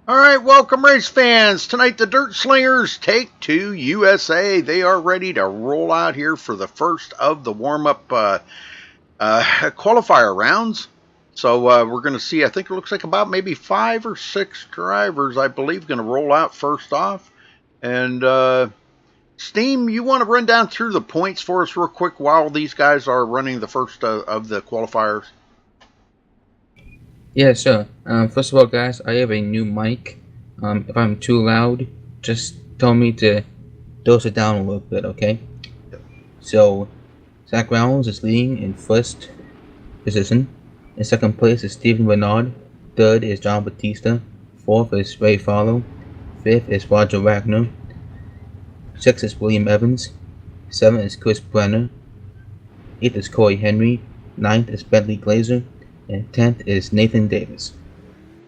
Alright, welcome race fans. Tonight the Dirt Slingers take to USA. They are ready to roll out here for the first of the warm-up qualifier rounds. So we're going to see, I think it looks like about maybe 5 or 6 drivers, I believe, going to roll out first off. And Steam, you want to run down through the points for us real quick while these guys are running the first of the qualifiers? Yeah, sure. First of all, guys, I have a new mic. If I'm too loud, just tell me to dose it down a little bit, okay? Yep. So, Zach Reynolds is leading in first position. In second place is Stephen Bernard. Third is John Batista. Fourth is Ray Farlow. Fifth is Roger Wagner. Sixth is William Evans. Seventh is Chris Brenner. Eighth is Corey Henry. Ninth is Bentley Glazer. And 10th is Nathan Davis.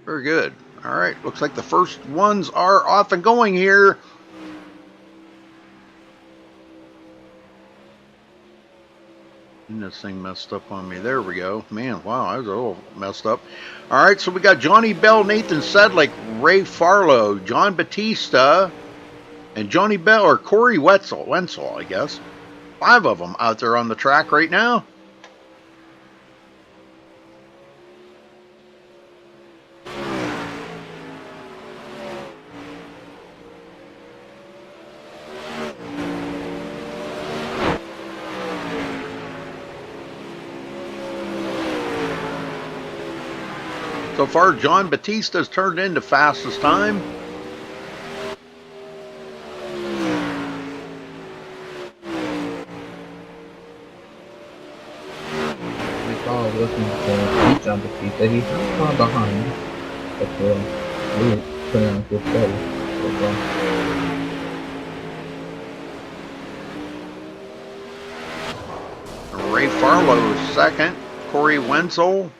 Very good. All right, looks like the first ones are off and going here. And this thing messed up on me. There we go. Man, wow, I was a little messed up. All right, so we got Johnny Bell, Nathan Sedlick, Ray Farlow, John Batista, and Johnny Bell, or Corey Wetzel, I guess. 5 of them out there on the track right now. So far, John Batista's turned into fastest time. We are looking to beat John Batista. He's not far behind, but really putting on a good show so far. Ray Farlow is second. Corey Wenzel.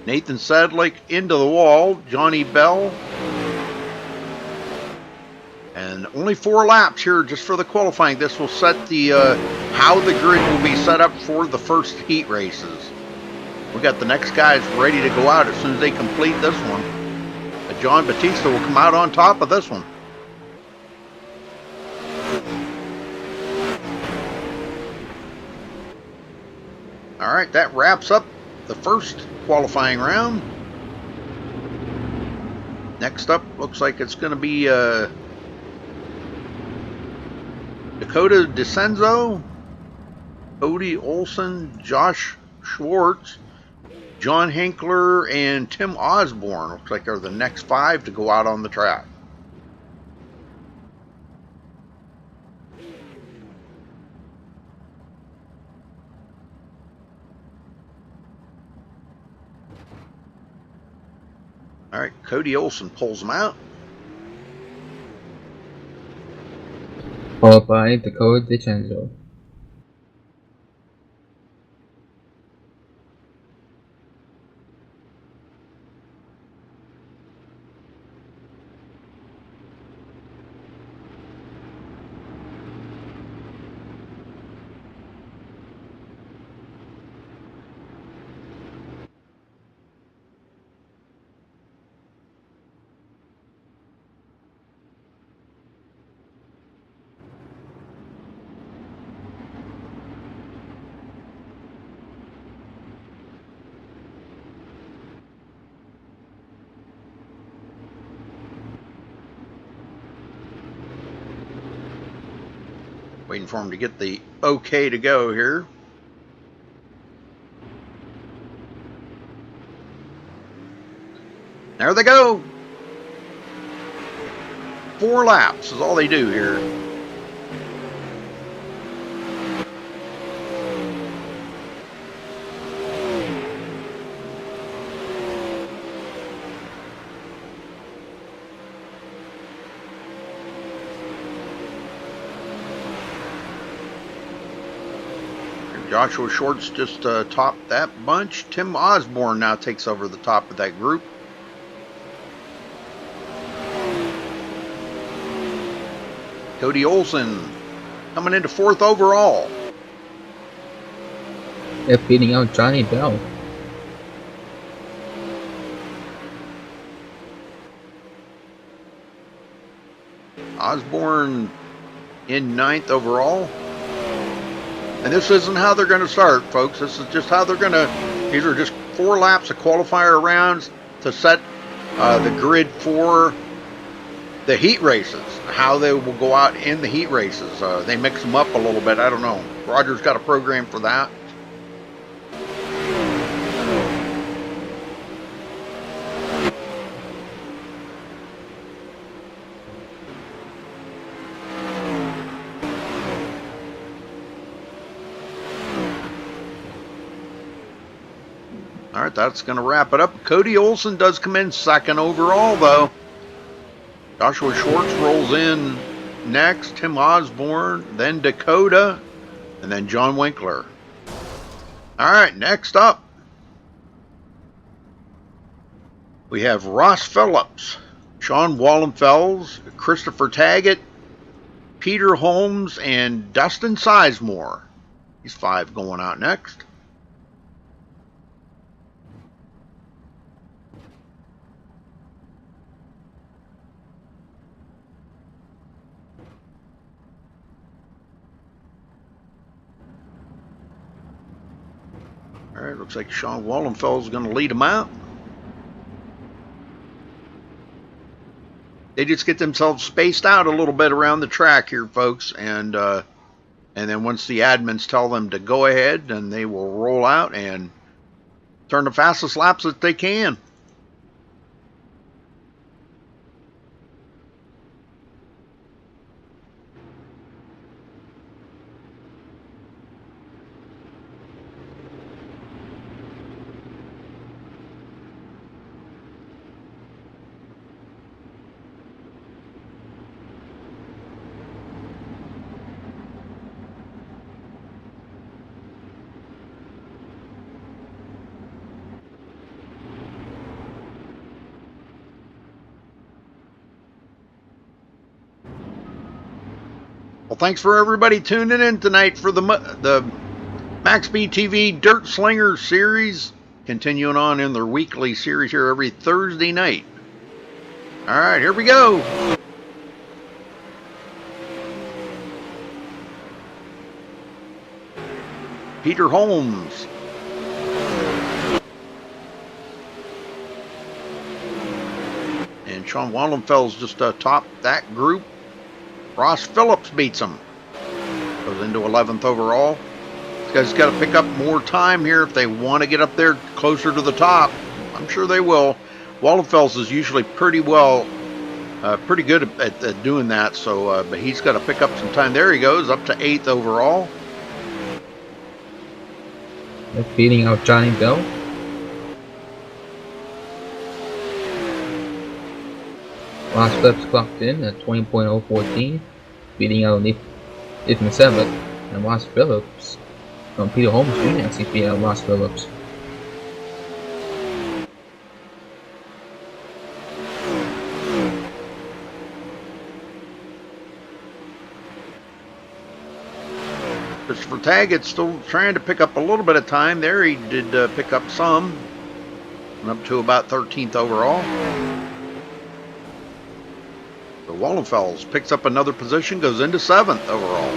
Nathan Sedlick into the wall. Johnny Bell. And only 4 laps here just for the qualifying. This will set the how the grid will be set up for the first heat races. We got the next guys ready to go out as soon as they complete this one. But John Batista will come out on top of this one. All right, that wraps up the first qualifying round. Next up, looks like it's going to be Dakota DeCenzo, Cody Olson, Josh Schwartz, John Hinkler, and Tim Osborne. Looks like they're the next 5 to go out on the track. All right, Cody Olson pulls them out. Followed by Dakota DeCenzo. Waiting for him to get the okay to go here. There they go. 4 laps is all they do here. Joshua Schwartz just topped that bunch. Tim Osborne now takes over the top of that group. Cody Olson coming into 4th overall. They're beating out Johnny Bell. Osborne in 9th overall. And this isn't how they're going to start, folks. This is just how they're going to. These are just 4 laps of qualifier rounds to set the grid for the heat races. How they will go out in the heat races. They mix them up a little bit. I don't know. Roger's got a program for that. All right, that's going to wrap it up. Cody Olsen does come in 2nd overall, though. Joshua Schwartz rolls in next. Tim Osborne, then Dakota, and then John Winkler. All right, next up, we have Ross Phillips, Sean Wallenfels, Christopher Taggett, Peter Holmes, and Dustin Sizemore. These 5 going out next. All right, looks like Sean Wallenfels is going to lead them out. They just get themselves spaced out a little bit around the track here, folks, and then once the admins tell them to go ahead, then they will roll out and turn the fastest laps that they can. Well, thanks for everybody tuning in tonight for the MaxSpeedTV Dirt Slinger series, continuing on in their weekly series here every Thursday night. All right, here we go. Peter Holmes. And Sean Wallenfels just topped that group. Ross Phillips beats him. Goes into 11th overall. These guys got to pick up more time here if they want to get up there closer to the top. I'm sure they will. Wallenfels is usually pretty good at doing that, so but he's got to pick up some time. There he goes, up to 8th overall. They're beating out Johnny Bell. Ross Phillips clocked in at 20.014, beating out Nathan 7th, and Ross Phillips from Peter Holmes Jr. actually beat out Ross Phillips. Christopher Taggett's still trying to pick up a little bit of time there. He did pick up some, and up to about 13th overall. So Wallenfels picks up another position, goes into 7th overall.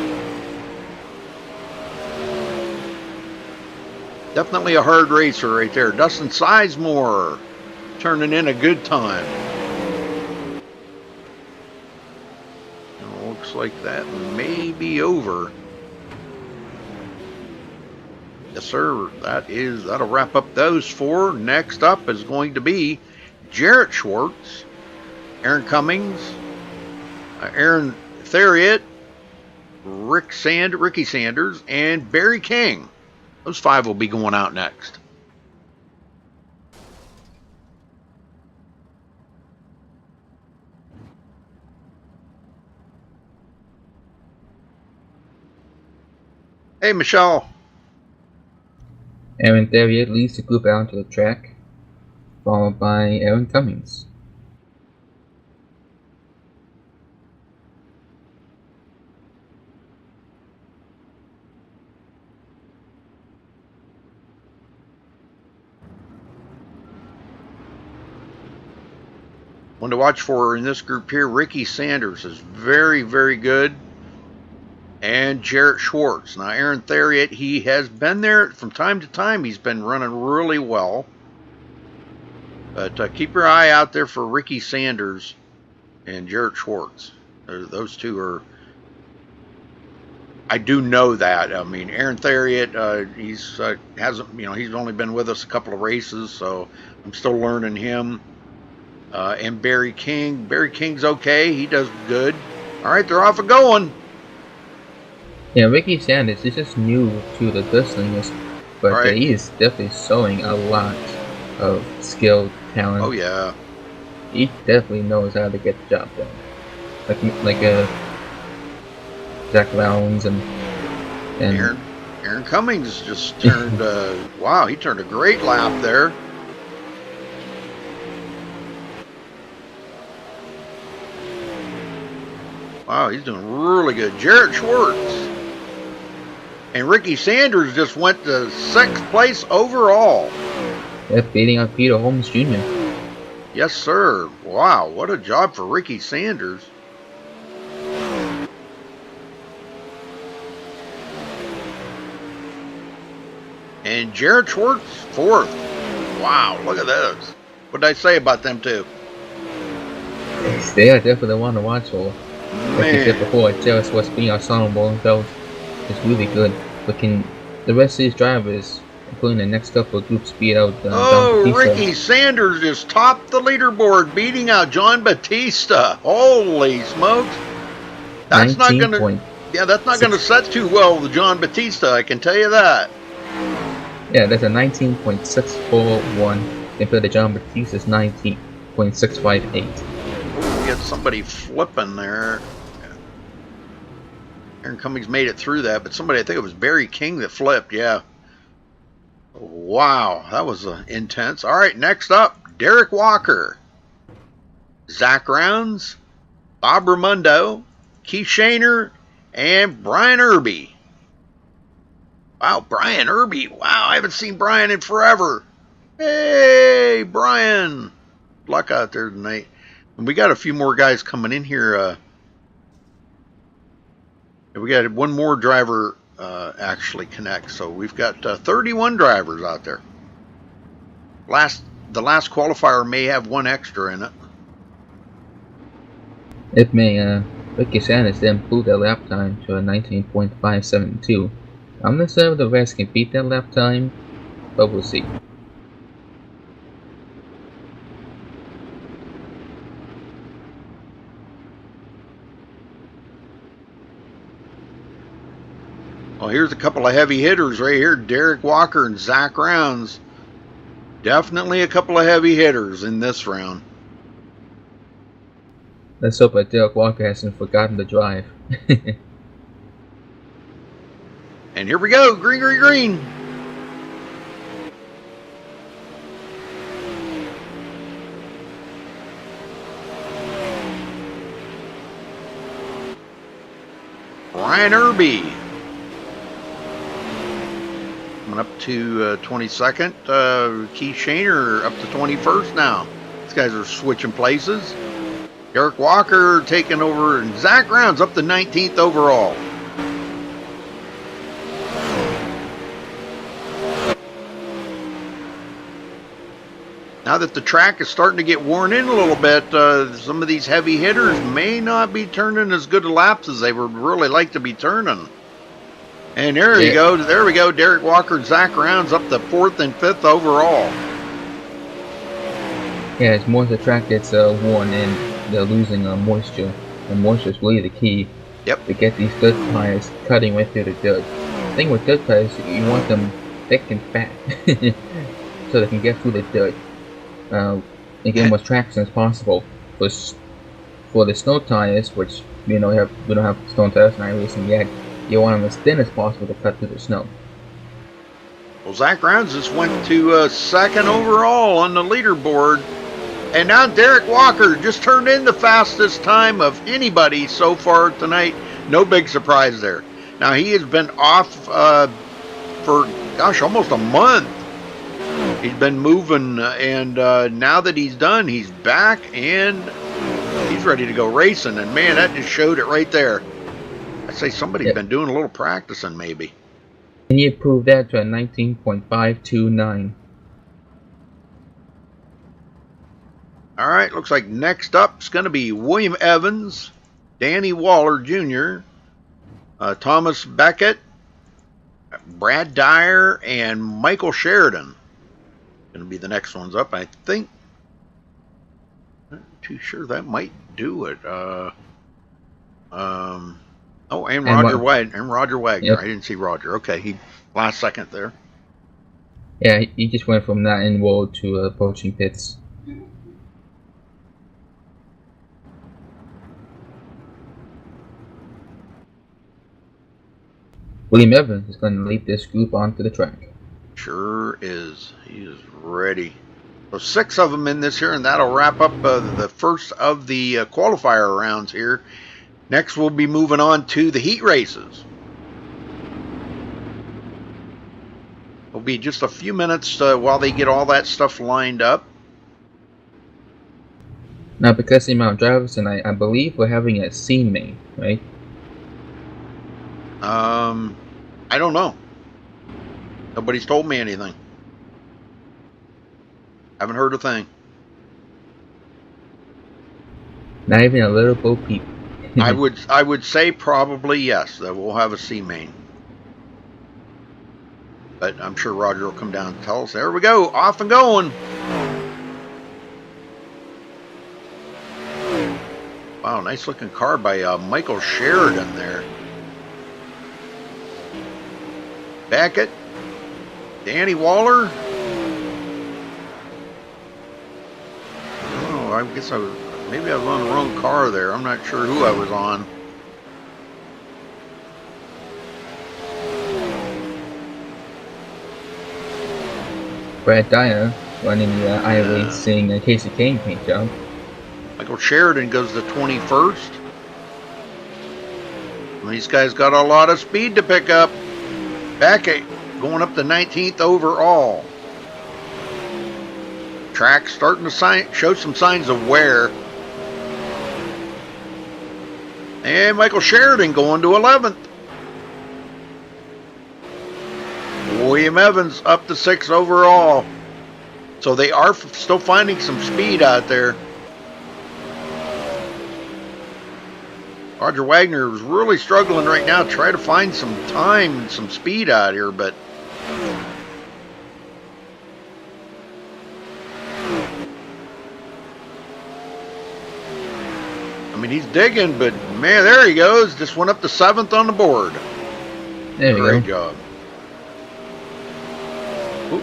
Definitely a hard racer right there. Dustin Sizemore turning in a good time. And looks like that may be over. Yes, sir. That'll wrap up those 4. Next up is going to be Jarrett Schwartz, Aaron Cummings, Aaron Theriot, Ricky Sanders, and Barry King. Those 5 will be going out next. Hey, Michelle. Aaron Theriot leads the group out onto the track, followed by Aaron Cummings. One to watch for in this group here, Ricky Sanders is very, very good. And Jarrett Schwartz. Now, Aaron Theriot, he has been there from time to time. He's been running really well. But keep your eye out there for Ricky Sanders and Jarrett Schwartz. Those two are... I do know that. I mean, Aaron Theriot, he's hasn't, he's only been with us a couple of races, so I'm still learning him. And Barry King. Barry King's okay. He does good. All right, they're off and going. Yeah, Ricky Sanders is just new to the Dustlingers, but right. He is definitely showing a lot of skill, talent. Oh yeah. He definitely knows how to get the job done. Like Zach Lowndes and Aaron Cummings just turned. Wow, he turned a great lap there. Wow, he's doing really good. Jarrett Schwartz. And Ricky Sanders just went to 6th place overall. Yep, beating out Peter Holmes Jr. Yes, sir. Wow, what a job for Ricky Sanders. And Jarrett Schwartz, 4th. Wow, look at this. What did I say about them two? They are definitely the one to watch for. Like I said before, Jarrett Schwartz being ensemble himself is really good. But can the rest of these drivers, including the next couple of groups, beat out Ricky Sanders just topped the leaderboard, beating out John Batista. Holy smokes. That's not going to... Yeah, that's not going to set too well with John Batista, I can tell you that. Yeah, that's a 19.641 compared to John Batista's 19.658. We got somebody flipping there. Aaron Cummings made it through that, but somebody, I think it was Barry King that flipped, yeah. Wow, that was intense. All right, next up, Derek Walker, Zach Rounds, Bob Ramundo, Keith Shaner, and Brian Irby. Wow, Brian Irby. Wow, I haven't seen Brian in forever. Hey, Brian. Good luck out there tonight. And we got a few more guys coming in here. We got one more driver actually connect. So we've got 31 drivers out there. The last qualifier may have one extra in it. It may. Ricky Sanders then improved their lap time to a 19.572. I'm not sure if the rest can beat that lap time, but we'll see. Well, here's a couple of heavy hitters right here. Derek Walker and Zach Rounds. Definitely a couple of heavy hitters in this round. Let's hope that Derek Walker hasn't forgotten to drive. And here we go. Green, green, green. Brian Irby. Coming up to 22nd. Keith Shaner up to 21st now. These guys are switching places. Derek Walker taking over. And Zach Rounds up to 19th overall. Now that the track is starting to get worn in a little bit, some of these heavy hitters may not be turning as good laps as they would really like to be turning. And there you go. There we go. Derek Walker and Zach Rounds up to 4th and 5th overall. Yeah, as more of the track gets worn in, they're losing moisture. And moisture is really the key to get these dirt tires cutting right through the dirt. The thing with dirt tires, you want them thick and fat so they can get through the dirt. And get as much traction as possible. For the snow tires, which we don't have snow tires in iRacing yet, you want them as thin as possible to cut through the snow. Well, Zach Rounds just went to 2nd overall on the leaderboard. And now Derek Walker just turned in the fastest time of anybody so far tonight. No big surprise there. Now, he has been off for, gosh, almost a month. He's been moving, and now that he's done, he's back and he's ready to go racing. And man, that just showed it right there. I say somebody's been doing a little practicing, maybe. Can you prove that to a 19.529? All right, looks like next up is going to be William Evans, Danny Waller Jr., Thomas Beckett, Brad Dyer, and Michael Sheridan. Going to be the next ones up, I think. Not too sure that might do it. And Roger Wagner. Yep. I didn't see Roger. Okay, he last second there. Yeah, he just went from not enrolled to approaching pits. William Evans is going to lead this group onto the track. Sure is. He is ready. So 6 of them in this here, and that'll wrap up the first of the qualifier rounds here. Next, we'll be moving on to the heat races. It'll be just a few minutes while they get all that stuff lined up. Now, because the amount of drivers tonight, I believe we're having a C main, right? I don't know. Nobody's told me anything. Haven't heard a thing. Not even a little Bo Peep. I would say probably yes, that we'll have a C main. But I'm sure Roger will come down and tell us. There we go, off and going. Wow, nice looking car by Michael Sheridan there. Beckett, Danny Waller. Oh, I guess maybe I was on the wrong car there. I'm not sure who I was on. Brad Dyer running the iRacing Casey Kane paint job. Michael Sheridan goes to 21st. Well, these guys got a lot of speed to pick up. Beckett going up to 19th overall. Track starting to show some signs of wear. And Michael Sheridan going to 11th. William Evans up to 6th overall. So they are still finding some speed out there. Roger Wagner is really struggling right now. Try to find some time and some speed out here, but I mean, he's digging, but man, there he goes. Just went up to 7th on the board. There we go. Great job. Ooh.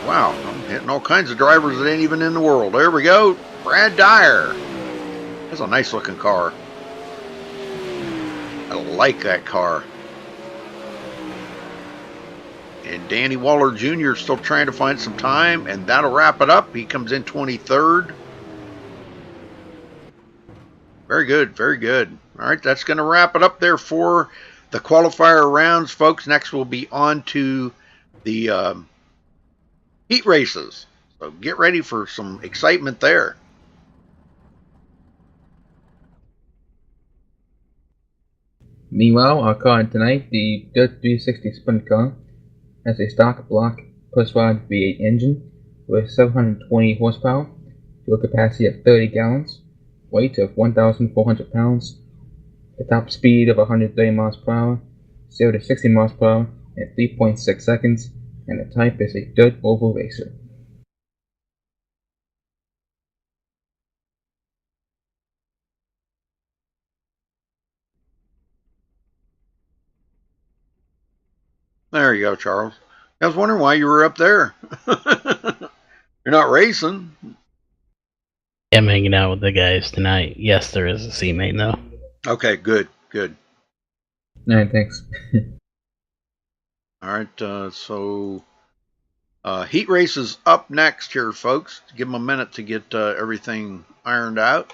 Wow, I'm hitting all kinds of drivers that ain't even in the world. There we go. Brad Dyer. That's a nice looking car. I like that car. And Danny Waller Jr. is still trying to find some time, and that'll wrap it up. He comes in 23rd. Very good, very good. All right, that's going to wrap it up there for the qualifier rounds, folks. Next, we'll be on to the heat races. So get ready for some excitement there. Meanwhile, our car tonight, the Dirt 360 Sprint car, has a stock block push-rod V8 engine with 720 horsepower, fuel capacity of 30 gallons, weight of 1,400 pounds, a top speed of 130 miles per hour, 0 to 60 miles per hour in 3.6 seconds, and the type is a dirt oval racer. There you go, Charles. I was wondering why you were up there. You're not racing. I'm hanging out with the guys tonight. Yes, there is a C main though. Okay, good, good. Alright, thanks. All right, so heat race is up next here, folks. Give them a minute to get everything ironed out.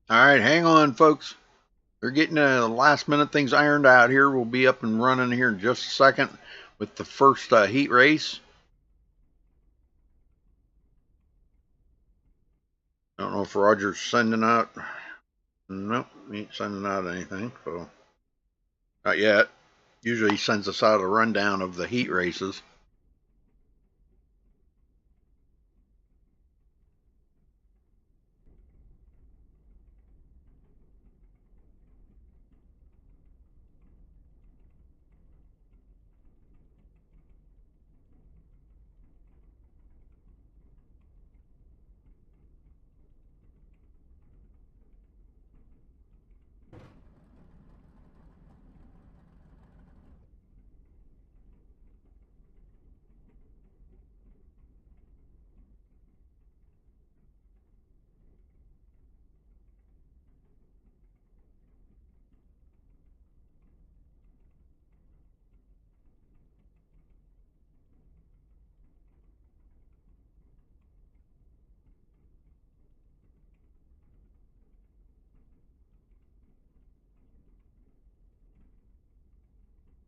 All right, hang on, folks. They're getting the last minute things ironed out here. We'll be up and running here in just a second with the first heat race. I don't know if Roger's sending out. Nope, he ain't sending out anything. So not yet. Usually he sends us out a rundown of the heat races.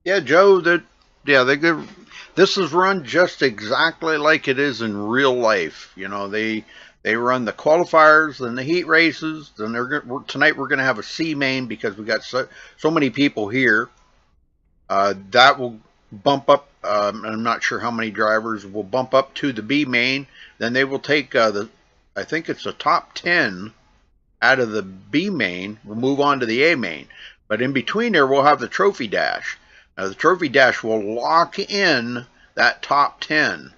Yeah, Joe. They good. This is run just exactly like it is in real life. You know, they run the qualifiers, then the heat races. Then tonight we're going to have a C main because we got so many people here. That will bump up. I'm not sure how many drivers will bump up to the B main. Then they will take I think it's the top 10 out of the B main. We'll move on to the A main. But in between there, we'll have the trophy dash. Now, the trophy dash will lock in that top 10.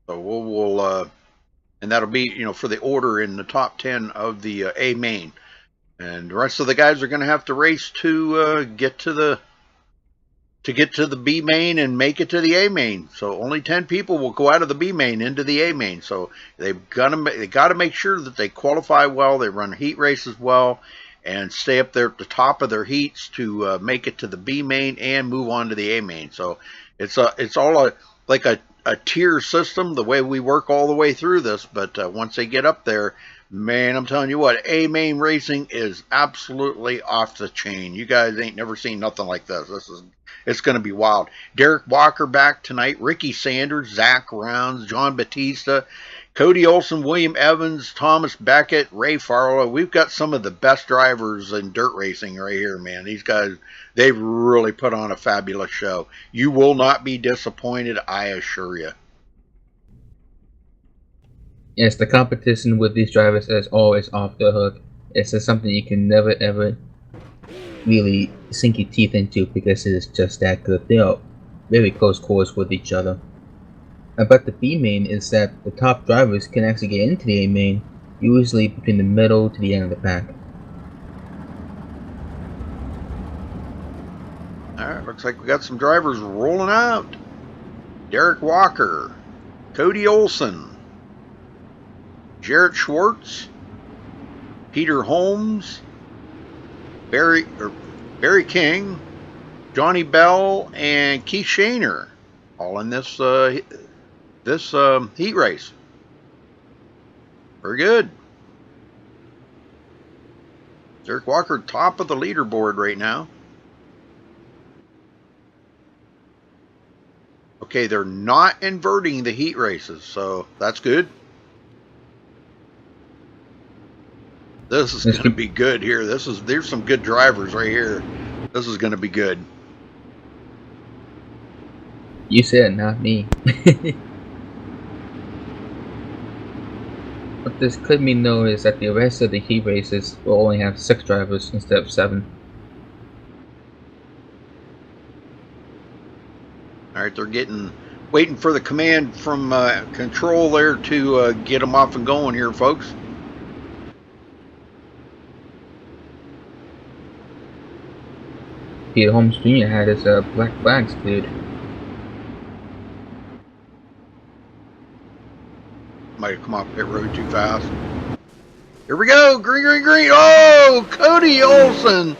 So we'll and that'll be, you know, for the order in the top 10 of the A main. And the rest of the guys are going to have to race to get to the B main and make it to the A main. So only 10 people will go out of the B main into the A main. So they got to make sure that they qualify well, they run heat races well, and stay up there at the top of their heats to make it to the B main and move on to the A main. So it's all like a tier system, the way we work all the way through this. But once they get up there, man, I'm telling you what, A main racing is absolutely off the chain. You guys ain't never seen nothing like this. It's going to be wild. Derek Walker back tonight. Ricky Sanders, Zach Rounds, John Batista, Cody Olson, William Evans, Thomas Beckett, Ray Farlow. We've got some of the best drivers in dirt racing right here, man. These guys, they've really put on a fabulous show. You will not be disappointed, I assure you. Yes, the competition with these drivers is always off the hook. It's just something you can never ever really sink your teeth into because it is just that good. They are very close quarters with each other. About the B main is that the top drivers can actually get into the A main, usually between the middle to the end of the pack. Alright, looks like we got some drivers rolling out. Derek Walker, Cody Olson, Jarrett Schwartz, Peter Holmes, Barry King, Johnny Bell, and Keith Shaner, all in this heat race. Very good. Derek Walker top of the leaderboard right now. Okay, they're not inverting the heat races, so that's good. This is going to be good here. There's some good drivers right here. This is going to be good. You said, not me. What this could mean though is that the rest of the heat races will only have 6 drivers instead of 7. Alright, they're waiting for the command from control there to get them off and going here, folks. Peter Holmes Jr. had his black flags cleared. Might have come off pit road too fast. Here we go, green. Oh, Cody Olson.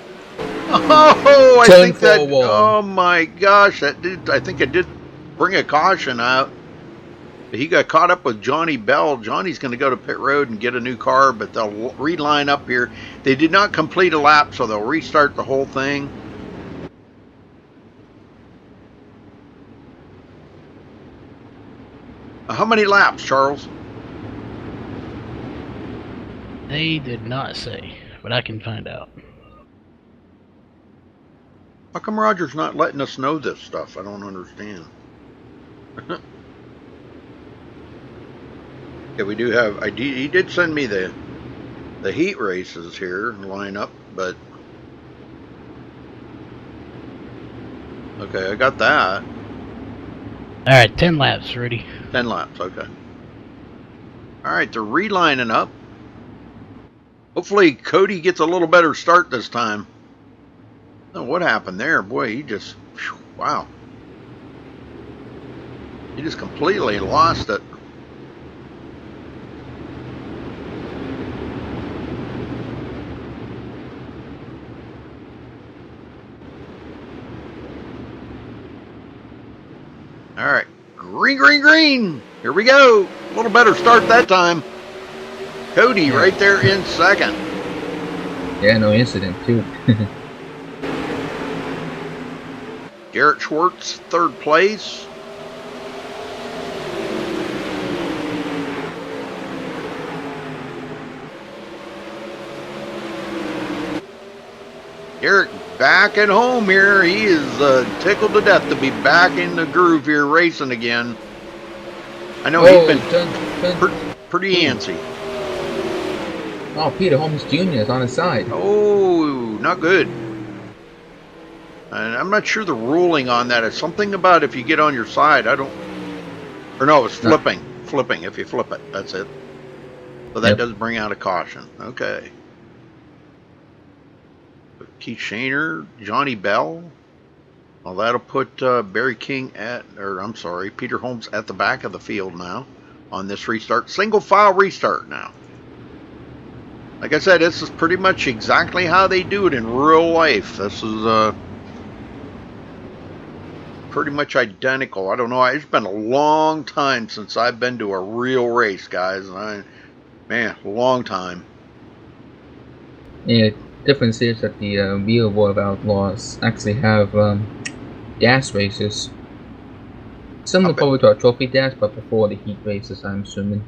Oh, I think that. Oh my gosh, that did. I think it did bring a caution out. he got caught up with Johnny Bell. Johnny's going to go to pit road and get a new car, but they'll reline up here. They did not complete a lap, so they'll restart the whole thing. How many laps, Charles? They did not say, but I can find out. How come Roger's not letting us know this stuff? I don't understand. Yeah, we do have. He did send me the heat races here line up, but okay, I got that. All right, 10 laps, Rudy. 10 laps, okay. All right, they're relining up. Hopefully Cody gets a little better start this time. Oh, what happened there? Boy, he just, whew, wow. He just completely lost it. All right, green, green, green. Here we go. A little better start that time. Cody right there in second. Yeah, no incident too. Garrett Schwartz, third place. Garrett back at home here. He is tickled to death to be back in the groove here racing again. I know he's been pretty antsy. Oh, Peter Holmes Jr. is on his side. Oh, not good. And I'm not sure the ruling on that. It's something about if you get on your side. I don't. Or no, it's flipping. Flipping. If you flip it, that's it. So that does bring out a caution. Okay. Keith Shaner, Johnny Bell. Well, that'll put Barry King at, or I'm sorry, Peter Holmes at the back of the field now on this restart. Single file restart now. Like I said, this is pretty much exactly how they do it in real life. This is pretty much identical. I don't know. It's been a long time since I've been to a real race, guys. Man, a long time. Yeah, difference is that the Real World Outlaws actually have gas races. Similar probably to our trophy dash, but before the heat races, I'm assuming.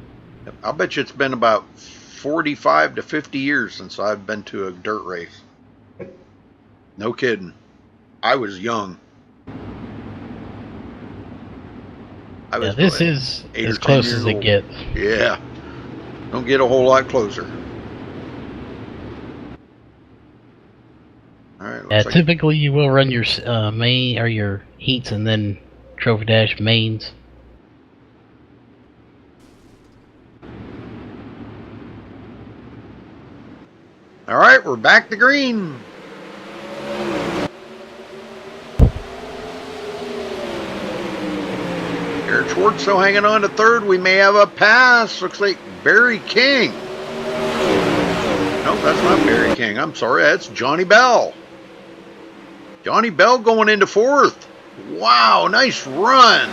I'll bet you it's been about 45 to 50 years since I've been to a dirt race. No kidding. I was young. This is as close as it gets. Yeah. Don't get a whole lot closer. All right. Yeah, typically you will run your main or your heats and then trophy dash mains. All right, we're back to green. Garrett Schwartz still hanging on to third. We may have a pass. Looks like Barry King. No, that's not Barry King. I'm sorry. That's Johnny Bell. Johnny Bell going into fourth. Wow, nice run.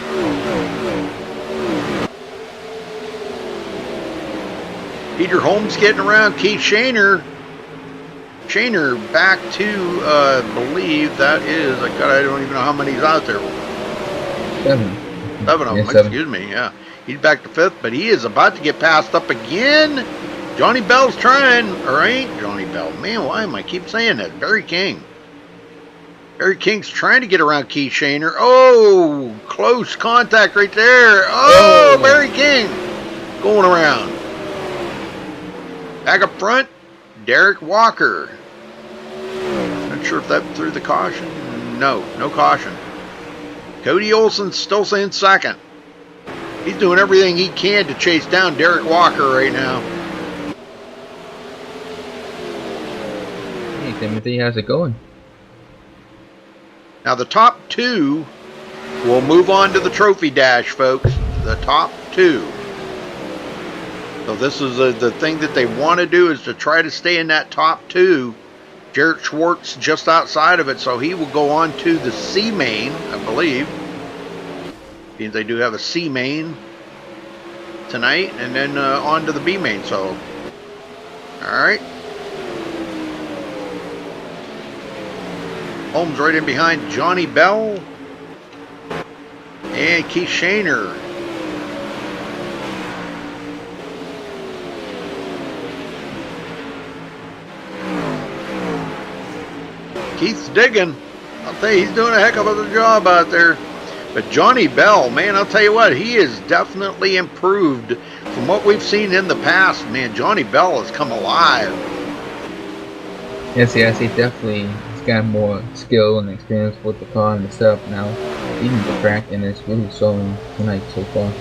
Peter Holmes getting around Keith Shaner. Shaner back to, believe that is, I don't even know how many's out there. Seven. 7 of them, excuse me, yeah. He's back to fifth, but he is about to get passed up again. Johnny Bell's trying, or ain't Johnny Bell. Man, why am I keep saying that? Barry King. Barry King's trying to get around Keith Shaner. Oh, close contact right there. Oh, Barry King going around. Back up front, Derek Walker. Not sure if that threw the caution. No caution. Cody Olsen's still in second. He's doing everything he can to chase down Derek Walker right now. Hey, Timothy, how's it going? Now the top two will move on to the trophy dash, folks. The top two. So this is the thing that they want to do, is to try to stay in that top two. Garrett Schwartz just outside of it, so he will go on to the C main, I believe. Means they do have a C main. tonight, and then on to the B main. So, all right. Holmes right in behind Johnny Bell and Keith Shaner. Keith's digging. I'll tell you, he's doing a heck of a job out there. But Johnny Bell, man, I'll tell you what, he is definitely improved from what we've seen in the past. Man, Johnny Bell has come alive. Yes, he definitely has got more skill and experience with the car and the setup now. Even the track, and it's really showing tonight so far.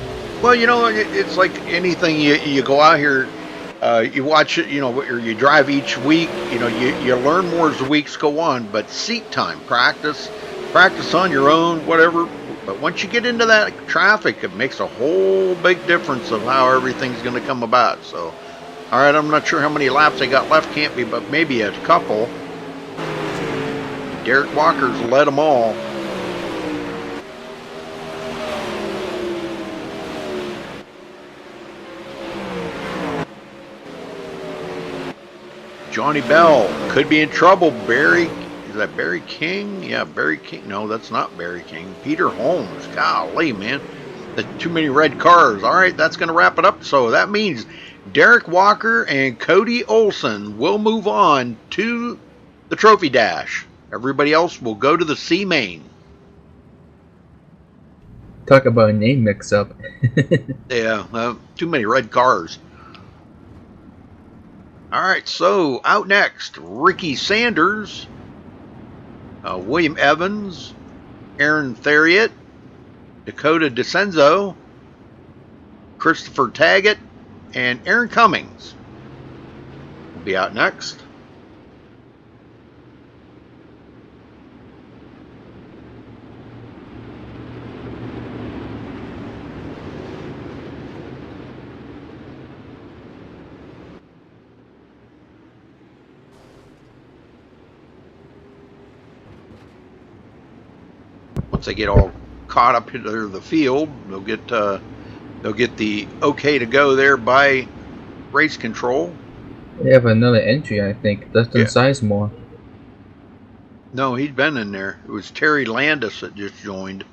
Well, you know, it's like anything. You go out here, you watch it, you know, or you drive each week. You know, you learn more as the weeks go on. But seat time, practice on your own, whatever. But once you get into that traffic, it makes a whole big difference of how everything's going to come about. So, all right, I'm not sure how many laps they got left. Can't be, but maybe a couple. Derek Walker's led them all. Johnny Bell could be in trouble. Barry, is that Barry King? Yeah, Barry King. No, that's not Barry King. Peter Holmes. Golly, man. That's too many red cars. All right, that's going to wrap it up. So that means Derek Walker and Cody Olson will move on to the Trophy Dash. Everybody else will go to the C main. Talk about a name mix-up. Yeah, too many red cars. All right, so out next, Ricky Sanders, William Evans, Aaron Theriot, Dakota DeCenzo, Christopher Taggett, and Aaron Cummings will be out next. Once they get all caught up into the field, they'll get the okay to go there by race control. They have another entry, I think. Dustin Sizemore. No, he's been in there. It was Terry Landis that just joined.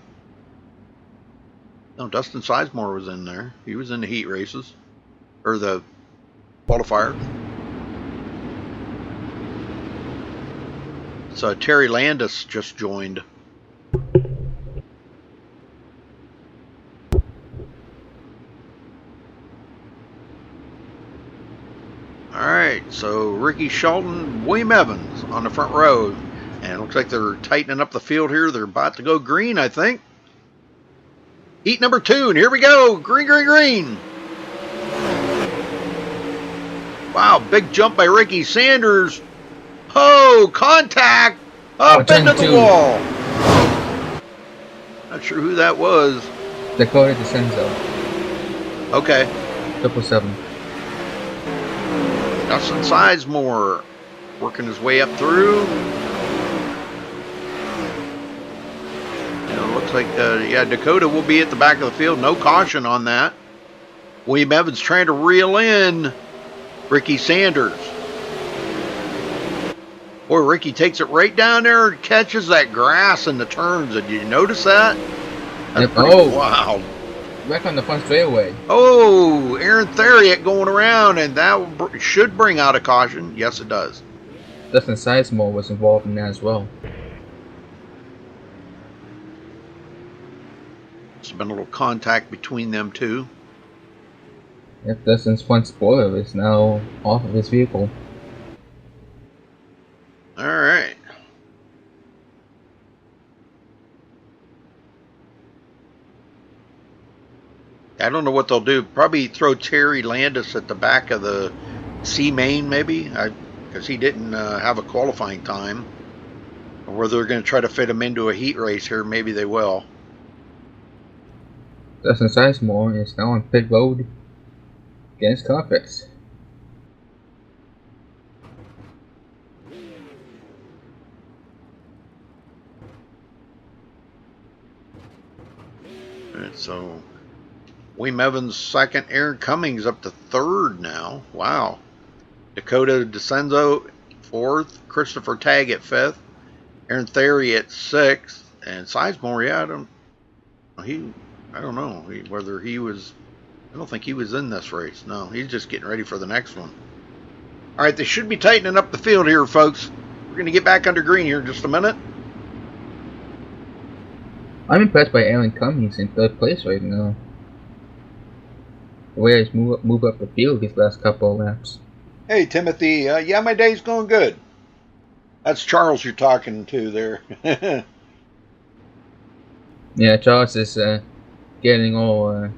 No, Dustin Sizemore was in there. He was in the heat races. Or the qualifier. So Terry Landis just joined. Alright, so Ricky Shelton, William Evans on the front row. And it looks like they're tightening up the field here. They're about to go green, I think. Heat number 2, and here we go. Green, green, green. Wow, big jump by Ricky Sanders. Oh, contact up into the wall. Not sure who that was. Dakota DeCenzo. Okay. 777. Dustin Sizemore working his way up through. And it looks like, yeah, Dakota will be at the back of the field. No caution on that. William Evans trying to reel in Ricky Sanders. Boy, Ricky takes it right down there and catches that grass in the turns. Did you notice that? That's pretty wild. Back on the front straightaway. Oh, Aaron Theriot going around, and that should bring out a caution. Yes, it does. Dustin Sizemore was involved in that as well. There's been a little contact between them two. Yep, Dustin's front spoiler is now off of his vehicle. All right. I don't know what they'll do. Probably throw Terry Landis at the back of the C main, maybe, because he didn't have a qualifying time. Or whether they're going to try to fit him into a heat race here, maybe they will. Dustin Sizemore is now on pit road against Carfax. All right, so William Evans second. Aaron Cummings up to third now. Wow. Dakota DeCenzo fourth. Christopher Taggett fifth. Aaron Theory at sixth. And Sizemore, yeah, I don't know whether he was. I don't think he was in this race. No, he's just getting ready for the next one. All right, they should be tightening up the field here, folks. We're going to get back under green here in just a minute. I'm impressed by Aaron Cummings in third place right now. The way he's move up the field these last couple of laps. Hey, Timothy. Yeah, my day's going good. That's Charles you're talking to there. Yeah, Charles is getting all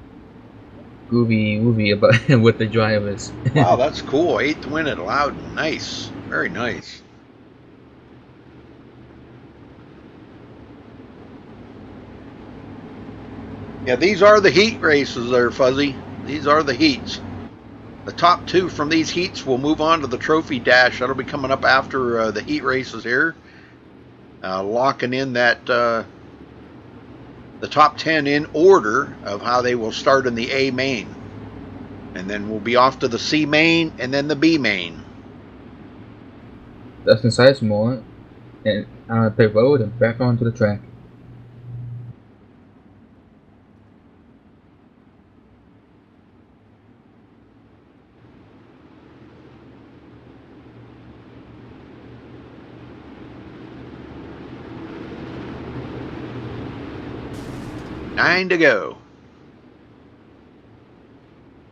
groovy about with the drivers. Wow, that's cool. 8th win at Loudon. Nice. Very nice. Yeah, these are the heat races there, Fuzzy. These are the heats. The top two from these heats will move on to the trophy dash. That'll be coming up after the heat races here. Locking in that the top 10 in order of how they will start in the A main. And then we'll be off to the C main and then the B main. Dustin Sizemore and pit road and back onto the track. Nine to go.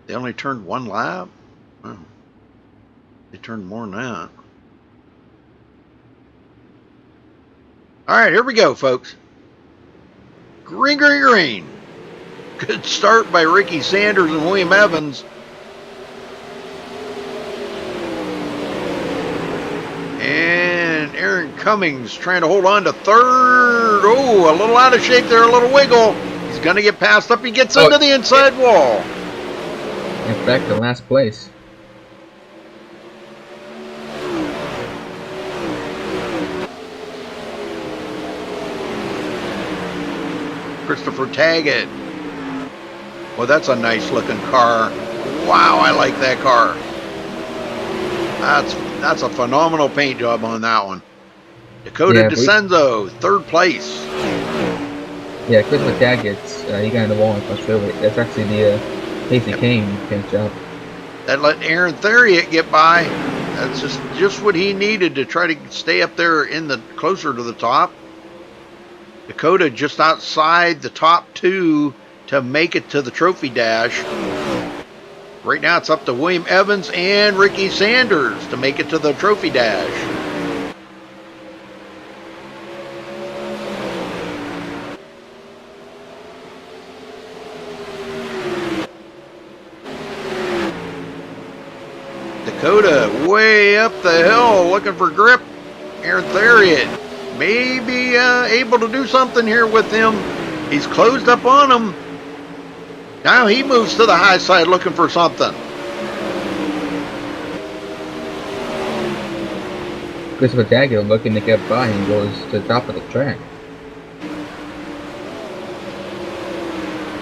They only turned one lap? Oh, they turned more than that. All right, here we go, folks. Green, green, green. Good start by Ricky Sanders and William Evans. And Aaron Cummings trying to hold on to third. Oh, a little out of shape there, a little wiggle. He's going to get passed up. He gets into the inside wall. And back to last place. Christopher Taggett. Well, that's a nice looking car. Wow, I like that car. That's a phenomenal paint job on that one. Dakota DeCenzo, third place. Yeah, Christopher Taggett's, he got in the wall and crossed through it. That's actually the Casey Kane paint job. That let Aaron Theriot get by. That's just what he needed to try to stay up there in the closer to the top. Dakota just outside the top two to make it to the trophy dash. Right now it's up to William Evans and Ricky Sanders to make it to the trophy dash. Dakota way up the hill looking for grip. Aaron Theriot maybe able to do something here with him. He's closed up on him. Now he moves to the high side looking for something. Christopher Taggett looking to get by and goes to the top of the track.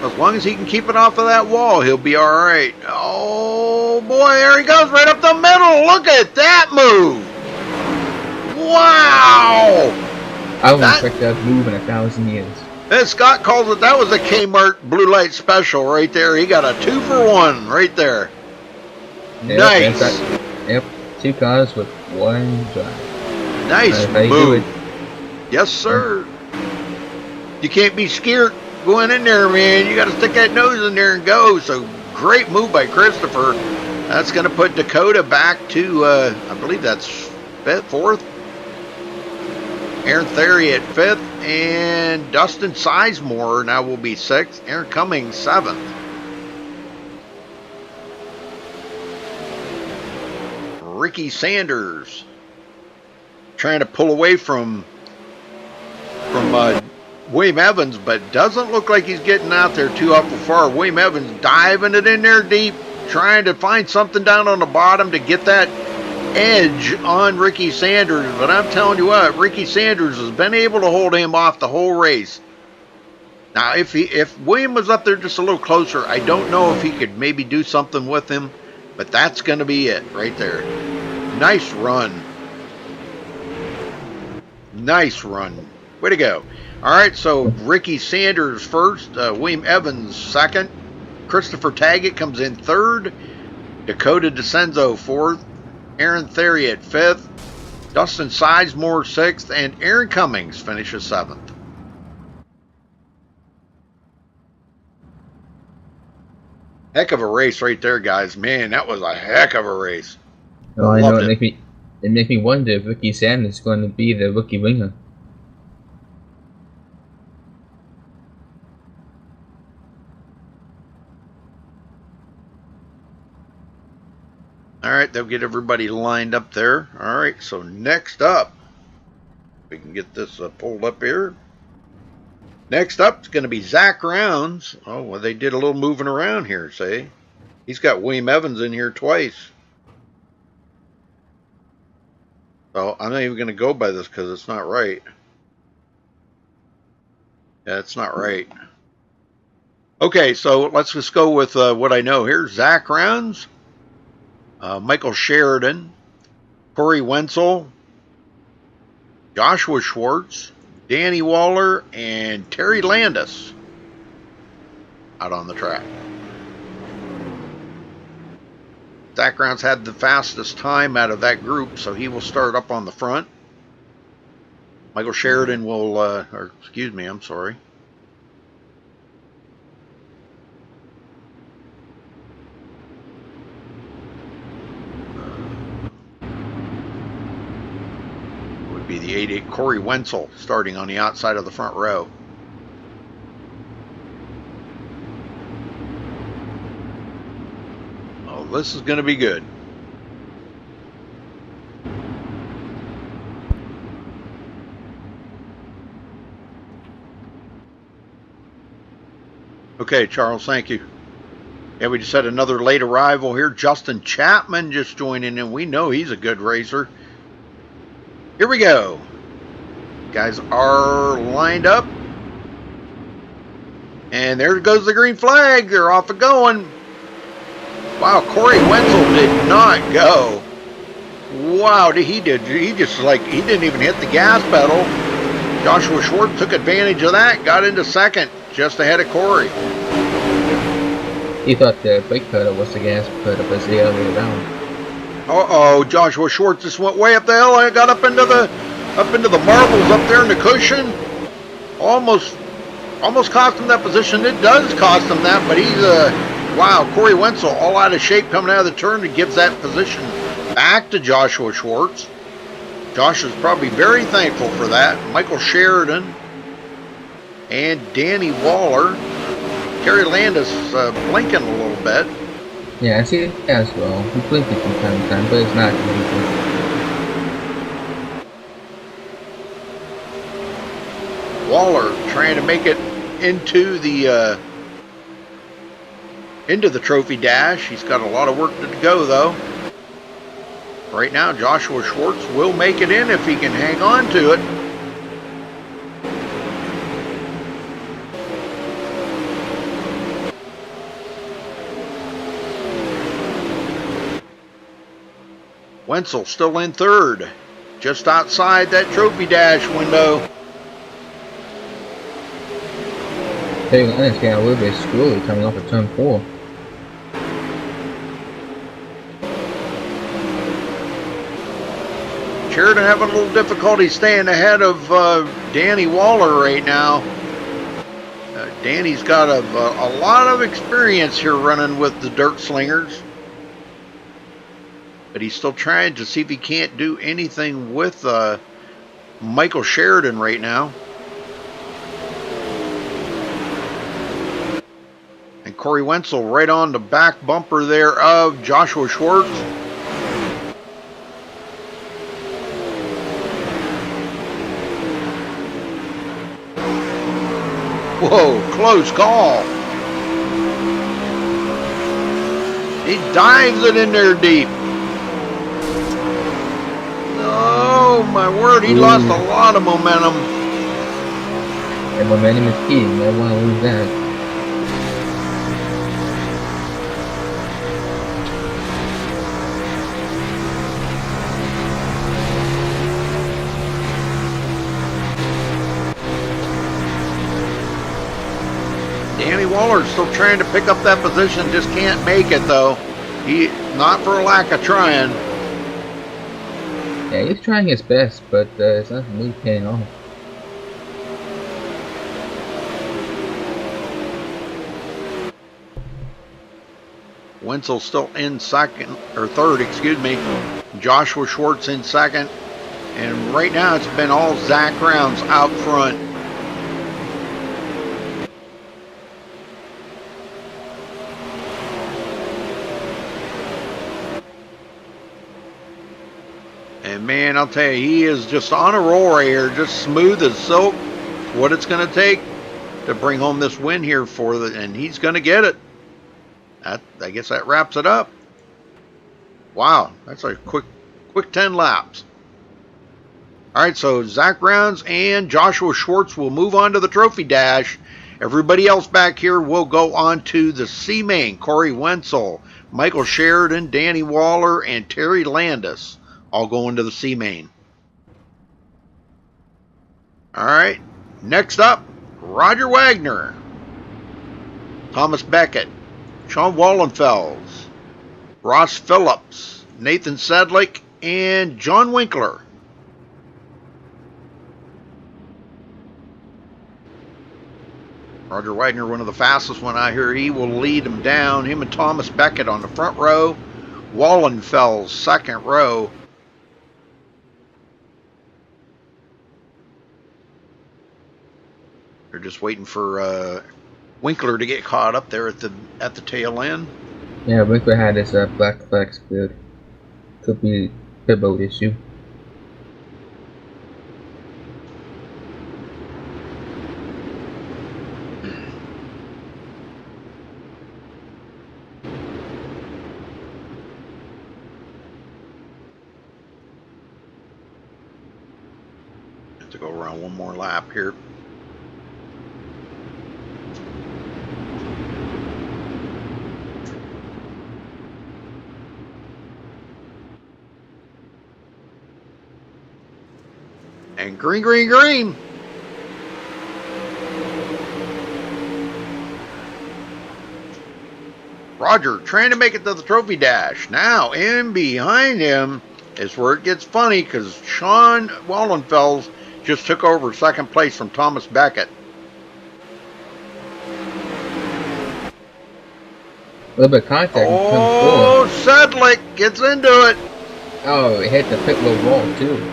As long as he can keep it off of that wall, he'll be all right. Oh, boy, there he goes right up the middle. Look at that move. Wow. I wouldn't expect that move in 1,000 years. And Scott calls it, that was a Kmart blue light special right there. He got a 2-for-1 right there. Yep, nice. Yep, 2 cars with 1 drive. Nice move. Yes, sir. You can't be scared going in there, man. You got to stick that nose in there and go. So great move by Christopher. That's going to put Dakota back to, I believe that's 5th, 4th. Aaron Theriot 5th, and Dustin Sizemore now will be 6th. Aaron Cummings 7th. Ricky Sanders trying to pull away from William Evans, but doesn't look like he's getting out there too awful far. William Evans diving it in there deep, trying to find something down on the bottom to get that edge on Ricky Sanders. But I'm telling you what, Ricky Sanders has been able to hold him off the whole race. Now, if William was up there just a little closer, I don't know if he could maybe do something with him, but that's going to be it right there. Nice run. Nice run. Way to go. All right, so Ricky Sanders first, William Evans second, Christopher Taggett comes in third, Dakota DeCenzo fourth, Aaron Theriot fifth, Dustin Sizemore sixth, and Aaron Cummings finishes seventh. Heck of a race right there, guys. Man, that was a heck of a race. Oh, I know. Loved it. It makes me wonder if Ricky Sanders is going to be the rookie winner. All right, they'll get everybody lined up there. All right, so next up, we can get this pulled up here. Next up is going to be Zach Rounds. Oh, well, they did a little moving around here, say. He's got William Evans in here twice. So I'm not even going to go by this because it's not right. Yeah, it's not right. Okay, so let's just go with what I know here. Zach Rounds, Michael Sheridan, Corey Wenzel, Joshua Schwartz, Danny Waller, and Terry Landis out on the track. Zach Rounds had the fastest time out of that group, so he will start up on the front. Michael Sheridan will, or excuse me, I'm sorry. Would be the 88 Corey Wenzel starting on the outside of the front row. Oh, this is going to be good. Okay, Charles, thank you. Yeah, we just had another late arrival here. Justin Chapman just joining in. We know he's a good racer. Here we go. Guys are lined up. And there goes the green flag. They're off and going. Wow, Corey Wenzel did not go. Wow, he just like, he didn't even hit the gas pedal. Joshua Schwartz took advantage of that, got into second, just ahead of Corey. He thought the brake pedal was the gas pedal, but it's the other way around. Uh-oh, Joshua Schwartz just went way up the hill and got up into the marbles up there in the cushion. Almost cost him that position. It does cost him that, but he's wow, Corey Wenzel all out of shape coming out of the turn and gives that position back to Joshua Schwartz. Josh is probably very thankful for that. Michael Sheridan and Danny Waller. Terry Landis blinking a little bit. Yeah, I see it as well. He blinked it from time to time, but it's not anything. Waller trying to make it into the trophy dash. He's got a lot of work to go, though. Right now, Joshua Schwartz will make it in if he can hang on to it. Wenzel still in third, just outside that trophy dash window. Terry Landis got a little bit screwy coming off of turn 4. Sheridan having a little difficulty staying ahead of Danny Waller right now. Danny's got a lot of experience here running with the Dirt Slingers. But he's still trying to see if he can't do anything with Michael Sheridan right now. And Corey Wenzel right on the back bumper there of Joshua Schwartz. Whoa, close call. He dives it in there deep. Oh my word, he lost a lot of momentum. And momentum is key. You never want to lose that. Danny Waller's still trying to pick up that position, just can't make it though. He not for a lack of trying. Yeah, he's trying his best, but it's not really paying off. Wenzel still in second, or third, excuse me. Joshua Schwartz in second. And right now it's been all Zach Rounds out front. And man, I'll tell you, he is just on a roll right here, just smooth as silk. What it's going to take to bring home this win here and he's going to get it. I guess that wraps it up. Wow, that's a quick 10 laps. All right, so Zach Rounds and Joshua Schwartz will move on to the trophy dash. Everybody else back here will go on to the C main. Corey Wenzel, Michael Sheridan, Danny Waller, and Terry Landis all going to the C main. All right, next up, Roger Wagner, Thomas Beckett, Sean Wallenfels, Ross Phillips, Nathan Sedlick, and John Winkler. Roger Wagner, one of the fastest one I hear. He will lead him down. Him and Thomas Beckett on the front row. Wallenfels, second row. They're just waiting for Winkler to get caught up there at the tail end. Yeah, Winkler had his black flag split. Could be a boat issue. Have to go around one more lap here. And green, green, green. Roger trying to make it to the trophy dash. Now in behind him is where it gets funny because Sean Wallenfels just took over second place from Thomas Beckett. A little bit of contact. Oh, Sedlick gets into it. Oh, it hit the pit road wall too.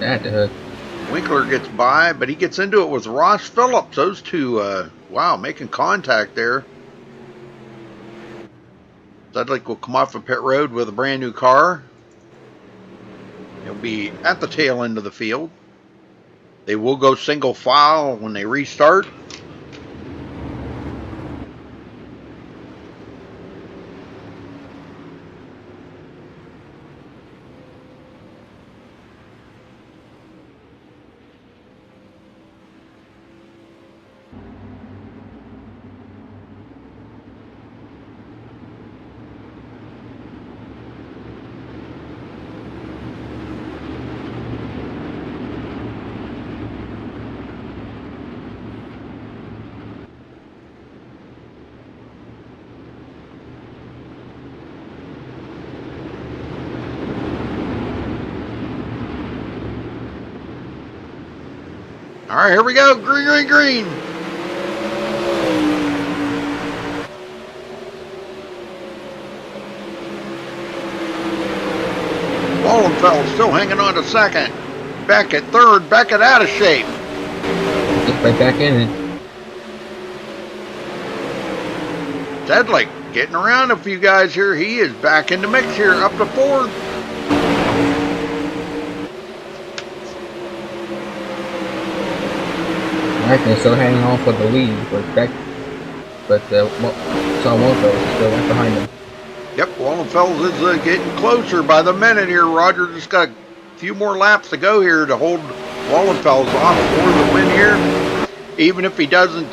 That hurt. Winkler gets by, but he gets into it with Ross Phillips. Those two, wow, making contact there. Sedlick will come off of pit road with a brand new car. He'll be at the tail end of the field. They will go single file when they restart. All right, here we go. Green, green, green. Wallenfeld still hanging on to second. Beckett third. Beckett out of shape. Just right back in it. Sedlick getting around a few guys here. He is back in the mix here, up to fourth. Wagner still hanging on for the lead, but Sean Wallenfels is still right behind him. Yep, Wallenfels is getting closer by the minute here. Roger just got a few more laps to go here to hold Wallenfeld's off for the win here. Even if he doesn't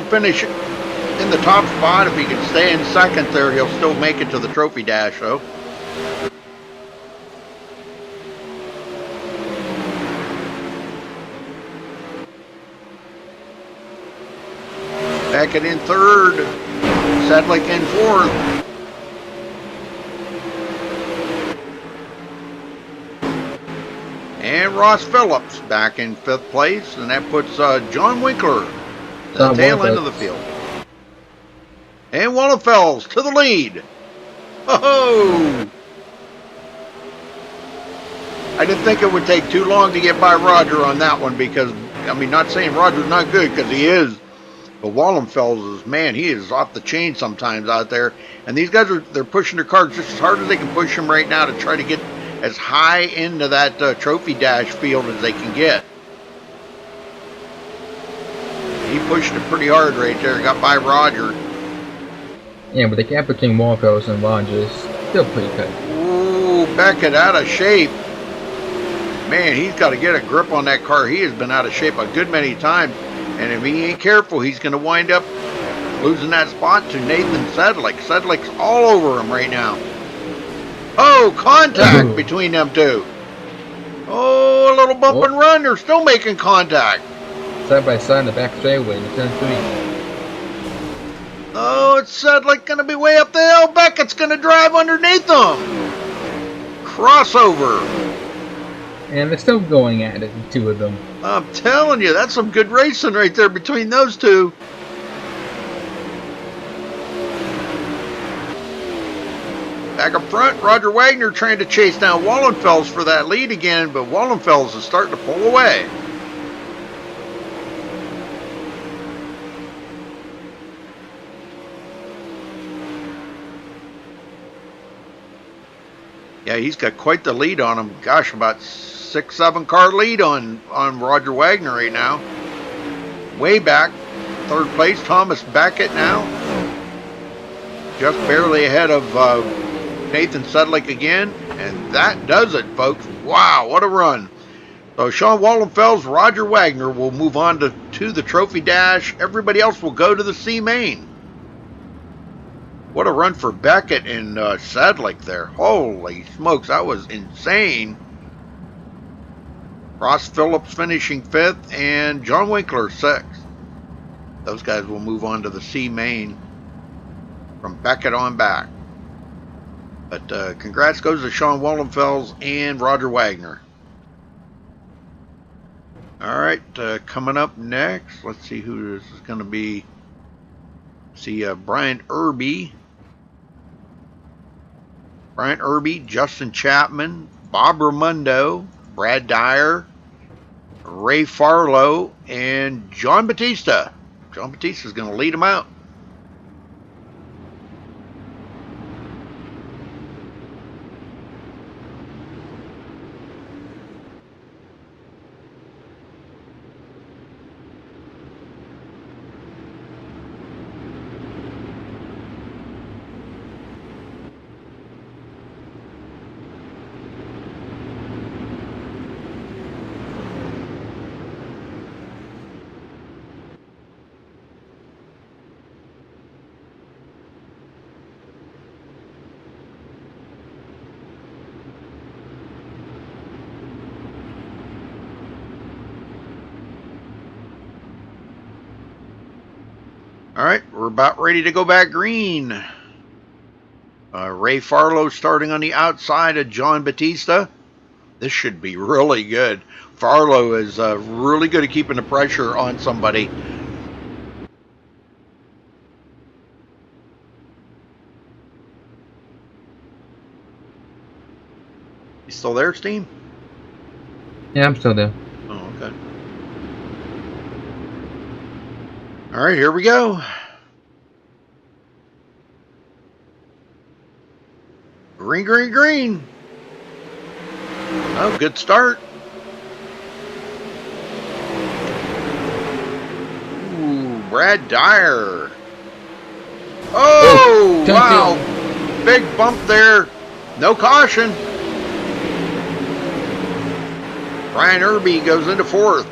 finish in the top spot, if he can stay in second there, he'll still make it to the trophy dash, though. Beckett in third, Sedlick in fourth. And Ross Phillips back in fifth place, and that puts John Winkler at the tail end of the field. And Wallenfels to the lead. Oh! I didn't think it would take too long to get by Roger on that one because, I mean, not saying Roger's not good because he is, but Wallenfels is, man, he is off the chain sometimes out there. And these guys they're pushing their cars just as hard as they can push them right now to try to get as high into that trophy dash field as they can get. He pushed it pretty hard right there, got by Roger. Yeah, but the gap between Wallenfels and Roger is still pretty good. Ooh, Beckett out of shape. Man, he's got to get a grip on that car. He has been out of shape a good many times. And if he ain't careful, he's going to wind up losing that spot to Nathan Sedlick. Sedlick's all over him right now. Oh, contact between them two. Oh, a little bump and run. They're still making contact. Side by side in the back straightaway in turn 3. Oh, it's Sedlick going to be way up the hill. Beckett's going to drive underneath them. Crossover. And they're still going at it, the two of them. I'm telling you, that's some good racing right there between those two. Back up front, Roger Wagner trying to chase down Wallenfels for that lead again, but Wallenfels is starting to pull away. Yeah, he's got quite the lead on him. Gosh, about 6-7 car lead on Roger Wagner right now. Way back, third place, Thomas Beckett now. Just barely ahead of Nathan Sedlick again. And that does it, folks. Wow, what a run. So Sean Wallenfels, Roger Wagner will move on to the trophy dash. Everybody else will go to the C main. What a run for Beckett and Sedlick there. Holy smokes, that was insane. Ross Phillips finishing 5th and John Winkler 6th. Those guys will move on to the C main from Beckett on back. But congrats goes to Sean Wallenfels and Roger Wagner. All right, coming up next, let's see who this is going to be. See Brian Irby, Justin Chapman, Bob Ramundo, Brad Dyer, Ray Farlow, and John Batista. John Batista is going to lead them out. All right, we're about ready to go back green. Ray Farlow starting on the outside of John Batista. This should be really good. Farlow is really good at keeping the pressure on somebody. You still there, Steve? Yeah, I'm still there. Oh, okay. All right, here we go. Green, green, green. Oh, good start. Ooh, Brad Dyer. Oh, wow. Big bump there. No caution. Brian Irby goes into fourth.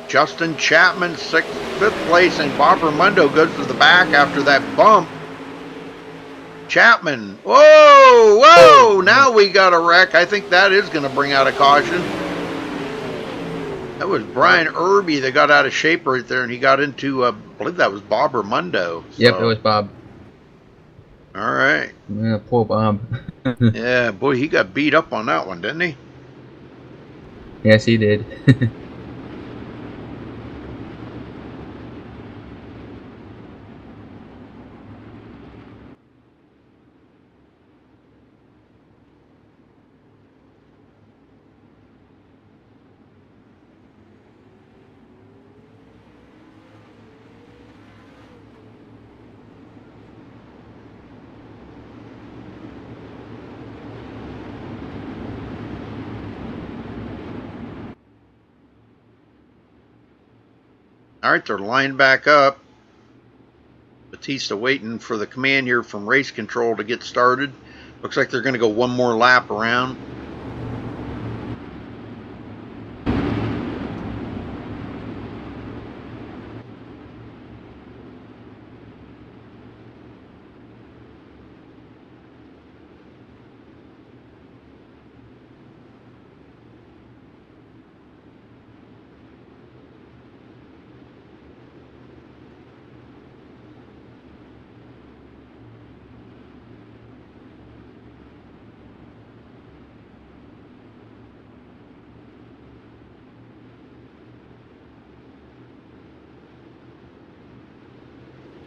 Justin Chapman, fifth place, and Bob Raimondo goes to the back after that bump. Chapman, whoa, now we got a wreck. I think that is going to bring out a caution. That was Brian Irby that got out of shape right there, and he got into, I believe that was Bob Raimondo. So. Yep, it was Bob. All right. Yeah, poor Bob. Yeah, boy, he got beat up on that one, didn't he? Yes, he did. All right, they're lined back up. Batista waiting for the command here from race control to get started. Looks like they're going to go one more lap around.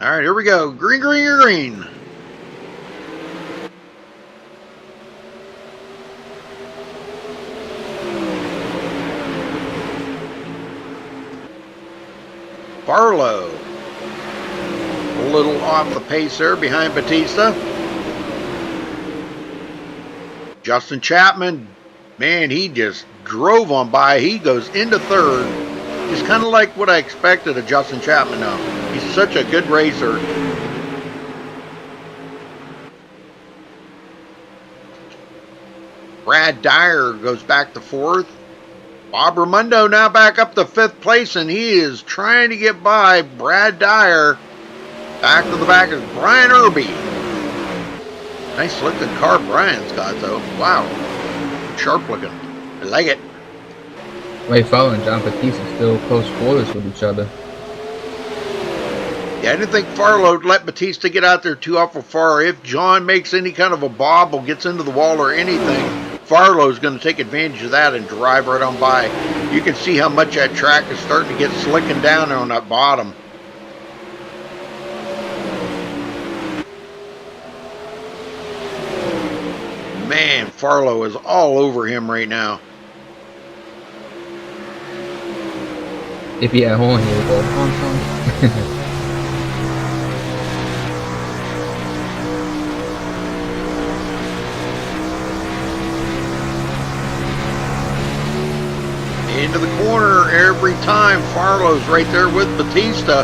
All right, here we go. Green, green, green. Barlow. A little off the pace there behind Batista. Justin Chapman, man, he just drove on by. He goes into third. He's kind of like what I expected of Justin Chapman now. He's such a good racer. Brad Dyer goes back to fourth. Bob Raimondo now back up to fifth place, and he is trying to get by Brad Dyer. Back to the back is Brian Irby. Nice looking car Brian's got, though. Wow. Sharp looking. I like it. Ray Fowler and John Batista still close quarters with each other. Yeah, I didn't think Farlow would let Batista get out there too awful far. If John makes any kind of a bobble, gets into the wall or anything, Farlow's going to take advantage of that and drive right on by. You can see how much that track is starting to get slicking down there on that bottom. Man, Farlow is all over him right now. If he had a horn, he would go, honk, honk. Into the corner every time. Farlow's right there with Batista.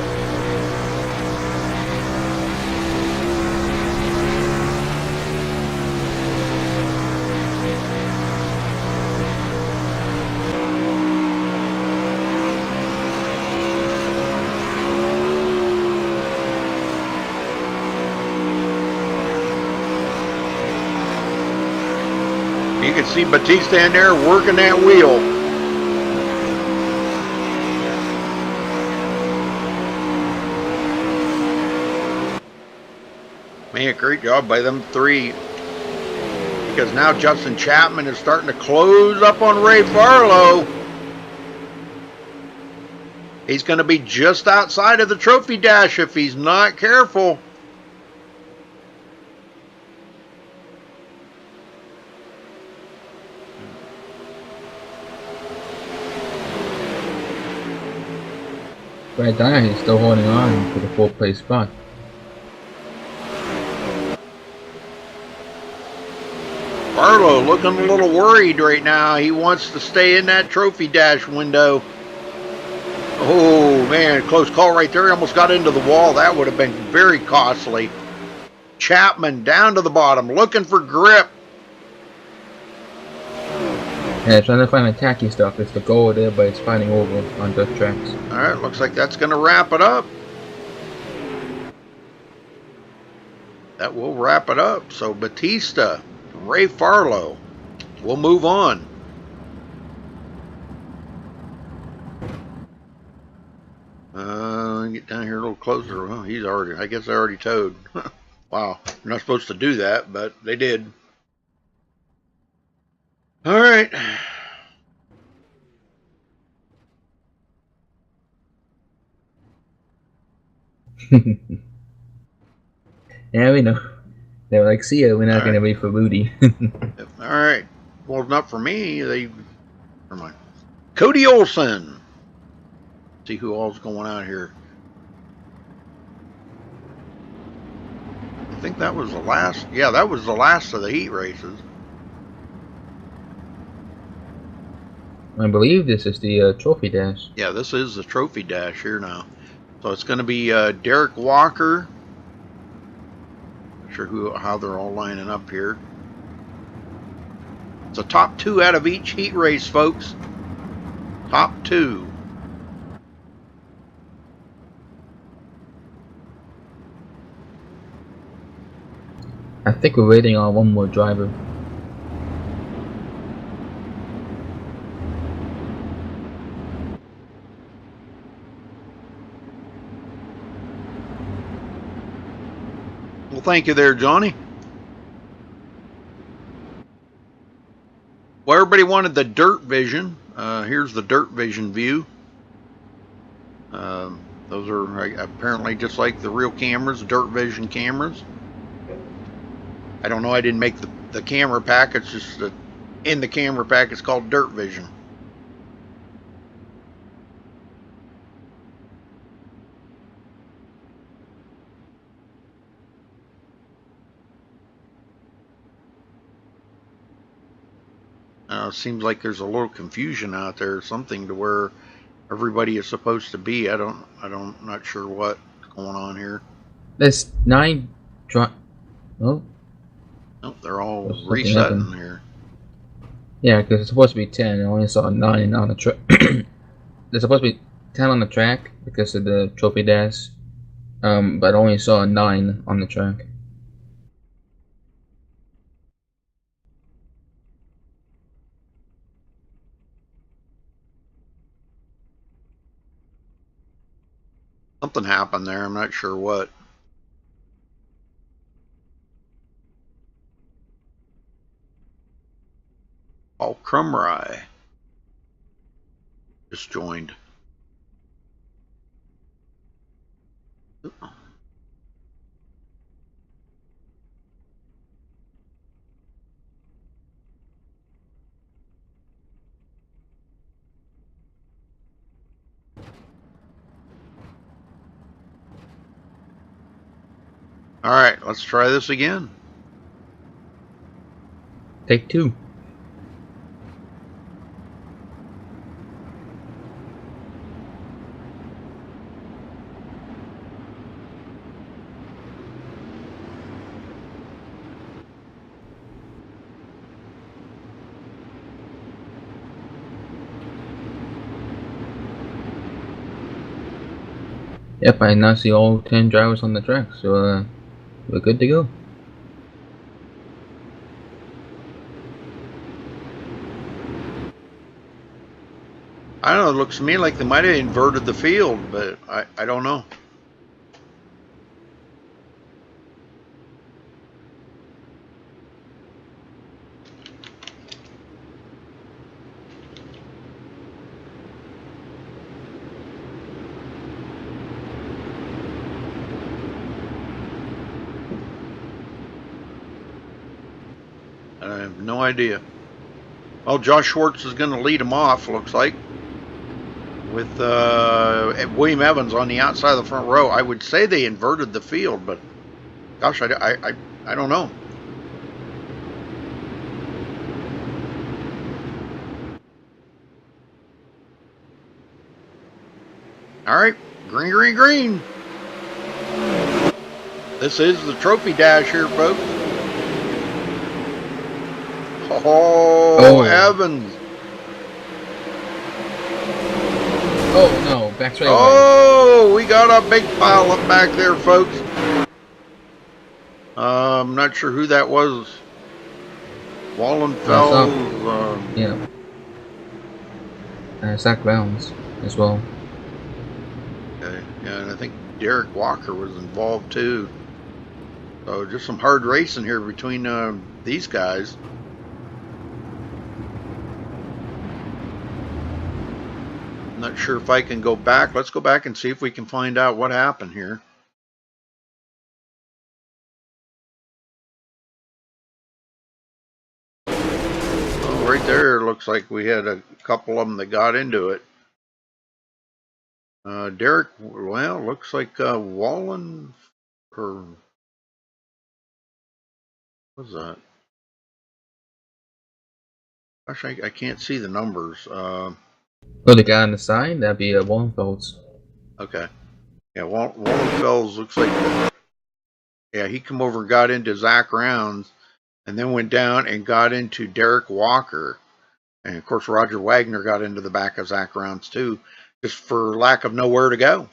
You can see Batista in there working that wheel. Man, great job by them three. Because now Justin Chapman is starting to close up on Ray Farlow. He's going to be just outside of the trophy dash if he's not careful. Brad Dyer is still holding on to the fourth place spot. Farlow looking a little worried right now. He wants to stay in that trophy dash window. Oh, man, close call right there. He almost got into the wall. That would have been very costly. Chapman down to the bottom, looking for grip. Yeah, trying to find attacky stuff. It's the goal there, but it's fighting over on dirt tracks. All right, looks like that's going to wrap it up. That will wrap it up. So Batista, Ray Farlow. We'll move on. Get down here a little closer. Well, he's already, I guess they already towed. Wow, you're not supposed to do that, but they did. All right. Yeah, we know. They were like, see ya, we're not going to wait for Rudy. All right. Well, not for me. Never mind. Cody Olsen. See who all's going out here. I think that was the last. Yeah, that was the last of the heat races. I believe this is the trophy dash. Yeah, this is the trophy dash here now. So it's going to be Derek Walker. Not sure how they're all lining up here. It's a top 2 out of each heat race, folks. Top 2. I think we're waiting on one more driver. Well, thank you there, Johnny. Well, everybody wanted the dirt vision. Here's the dirt vision view. Those are apparently just like the real cameras, dirt vision cameras. I don't know. I didn't make the camera pack. It's just in the camera pack. It's called dirt vision. Seems like there's a little confusion out there, something to where everybody is supposed to be. Not sure what's going on here. There's 9 Oh. Nope, they're all resetting here. Yeah, because it's supposed to be 10. I only saw 9 on the track. There's supposed to be 10 on the track because of the trophy dash. But I only saw 9 on the track. Something happened there. I'm not sure what. Paul Crumry just joined. All right, let's try this again. Take 2. Yep, I now see all 10 drivers on the track, so we're good to go. I don't know. It looks to me like they might have inverted the field, but I don't know. I have no idea. Well, Josh Schwartz is going to lead them off, looks like, with William Evans on the outside of the front row. I would say they inverted the field, but gosh, I don't know. All right, green, green, green. This is the trophy dash here, folks. Oh, Evans. Oh no, back straight away. Oh, we got a big pile up back there, folks. I'm not sure who that was. Wallenfels. Yeah. Zach Rounds as well. Okay. Yeah, and I think Derek Walker was involved too. So just some hard racing here between these guys. I'm not sure if I can go back. Let's go back and see if we can find out what happened here. Oh, right there, looks like we had a couple of them that got into it. Derek, well, looks like Wallen, or what's that? Gosh, I can't see the numbers. Oh, the guy on the side, that'd be Wallenfelds. Okay. Yeah, Wallenfels looks like, yeah, he come over and got into Zach Rounds and then went down and got into Derek Walker. And of course, Roger Wagner got into the back of Zach Rounds too, just for lack of nowhere to go.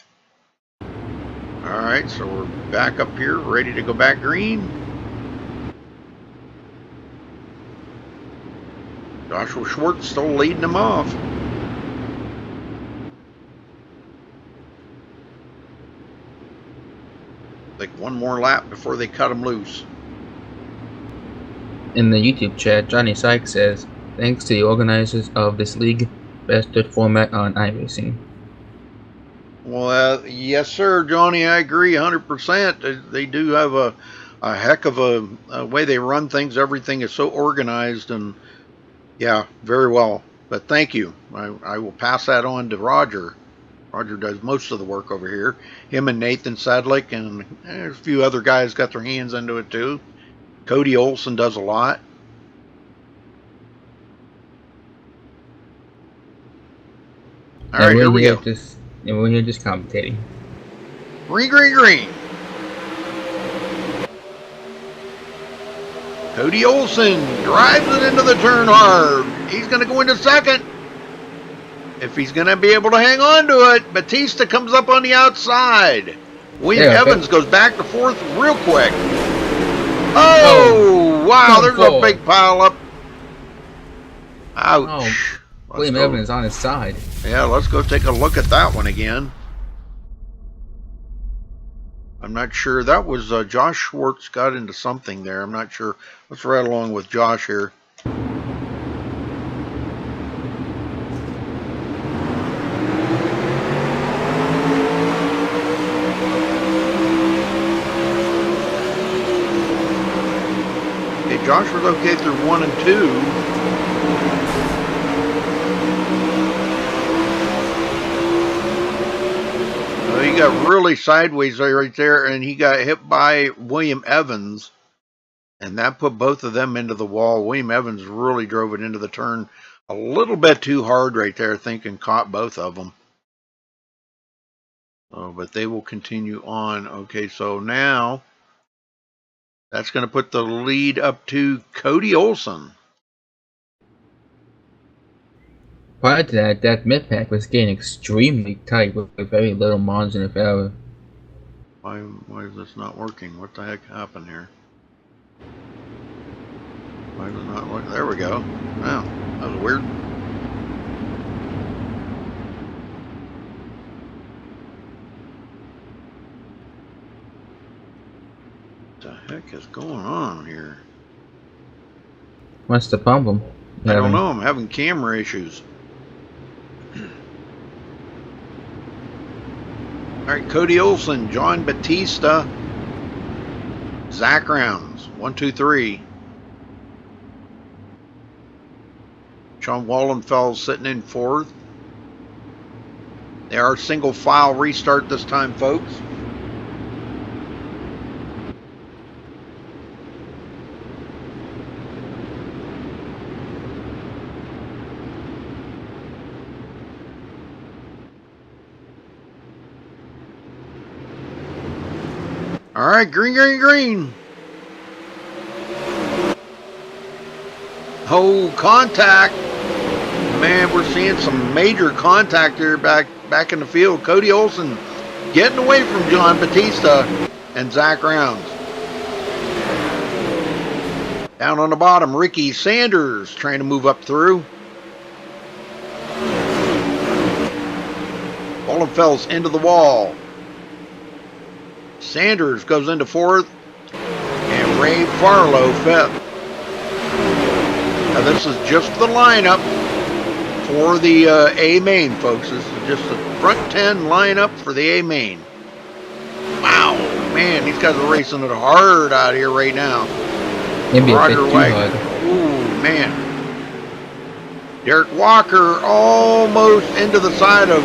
All right, so we're back up here, ready to go back green. Joshua Schwartz still leading them off. Like one more lap before they cut him loose. In the YouTube chat, Johnny Sykes says, "Thanks to the organizers of this league, best third format on iRacing." Well, yes, sir, Johnny. I agree 100%. They do have a heck of a way they run things. Everything is so organized, and yeah, very well. But thank you. I will pass that on to Roger. Roger does most of the work over here. Him and Nathan Sadlick, and there's a few other guys got their hands into it too. Cody Olson does a lot. All right, here we go. We're here just commentating. Green, green, green. Cody Olson drives it into the turn hard. He's going to go into second. If he's going to be able to hang on to it, Batista comes up on the outside. William Evans goes back to fourth real quick. Oh, wow, there's a big pile up. Ouch. William Evans is on his side. Yeah, let's go take a look at that one again. I'm not sure. That was Josh Schwartz got into something there. I'm not sure. Let's ride along with Josh here. Okay, Josh was okay through 1 and 2. He got really sideways right there, and he got hit by William Evans, and that put both of them into the wall. William Evans really drove it into the turn a little bit too hard right there, I think, and caught both of them. But they will continue on. Okay, so now that's going to put the lead up to Cody Olson. Prior to that mid-pack was getting extremely tight with very little margin of error. Why is this not working? What the heck happened here? Why is it not working? There we go. Wow, that was weird. What the heck is going on here? What's the problem? I don't know. I'm having camera issues. All right, Cody Olson, John Batista, Zach Rounds, 1, 2, 3. Sean Wallenfels sitting in fourth. They are single file restart this time, folks. All right, green, green, green. Oh, contact. Man, we're seeing some major contact here back in the field. Cody Olsen getting away from John Batista and Zach Rounds. Down on the bottom, Ricky Sanders trying to move up through. Wallenfels into the wall. Sanders goes into fourth. And Ray Farlow fifth. Now this is just the lineup for the A main, folks. This is just the front 10 lineup for the A main. Wow, man, these guys are racing it hard out here right now. Maybe Roger a bit too Wagner. hard. Ooh, man. Derek Walker almost into the side of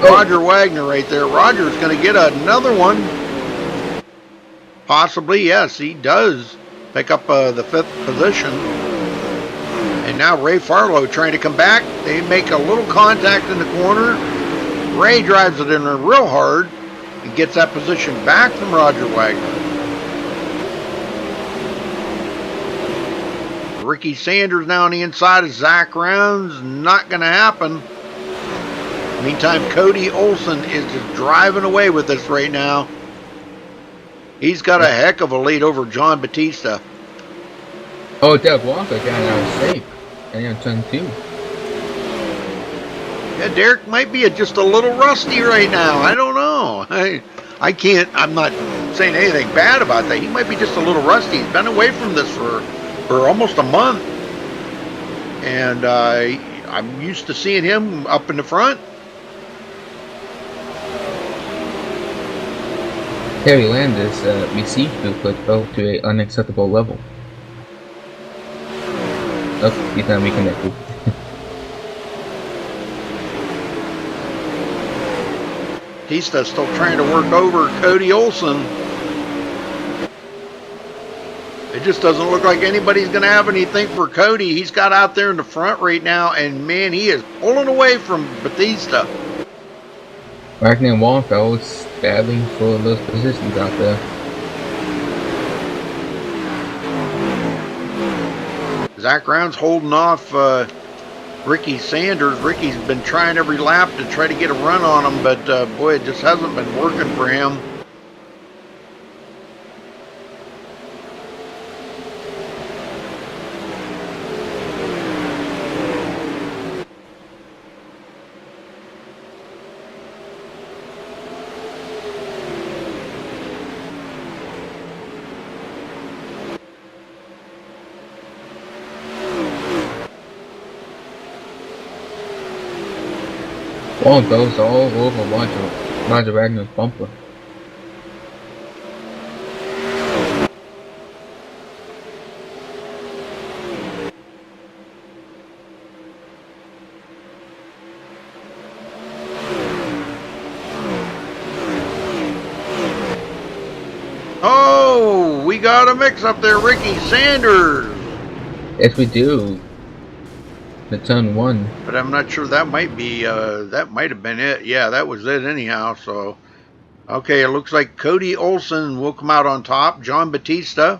Roger Wagner right there. Roger's going to get another one. Possibly, yes, he does pick up the fifth position. And now Ray Farlow trying to come back. They make a little contact in the corner. Ray drives it in there real hard and gets that position back from Roger Wagner. Ricky Sanders now on the inside of Zach Rounds. Not going to happen. Meantime, Cody Olsen is just driving away with this right now. He's got a heck of a lead over John Batista. Oh, Derek Walker got out of shape. And on turn 2. Yeah, Derek might be just a little rusty right now. I don't know. I can't, I'm not saying anything bad about that. He might be just a little rusty. He's been away from this for almost a month. And I'm used to seeing him up in the front. Terry Landis' receive throughput fell to an unacceptable level. Oh, he's not reconnected. Batista still trying to work over Cody Olsen. It just doesn't look like anybody's going to have anything for Cody. He's got out there in the front right now, and man, he is pulling away from Batista. Wagner and Wallenfels battling for those positions out there. Zach Rounds holding off Ricky Sanders. Ricky's been trying every lap to try to get a run on him, but boy, it just hasn't been working for him. Wallenfels all over Roger Wagner's bumper. Oh, we got a mix up there, Ricky Sanders. Yes, we do. The turn 1. But I'm not sure, that might be, that might have been it. Yeah, that was it anyhow, so. Okay, it looks like Cody Olsen will come out on top. John Batista,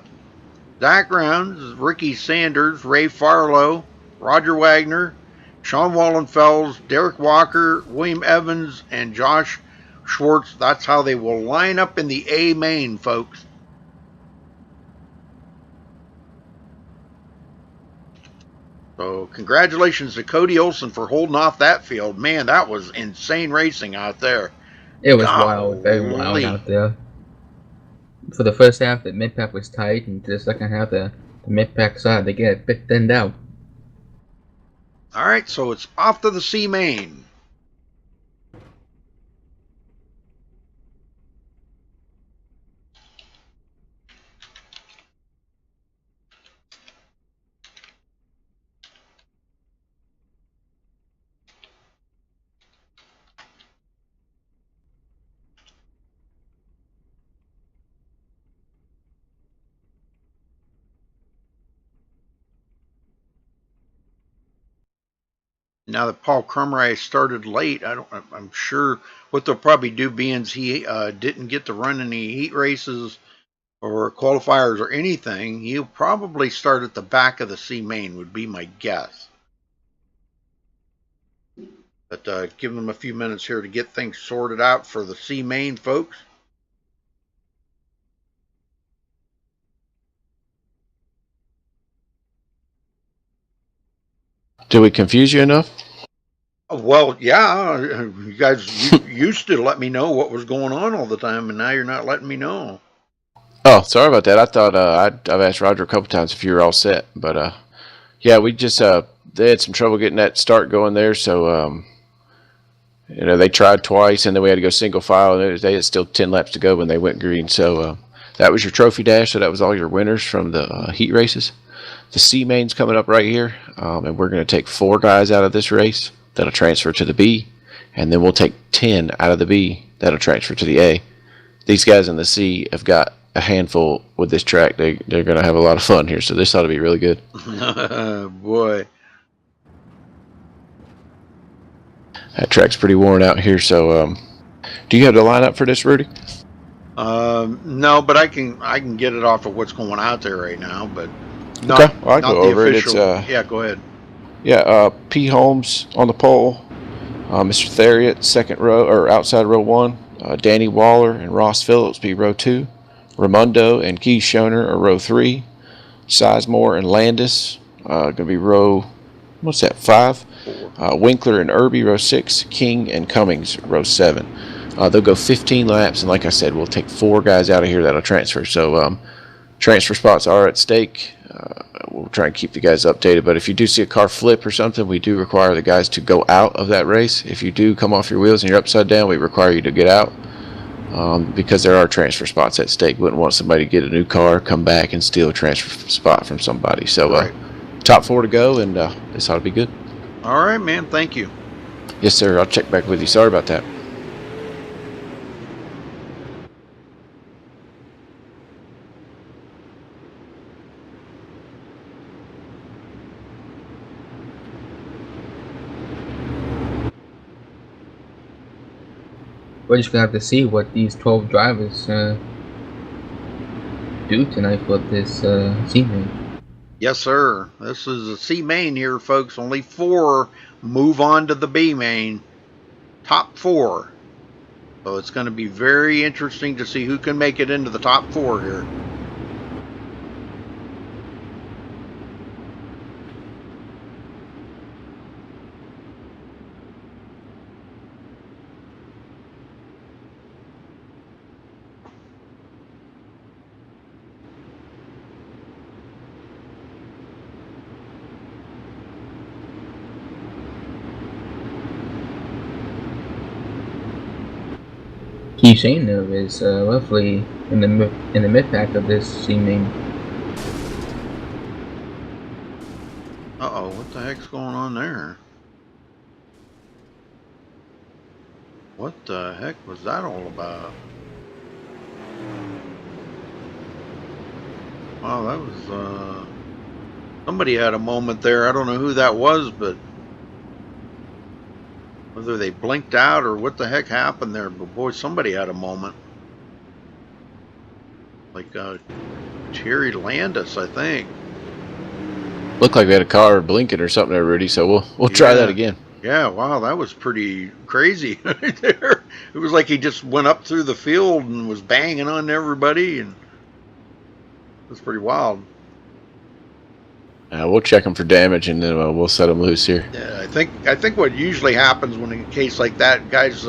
Zach Rounds, Ricky Sanders, Ray Farlow, Roger Wagner, Sean Wallenfels, Derek Walker, William Evans, and Josh Schwartz. That's how they will line up in the A main, folks. So congratulations to Cody Olsen for holding off that field. Man, that was insane racing out there. It was wild, very wild out there. For the first half, the mid-pack was tight, and the second half, the mid-pack side, they get a bit thinned out. All right, so it's off to the C main. Now that Paul Crumray started late, I'm sure what they'll probably do, being he didn't get to run any heat races or qualifiers or anything, he'll probably start at the back of the C main, would be my guess. But give them a few minutes here to get things sorted out for the C main folks. Did we confuse you enough? Well, yeah, you guys used to let me know what was going on all the time, and now you're not letting me know. Oh, sorry about that. I thought I've asked Roger a couple times if you were all set, but yeah, we just they had some trouble getting that start going there, so they tried twice, and then we had to go single file, and they had still 10 laps to go when they went green. So that was your trophy dash. So that was all your winners from the heat races. The C main's coming up right here, and we're going to take 4 guys out of this race that'll transfer to the B, and then we'll take 10 out of the B that'll transfer to the A. These guys in the C have got a handful with this track. They're going to have a lot of fun here, so this ought to be really good. Boy. That track's pretty worn out here, so do you have the lineup for this, Rudy? No, but I can get it off of what's going out there right now, but not, okay, well, I'll not go the over official. it. Yeah, go ahead. Yeah, P. Holmes on the pole, Mr. Theriot, second row, or outside row 1, Danny Waller and Ross Phillips be row 2, Raimondo and Keith Schoner are row 3, Sizemore and Landis going to be row, what's that, 5, Winkler and Irby row 6, King and Cummings row 7. They'll go 15 laps, and like I said, we'll take 4 guys out of here that'll transfer. So transfer spots are at stake. We'll try and keep the guys updated, but if you do see a car flip or something, we do require the guys to go out of that race. If you do come off your wheels and you're upside down, we require you to get out because there are transfer spots at stake. We wouldn't want somebody to get a new car, come back, and steal a transfer spot from somebody. So Right. top 4 to go, and this ought to be good. All right, man. Thank you. Yes, sir. I'll check back with you. Sorry about that. We're just gonna have to see what these 12 drivers do tonight for this season. Yes, sir. This is a C main here, folks. Only 4 move on to the B main. Top 4. So it's going to be very interesting to see who can make it into the top 4 here. Keith Schoner is roughly in the mid pack of this seeming. Uh-oh, what the heck's going on there? What the heck was that all about? Wow, that was, somebody had a moment there. I don't know who that was, but whether they blinked out or what the heck happened there, but boy, somebody had a moment. Like, Terry Landis, I think. Looked like we had a car blinking or something there, Rudy, so we'll try that again. Yeah, wow, that was pretty crazy right there. It was like he just went up through the field and was banging on everybody, and it was pretty wild. We'll check them for damage, and then we'll set them loose here. Yeah, I think what usually happens when in a case like that, guys,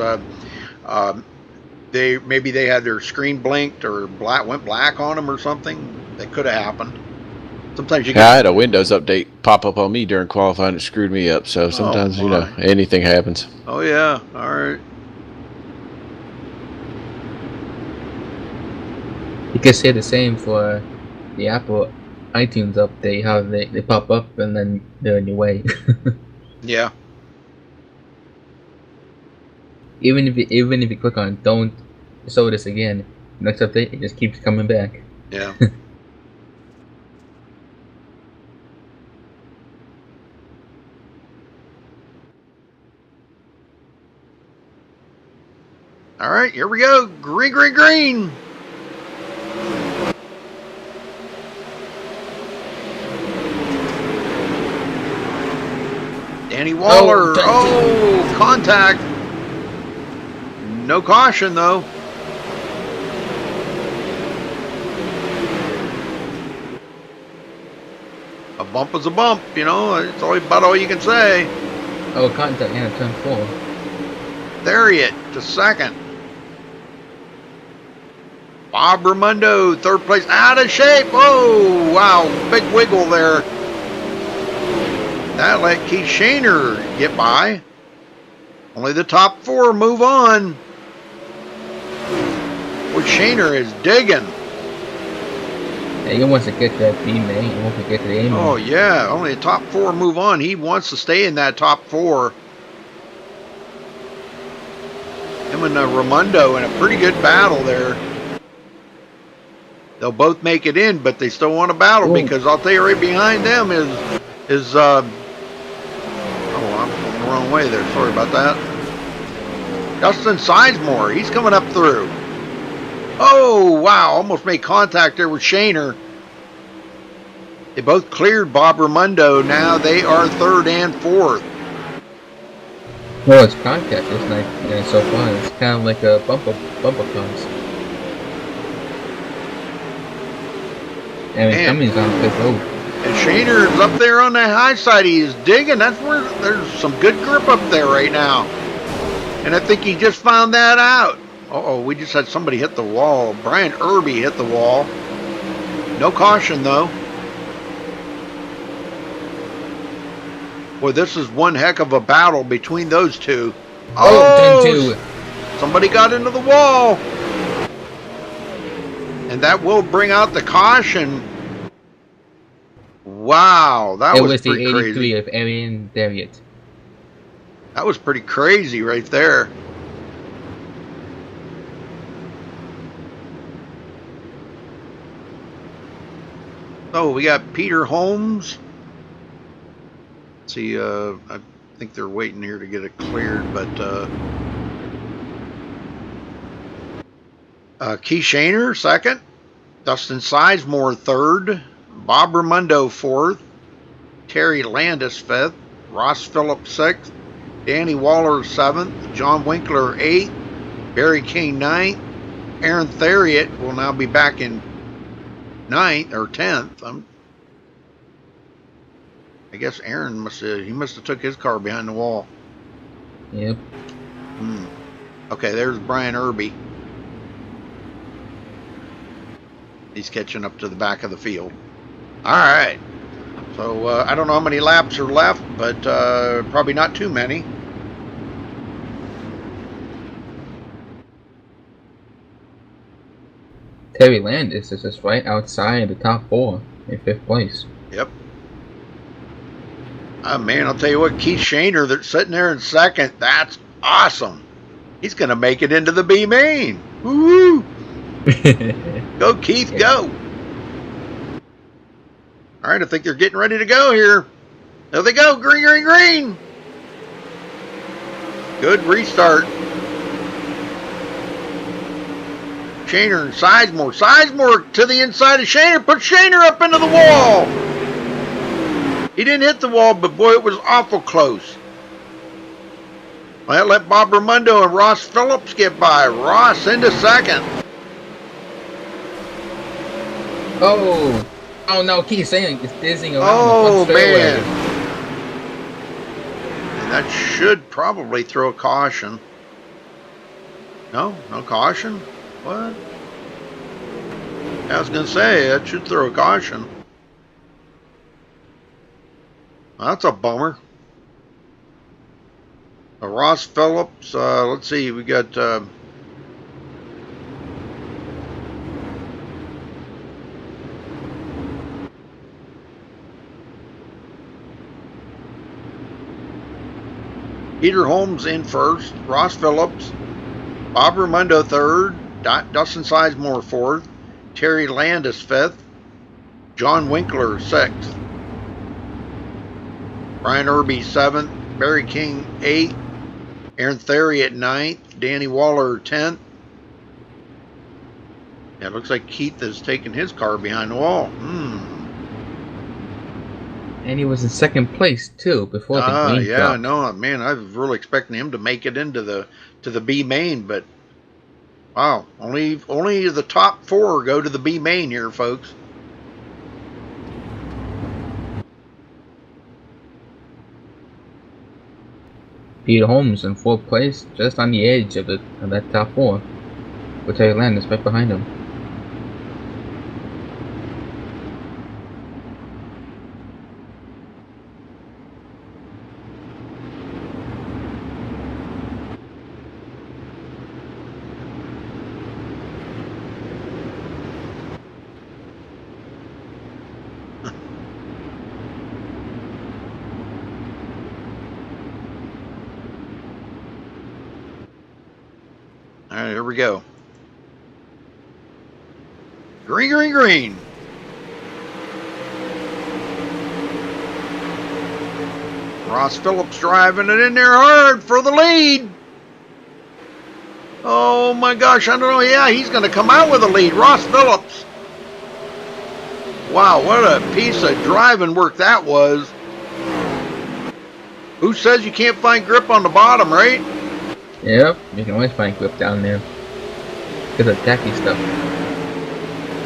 maybe they had their screen blinked or went black on them or something. That could have happened. Sometimes you. I had a Windows update pop up on me during qualifying. It screwed me up. So sometimes anything happens. Oh yeah, all right. You can say the same for the Apple iTunes update, how they pop up and then they're in your way. Yeah. Even if you click on don't show this again, next update it just keeps coming back. Yeah. All right, here we go. Green, green, green. Danny Waller. turn Oh, contact. No caution, though. A bump is a bump, you know. It's only about all you can say. Oh, contact, yeah, turn 4. Theriot to second. Bob Raimondo, third place, out of shape. Oh, wow, big wiggle there. That let Keith Shaner get by. Only the top 4 move on. Which Shaner is digging. Yeah, he wants to get that B main. He wants to get to the A main. Oh, yeah, only the top 4 move on. He wants to stay in that top 4. Him and Raimondo in a pretty good battle there. They'll both make it in, but they still want to battle. Ooh. Because I'll tell you right behind them is oh, I'm going the wrong way there. Sorry about that. Dustin Sizemore, he's coming up through. Oh, wow, almost made contact there with Shaner. They both cleared Bob Raimondo. Now they are 3rd and 4th. Well, it's contact. It's like, yeah, so far. It's kind of like a bumper cars. I mean, Cummings on the 5th road. And Shaner is up there on the high side. He is digging. That's where there's some good grip up there right now. And I think he just found that out. Uh-oh, we just had somebody hit the wall. Brian Irby hit the wall. No caution, though. Boy, this is one heck of a battle between those two. Oh, turn 2. Somebody got into the wall. And that will bring out the caution. Wow, that was the pretty 83 crazy. of Arian Theriot. That was pretty crazy right there. So we got Peter Holmes. Let's see, I think they're waiting here to get it cleared, but Keith Shaner, 2nd. Dustin Sizemore, 3rd. Bob Raimondo, 4th. Terry Landis, 5th. Ross Phillips, 6th. Danny Waller, 7th. John Winkler, 8th. Barry King, 9th. Aaron Theriot will now be back in 9th or 10th. I guess Aaron must have took his car behind the wall. Yep. Okay, there's Brian Irby. He's catching up to the back of the field. All right. So I don't know how many laps are left, but probably not too many. Terry Landis is just right outside the top 4 in 5th place. Yep. Man, I'll tell you what, Keith Shaner, that's sitting there in 2nd. That's awesome. He's going to make it into the B main. Woo! Go, Keith, go. All right, I think they're getting ready to go here. There they go. Green, green, green. Good restart. Shaner and Sizemore. Sizemore to the inside of Shaner. Put Shaner up into the wall. He didn't hit the wall, but boy, it was awful close. Well, let Bob Raimondo and Ross Phillips get by. Ross into 2nd. Oh no, Keith saying it's dizzying around Oh, the front straightaway. man. And that should probably throw a caution. No caution? What? I was going to say, that should throw a caution. Well, that's a bummer. Ross Phillips, let's see, we got... Peter Holmes in 1st, Ross Phillips, Bob Raimondo 3rd, Dustin Sizemore 4th, Terry Landis 5th, John Winkler 6th, Brian Irby 7th, Barry King 8th, Aaron Theriot 9th, Danny Waller 10th. Yeah, it looks like Keith has taken his car behind the wall. And he was in second place too before the green Yeah, dropped. no, man, I was really expecting him to make it into the B main, but wow, only the top 4 go to the B main here, folks. Peter Holmes in 4th place, just on the edge of that top 4. But Terry Landis right behind him. All right, here we go. Green, green, green. Ross Phillips driving it in there hard for the lead. Oh my gosh, I don't know. Yeah, he's going to come out with a lead. Ross Phillips. Wow, what a piece of driving work that was. Who says you can't find grip on the bottom, right? Yep, you can always find grip down there. Because of tacky stuff.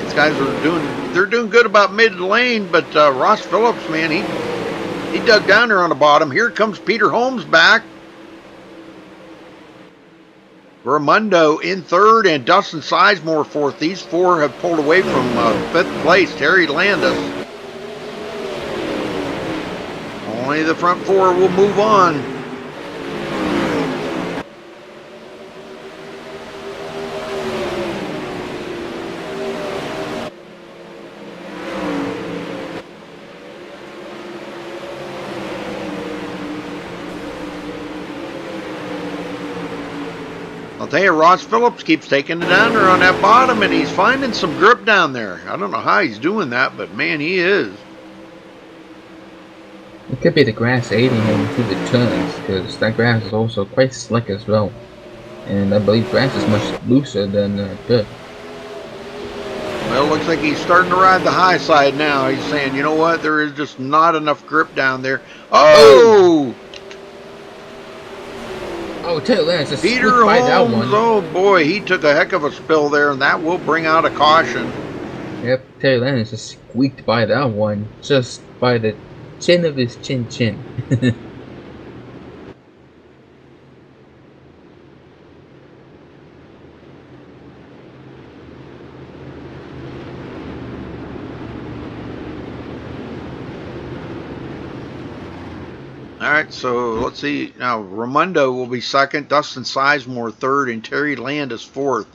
These guys are doing good about mid lane, but Ross Phillips, man, he dug down there on the bottom. Here comes Peter Holmes back. Raimondo in 3rd and Dustin Sizemore 4th. These 4 have pulled away from 5th place. Terry Landis. Only the front 4 will move on. I'll tell you, Ross Phillips keeps taking it down there on that bottom, and he's finding some grip down there. I don't know how he's doing that, but man, he is. It could be the grass aiding him through the turns, because that grass is also quite slick as well. And I believe grass is much looser than dirt. Well, it looks like he's starting to ride the high side now. He's saying, you know what, there is just not enough grip down there. Oh! Oh, Terry Landis just Peter squeaked by that Holmes, one. oh boy, he took a heck of a spill there, and that will bring out a caution. Yep, Terry Landis just squeaked by that one, just by the chin of his chin. All right, so let's see. Now, Raimondo will be 2nd, Dustin Sizemore 3rd, and Terry Landis 4th.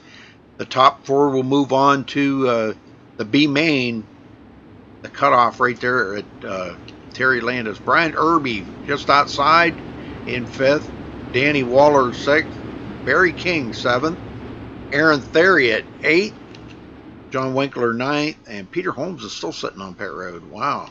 The top 4 will move on to the B main, the cutoff right there at Terry Landis. Brian Irby just outside in 5th. Danny Waller 6th. Barry King 7th. Aaron Theriot 8th. John Winkler 9th. And Peter Holmes is still sitting on pit road. Wow.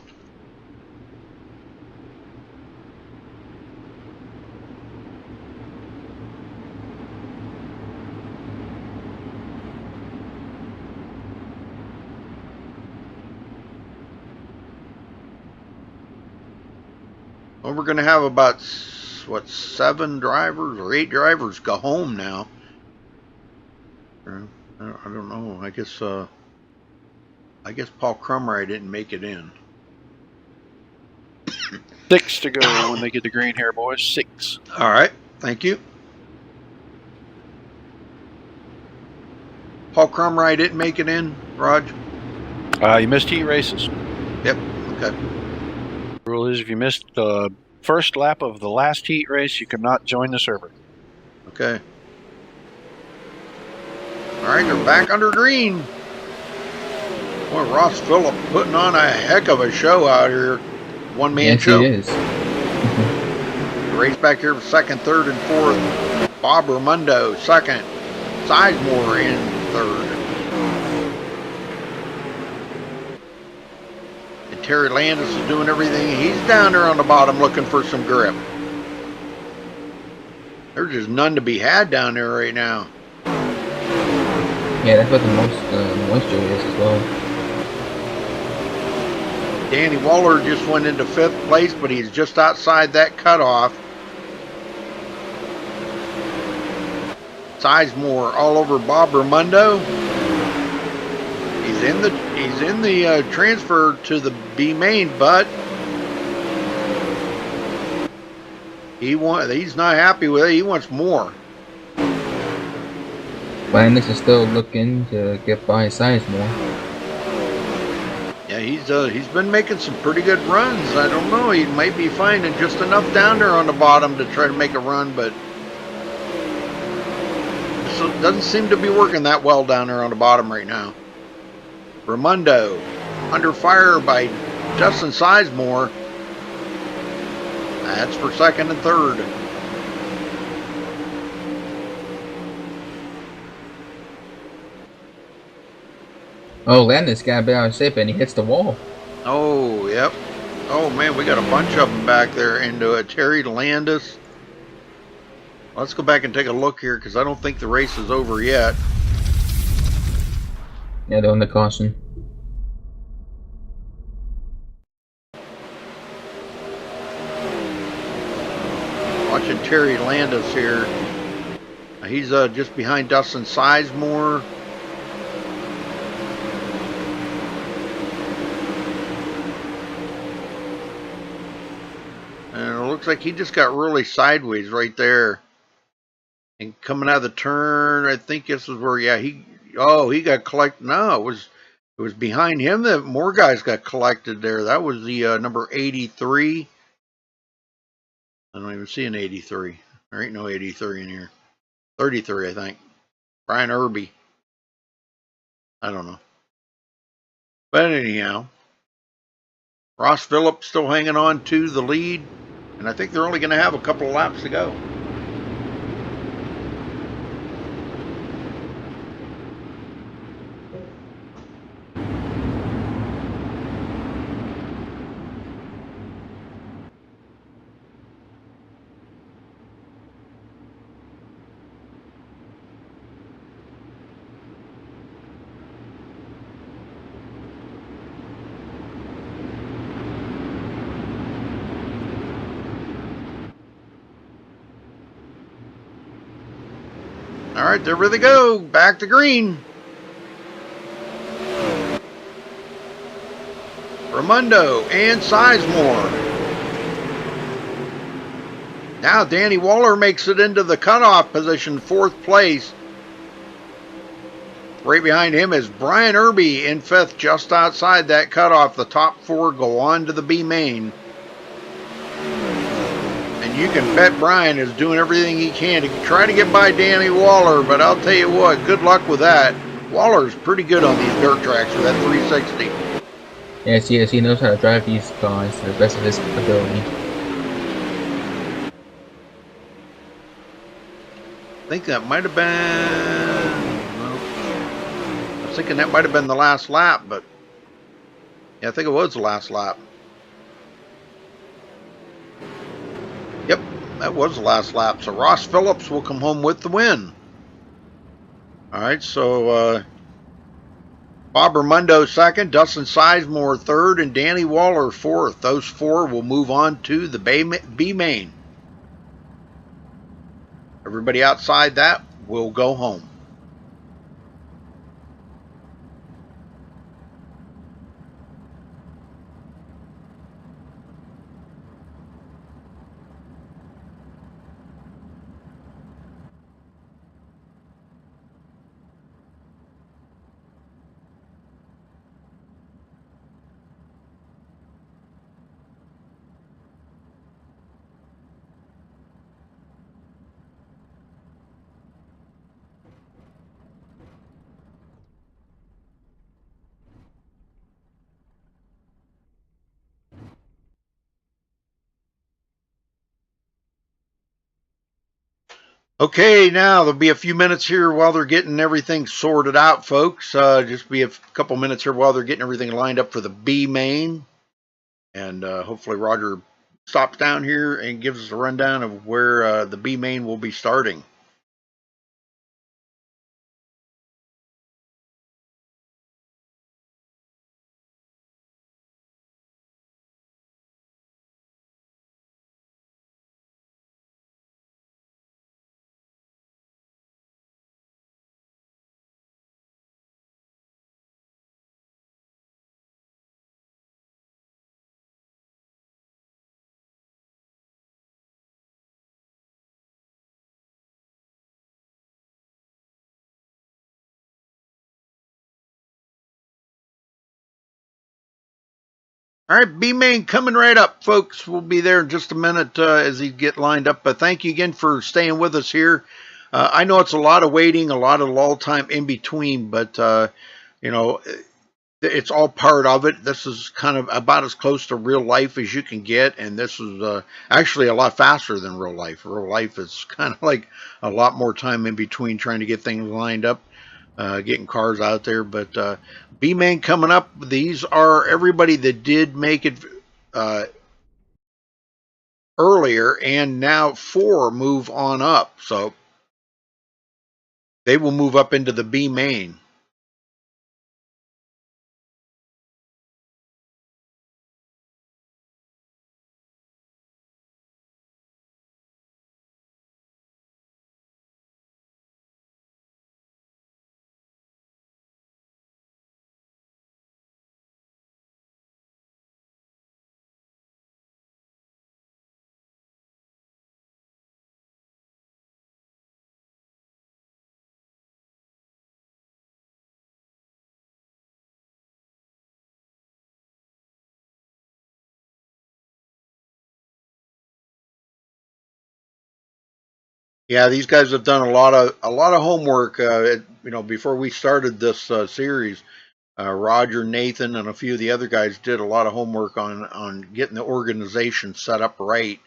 Well, we're going to have about, what, 7 drivers or 8 drivers go home now. I don't know. I guess Paul Crumry didn't make it in. 6 to go when they get the green here, boys. 6. All right. Thank you. Paul Crumry didn't make it in, Raj? You missed heat races. Yep. Okay. Rule is if you missed the first lap of the last heat race, you cannot join the server. Okay. All right, they're back under green. Boy, Ross Phillips putting on a heck of a show out here. One-man show. Yes, he is. The race back here for 2nd, 3rd, and 4th. Bob Raimondo 2nd. Sizemore in 3rd. And Terry Landis is doing everything. He's down there on the bottom looking for some grip. There's just none to be had down there right now. Yeah, that's what the most moisture is as well. Danny Waller just went into 5th place, but he's just outside that cutoff. Sizemore all over Bob Raimondo. He's in the transfer to the B main, but he's not happy with it. He wants more. Landis is still looking to get by Sizemore. Yeah, he's been making some pretty good runs. I don't know. He might be finding just enough down there on the bottom to try to make a run, but it doesn't seem to be working that well down there on the bottom right now. Raimondo under fire by Justin Sizemore. That's for 2nd and 3rd. Oh, Landis got a bit out of shape and he hits the wall. Oh, yep. Oh, man, we got a bunch of them back there into Terry Landis. Let's go back and take a look here because I don't think the race is over yet. Yeah, they're on the caution. Watching Terry Landis here. He's just behind Dustin Sizemore. And it looks like he just got really sideways right there. And coming out of the turn, I think this is where, yeah, he got collected. No, it was behind him that more guys got collected there. That was the number 83. I don't even see an 83. There ain't no 83 in here. 33, I think. Brian Irby. I don't know. But anyhow, Ross Phillips still hanging on to the lead. And I think they're only going to have a couple of laps to go. All right, there they go. Back to green. Raimondo and Sizemore. Now Danny Waller makes it into the cutoff position, 4th place. Right behind him is Brian Irby in 5th, just outside that cutoff. The top 4 go on to the B main. And you can bet Brian is doing everything he can to try to get by Danny Waller, but I'll tell you what, good luck with that. Waller's pretty good on these dirt tracks with that 360. Yes, he knows how to drive these cars to the best of his ability. I think that might have been... I was thinking that might have been the last lap, but... Yeah, I think it was the last lap. Yep, that was the last lap. So Ross Phillips will come home with the win. All right, so Bob Raimondo 2nd, Dustin Sizemore 3rd, and Danny Waller 4th. Those 4 will move on to the B main. Everybody outside that will go home. Okay, now there'll be a few minutes here while they're getting everything sorted out, folks. Just be a couple minutes here while they're getting everything lined up for the B main. And hopefully Roger stops down here and gives us a rundown of where the B main will be starting. All right, B-Main coming right up, folks. We'll be there in just a minute as he get lined up. But thank you again for staying with us here. I know it's a lot of waiting, a lot of lull time in between, but you know, it's all part of it. This is kind of about as close to real life as you can get, and this is actually a lot faster than real life. Real life is kind of like a lot more time in between trying to get things lined up, getting cars out there. But B-Main coming up. These are everybody that did make it uh, earlier, and now 4 move on up. So they will move up into the B-Main. Yeah, these guys have done a lot of homework. Before we started this series, Roger, Nathan, and a few of the other guys did a lot of homework on getting the organization set up right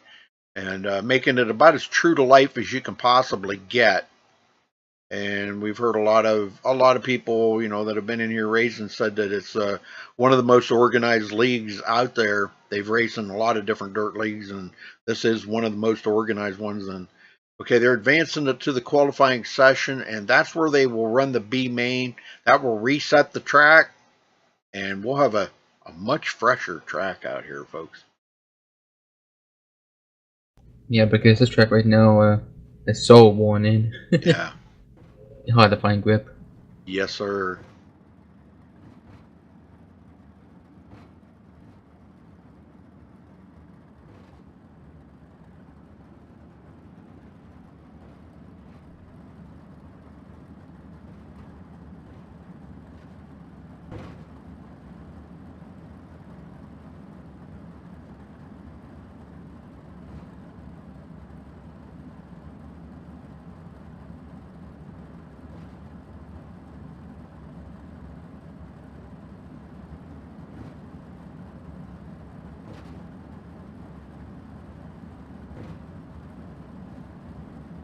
and making it about as true to life as you can possibly get. And we've heard a lot of people, that have been in here racing said that it's one of the most organized leagues out there. They've raced in a lot of different dirt leagues, and this is one of the most organized ones. And okay, they're advancing it to the qualifying session, and that's where they will run the B main. That will reset the track, and we'll have a much fresher track out here, folks. Yeah, because this track right now is so worn in. Yeah. Hard to find grip. Yes, sir.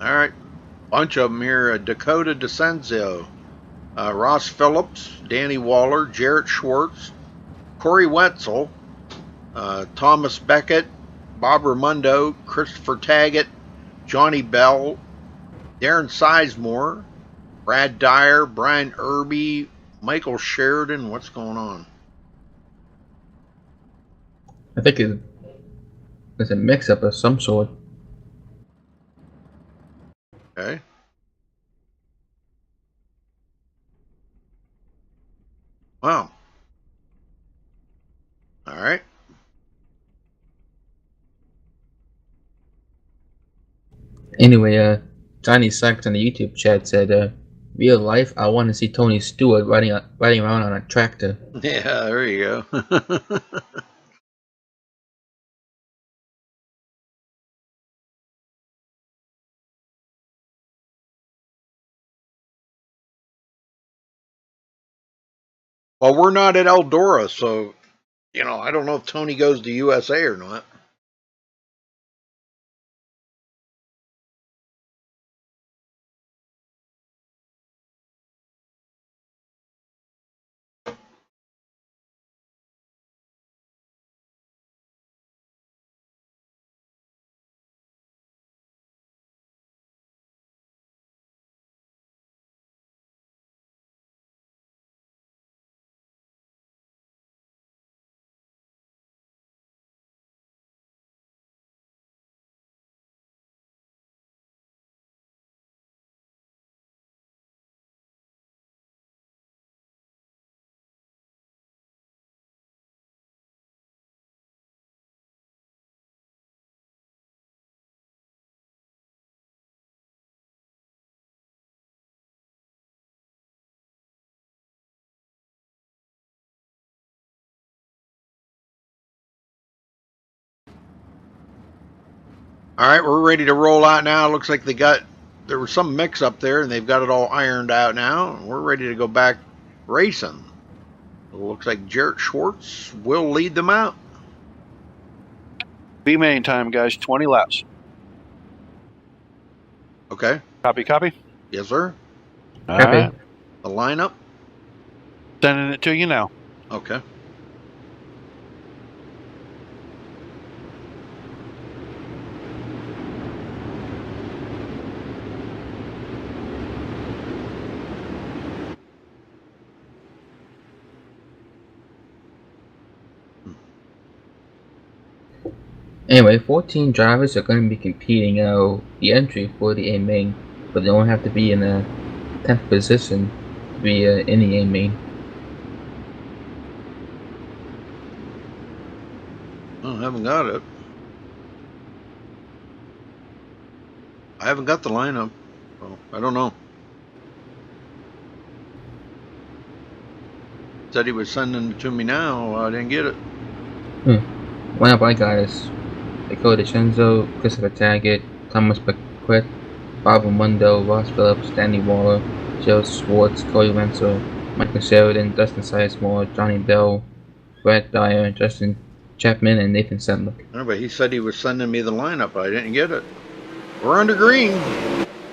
All right. Bunch of them here. Dakota DeCenzio, Ross Phillips, Danny Waller, Jarrett Schwartz, Corey Wetzel, Thomas Beckett, Bob Ramundo, Christopher Taggett, Johnny Bell, Darren Sizemore, Brad Dyer, Brian Irby, Michael Sheridan. What's going on? I think it's a mix-up of some sort. Okay. Wow. All right. Anyway, Johnny Sykes on the YouTube chat said, real life, I want to see Tony Stewart riding around on a tractor. Yeah, there you go. Well, we're not at Eldora, so I don't know if Tony goes to USA or not. All right, we're ready to roll out now. Looks like there was some mix up there, and they've got it all ironed out now. We're ready to go back racing. It looks like Jarrett Schwartz will lead them out. B main time, guys. 20 laps. Okay. Copy, copy. Yes, sir. All Copy. right. The lineup. Sending it to you now. Okay. Anyway, 14 drivers are going to be competing the entry for the A main, but they don't have to be in a 10th position to be in the A main. I haven't got it. I haven't got the lineup. So I don't know. Said he was sending it to me now. I didn't get it. Lineup I got is Dakota DeCenzo, Christopher Taggart, Thomas Bequet, Bob Ramundo, Ross Phillips, Danny Waller, Joe Schwartz, Cody Wenzel, Michael Sheridan, Dustin Sizemore, Johnny Bell, Brad Dyer, Justin Chapman, and Nathan Sedlick. No, but he said he was sending me the lineup. I didn't get it. We're under green.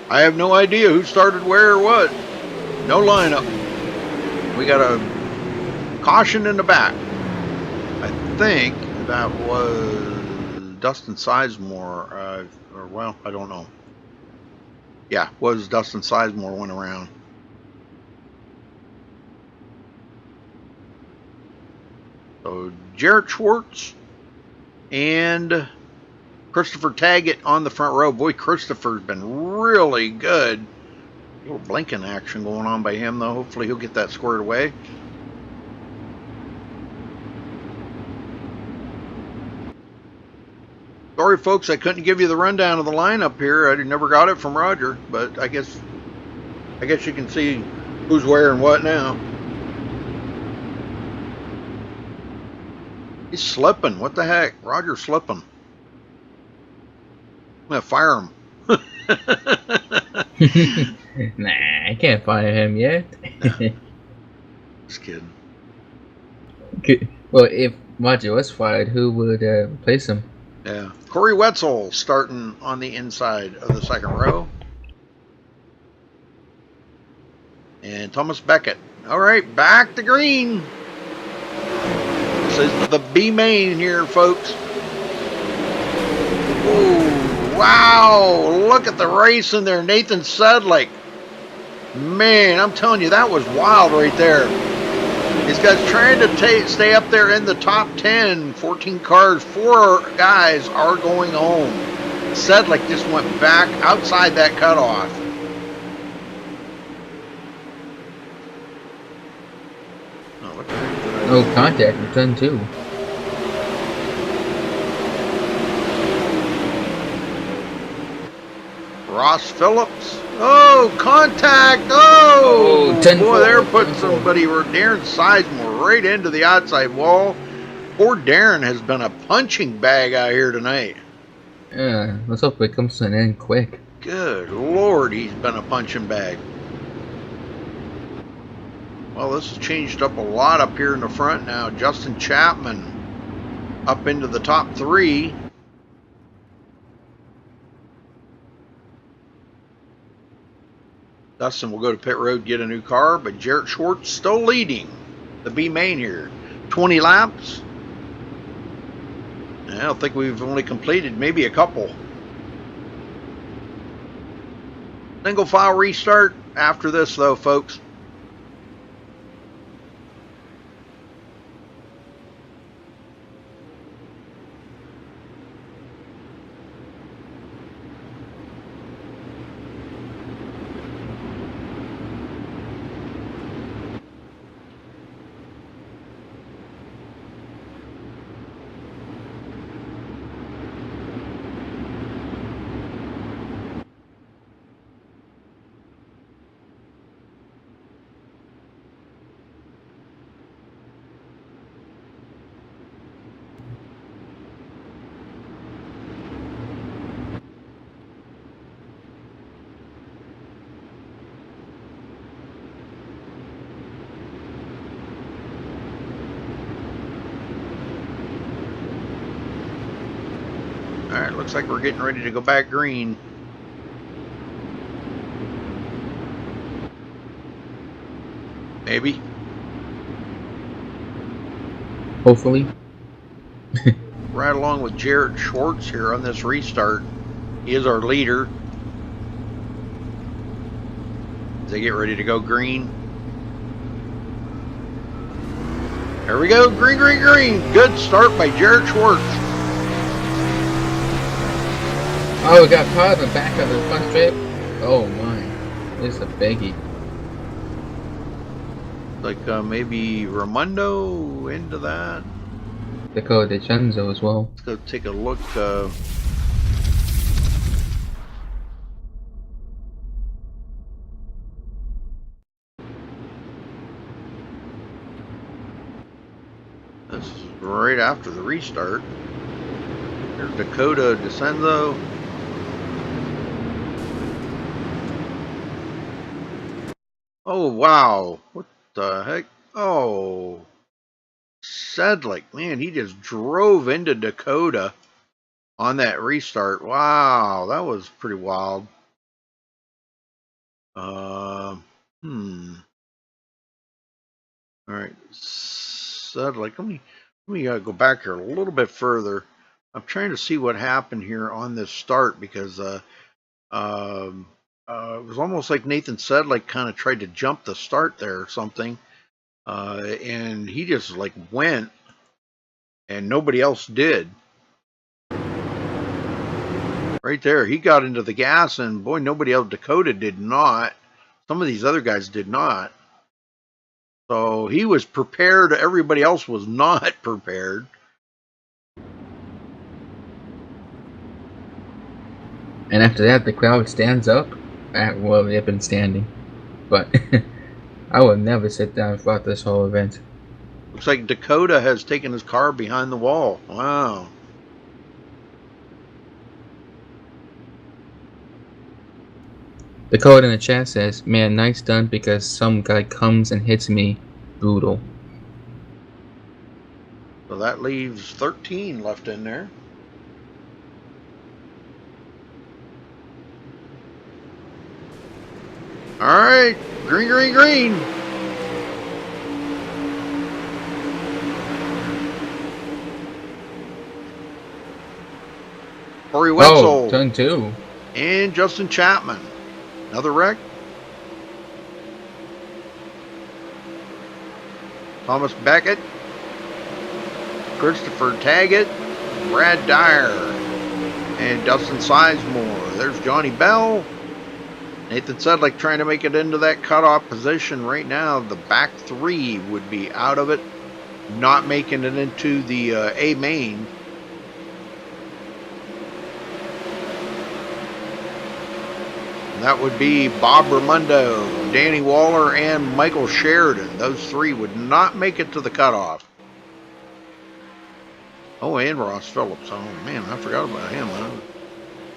I have no idea who started where or what. No lineup. We got a caution in the back. I think that was Dustin Sizemore. Or, well, I don't know. Yeah, was Dustin Sizemore went around. So Jarrett Schwartz and Christopher Taggart on the front row. Boy, Christopher's been really good. A little blinking action going on by him, though. Hopefully he'll get that squared away. Sorry, folks, I couldn't give you the rundown of the lineup here. I never got it from Roger, but I guess you can see who's where and what now. He's slipping. What the heck? Roger's slipping. I'm gonna fire him. Nah, I can't fire him yet. Just kidding. Well, if Roger was fired, who would replace him? Yeah. Corey Wetzel starting on the inside of the second row. And Thomas Beckett. All right, back to green. This is the B main here, folks. Ooh, wow. Look at the race in there. Nathan Sedlick. Man, I'm telling you, that was wild right there. These guys trying to stay up there in the top 10. 14 cars. 4 guys are going home. Sedlick just went back outside that cutoff. Oh, what the heck did I do? Oh, contact return too. Ross Phillips. Oh, contact. Oh, Oh, 10-4, boy, they're putting 10-4. somebody, Darren Sizemore, right into the outside wall. Poor Darren has been a punching bag out here tonight. Yeah, let's hope it comes to an end quick. Good Lord, he's been a punching bag. Well, this has changed up a lot up here in the front now. Justin Chapman up into the top 3. Dustin will go to pit road, get a new car, but Jarrett Schwartz still leading the B main here. 20 laps. I don't think we've only completed maybe a couple. Single file restart after this, though, folks. looks like we're getting ready to go back green. Maybe. Hopefully. Right along with Jarrett Schwartz here on this restart. He is our leader. As they get ready to go green. There we go, green, green, green. Good start by Jarrett Schwartz. Oh, we got caught in the back of the front strip. Oh my, this is a biggie. Like maybe Raimondo into that. Dakota DeCenzo as well. Let's go take a look. This is right after the restart. There's Dakota DeCenzo. Oh wow, what the heck? Oh, Sedlick, man, he just drove into Dakota on that restart. Wow, that was pretty wild. All right, Sedlick, let me go back here a little bit further. I'm trying to see what happened here on this start because it was almost like Nathan Sedlick kind of tried to jump the start there or something. And he just like went and nobody else did. Right there, he got into the gas and boy, nobody else. Dakota did not. Some of these other guys did not. So he was prepared. Everybody else was not prepared. And after that, the crowd stands up. Well, they've been standing. But I would never sit down throughout this whole event. Looks like Dakota has taken his car behind the wall. Wow. Dakota in the chat says, "Man, nice done because some guy comes and hits me. Brutal." So that leaves 13 left in there. All right, green, green, green. Corey Wetzel. Oh, turn 2. And Justin Chapman. Another wreck. Thomas Beckett. Christopher Taggett. Brad Dyer. And Dustin Sizemore. There's Johnny Bell. Nathan Sedlick trying to make it into that cutoff position right now. The back 3 would be out of it. Not making it into the A main. That would be Bob Raimondo, Danny Waller, and Michael Sheridan. Those 3 would not make it to the cutoff. Oh, and Ross Phillips. Oh, man, I forgot about him. Huh?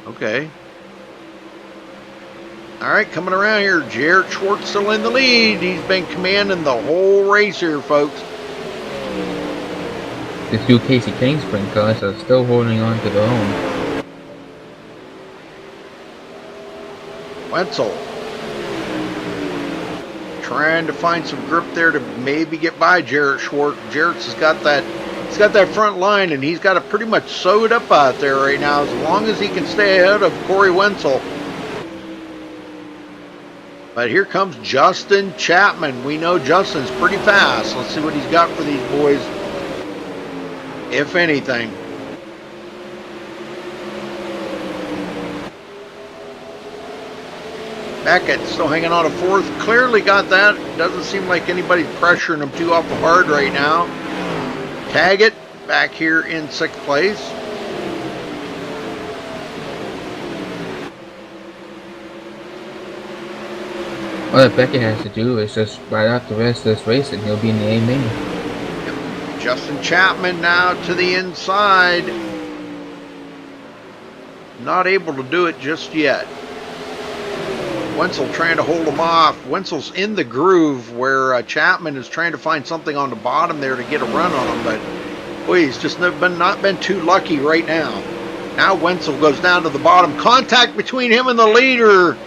Okay. All right, coming around here, Jarrett Schwartz still in the lead. He's been commanding the whole race here, folks. The 2 Casey Kane sprint cars are still holding on to their own. Wetzel trying to find some grip there to maybe get by Jarrett Schwartz. Jarrett's has got that. He's got that front line, and he's got it pretty much sewed up out there right now. As long as he can stay ahead of Corey Wetzel. But here comes Justin Chapman. We know Justin's pretty fast. Let's see what he's got for these boys, if anything. Beckett still hanging on to 4th. Clearly got that. Doesn't seem like anybody's pressuring him too awful hard right now. Taggett back here in 6th place. All that Beckett has to do is just ride out the rest of this race and he'll be in the A main. Yep. Justin Chapman now to the inside. Not able to do it just yet. Wetzel trying to hold him off. Wetzel's in the groove where Chapman is trying to find something on the bottom there to get a run on him, but boy, he's just not been too lucky right now. Now Wenzel goes down to the bottom. Contact between him and the leader.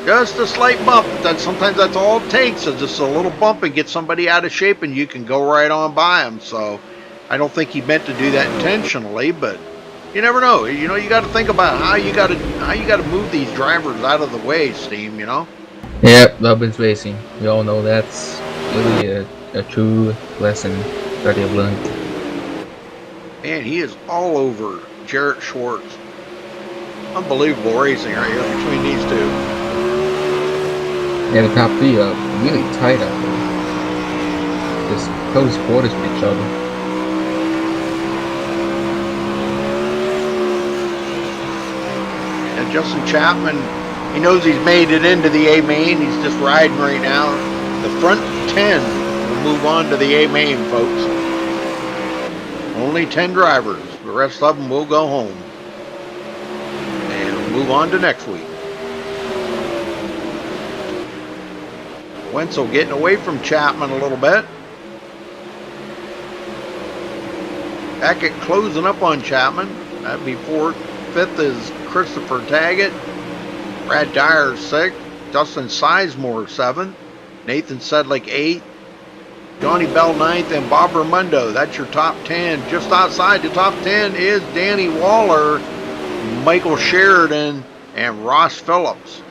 Just a slight bump. Sometimes that's all it takes. Is just a little bump and get somebody out of shape, and you can go right on by him. So I don't think he meant to do that intentionally, but you never know. You know, you got to think about how you got to move these drivers out of the way, Steam. You know. Yep, Robin's racing. We all know that's really a true lesson that they've learned. Man, he is all over Jarrett Schwartz. Unbelievable racing right here between these two. Yeah, the top three are really tight out there. Just close quarters with each other. And Justin Chapman, he knows he's made it into the A main. He's just riding right now. The front 10 will move on to the A main, folks. Only 10 drivers. The rest of them will go home. And we'll move on to next week. Wenzel getting away from Chapman a little bit. Beckett closing up on Chapman. That'd be fourth. Fifth is Christopher Taggett. Brad Dyer 6th. Dustin Sizemore 7th. Nathan Sedlick 8th. Johnny Bell 9th. And Bob Raimondo. That's your top 10. Just outside the top 10 is Danny Waller, Michael Sheridan, and Ross Phillips.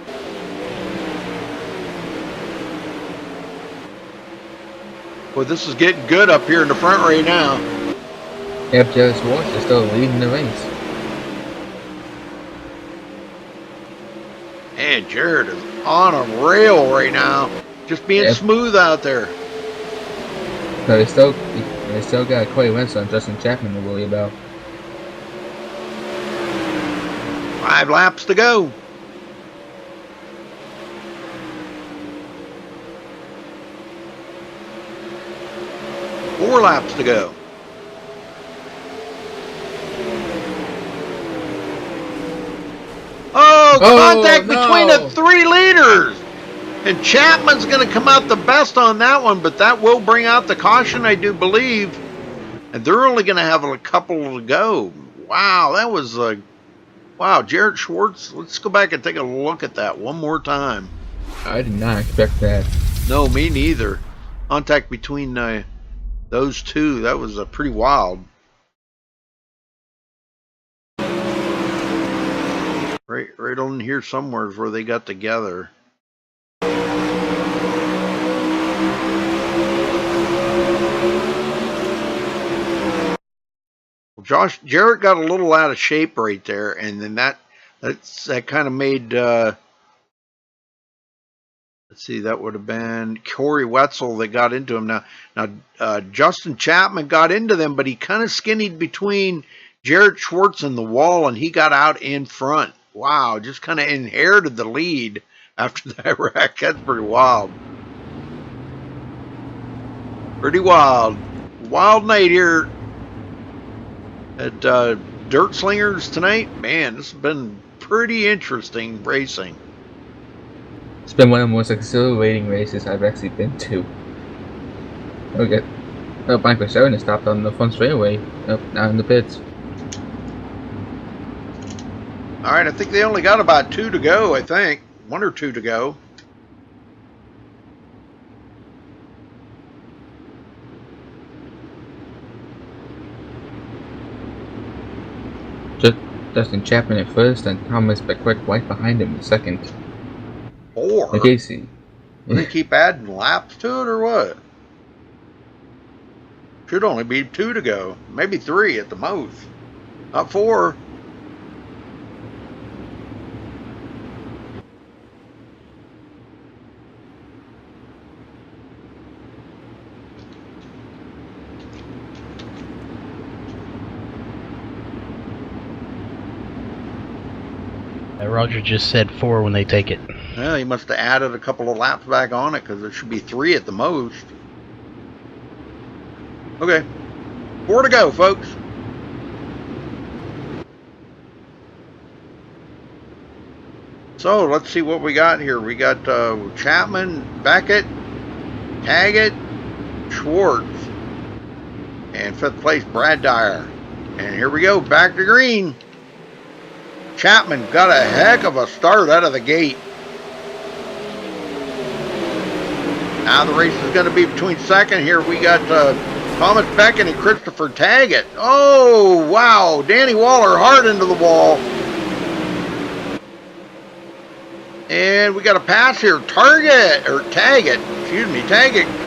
Well, this is getting good up here in the front right now. Yep, Jarrett Schwartz is still leading the race. And Jared is on a rail right now. Just being smooth out there. No, they still got Corey Wenzel and Justin Chapman to worry about. 5 laps to go. Four laps to go. Oh, contact between the 3 leaders. And Chapman's going to come out the best on that one, but that will bring out the caution, I do believe. And they're only going to have a couple to go. Wow, that was wow, Jarrett Schwartz. Let's go back and take a look at that one more time. I did not expect that. No, me neither. Contact between those two, that was pretty wild. Right on here somewhere is where they got together. Well, Jarrett got a little out of shape right there, and then that kind of made. Let's see, that would have been Corey Wetzel that got into him. Now, Justin Chapman got into them, but he kind of skinnied between Jarrett Schwartz and the wall, and he got out in front. Wow, just kind of inherited the lead after that wreck. That's pretty wild. Pretty wild. Wild night here at Dirt Slingers tonight. Man, this has been pretty interesting racing. It's been one of the most exhilarating races I've actually been to. Okay. Michael Sheridan stopped on the front straightaway, down in the pits. All right, I think they only got about 2 to go, I think. 1 or 2 to go. Justin Chapman at first, and Thomas Beckwick right behind him in second. 4? Okay, see. Will they keep adding laps to it or what? Should only be 2 to go. Maybe 3 at the most. Not 4. Roger just said 4 when they take it. Well, he must have added a couple of laps back on it because there should be 3 at the most. Okay. 4 to go, folks. So let's see what we got here. We got Chapman, Beckett, Taggett, Schwartz, and 5th place Brad Dyer. And here we go, back to green. Chapman got a heck of a start out of the gate. Now the race is going to be between second here. We got Thomas Beckett and Christopher Taggett. Oh, wow. Danny Waller hard into the wall. And we got a pass here. Taggett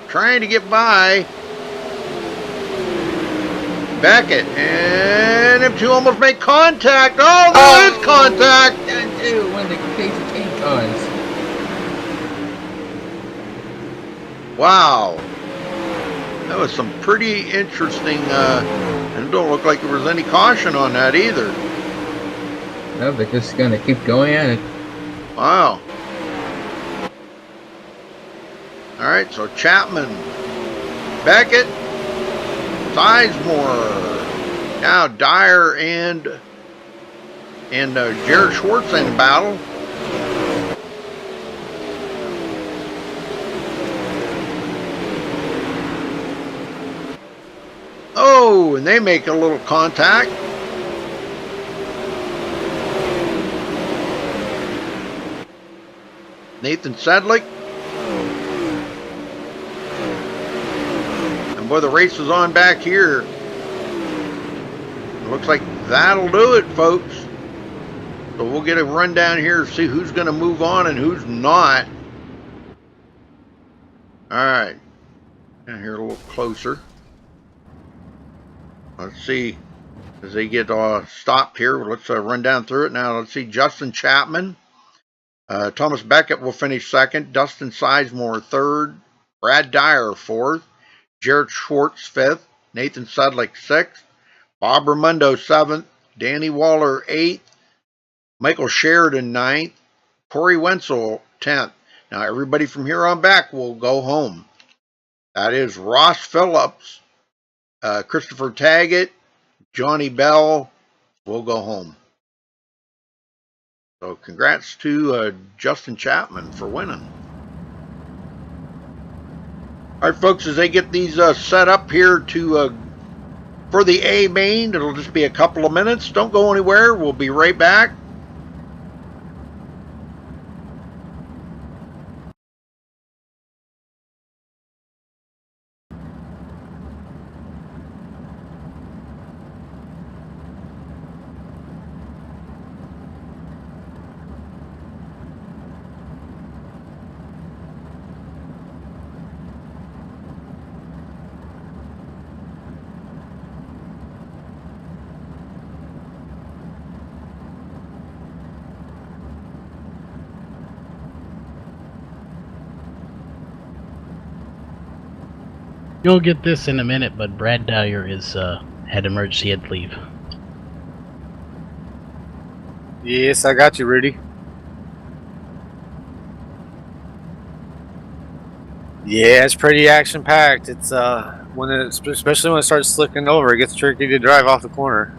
trying to get by Beckett. And them two almost make contact. Oh, there is contact. And two when the crazy paint cars. Wow. That was some pretty interesting, and it don't look like there was any caution on that either. No, they're just gonna keep going at it. Wow. All right, so Chapman, Beckett, Sizemore. Now Dyer and Jared Schwartz in battle. Oh, and they make a little contact. Nathan Sedlick. And boy, the race is on back here. It looks like that'll do it, folks. So we'll get a rundown here, see who's going to move on and who's not. All right. Down here a little closer. Let's see. As they get stopped here, let's run down through it. Now, let's see. Justin Chapman. Thomas Beckett will finish second. Dustin Sizemore third. Brad Dyer fourth. Jared Schwartz fifth. Nathan Sedlick sixth. Bob Raimondo seventh. Danny Waller eighth. Michael Sheridan ninth. Corey Wenzel 10th. Now, everybody from here on back will go home. That is Ross Phillips, Christopher Taggett, Johnny Bell will go home. So congrats to Justin Chapman for winning. All right, folks, as they get these set up here for the A main, it'll just be a couple of minutes. Don't go anywhere. We'll be right back. You'll get this in a minute, but Brad Dyer is had emergency head leave. Yes, I got you, Rudy. Yeah, it's pretty action packed. It's especially when it starts slicking over, it gets tricky to drive off the corner.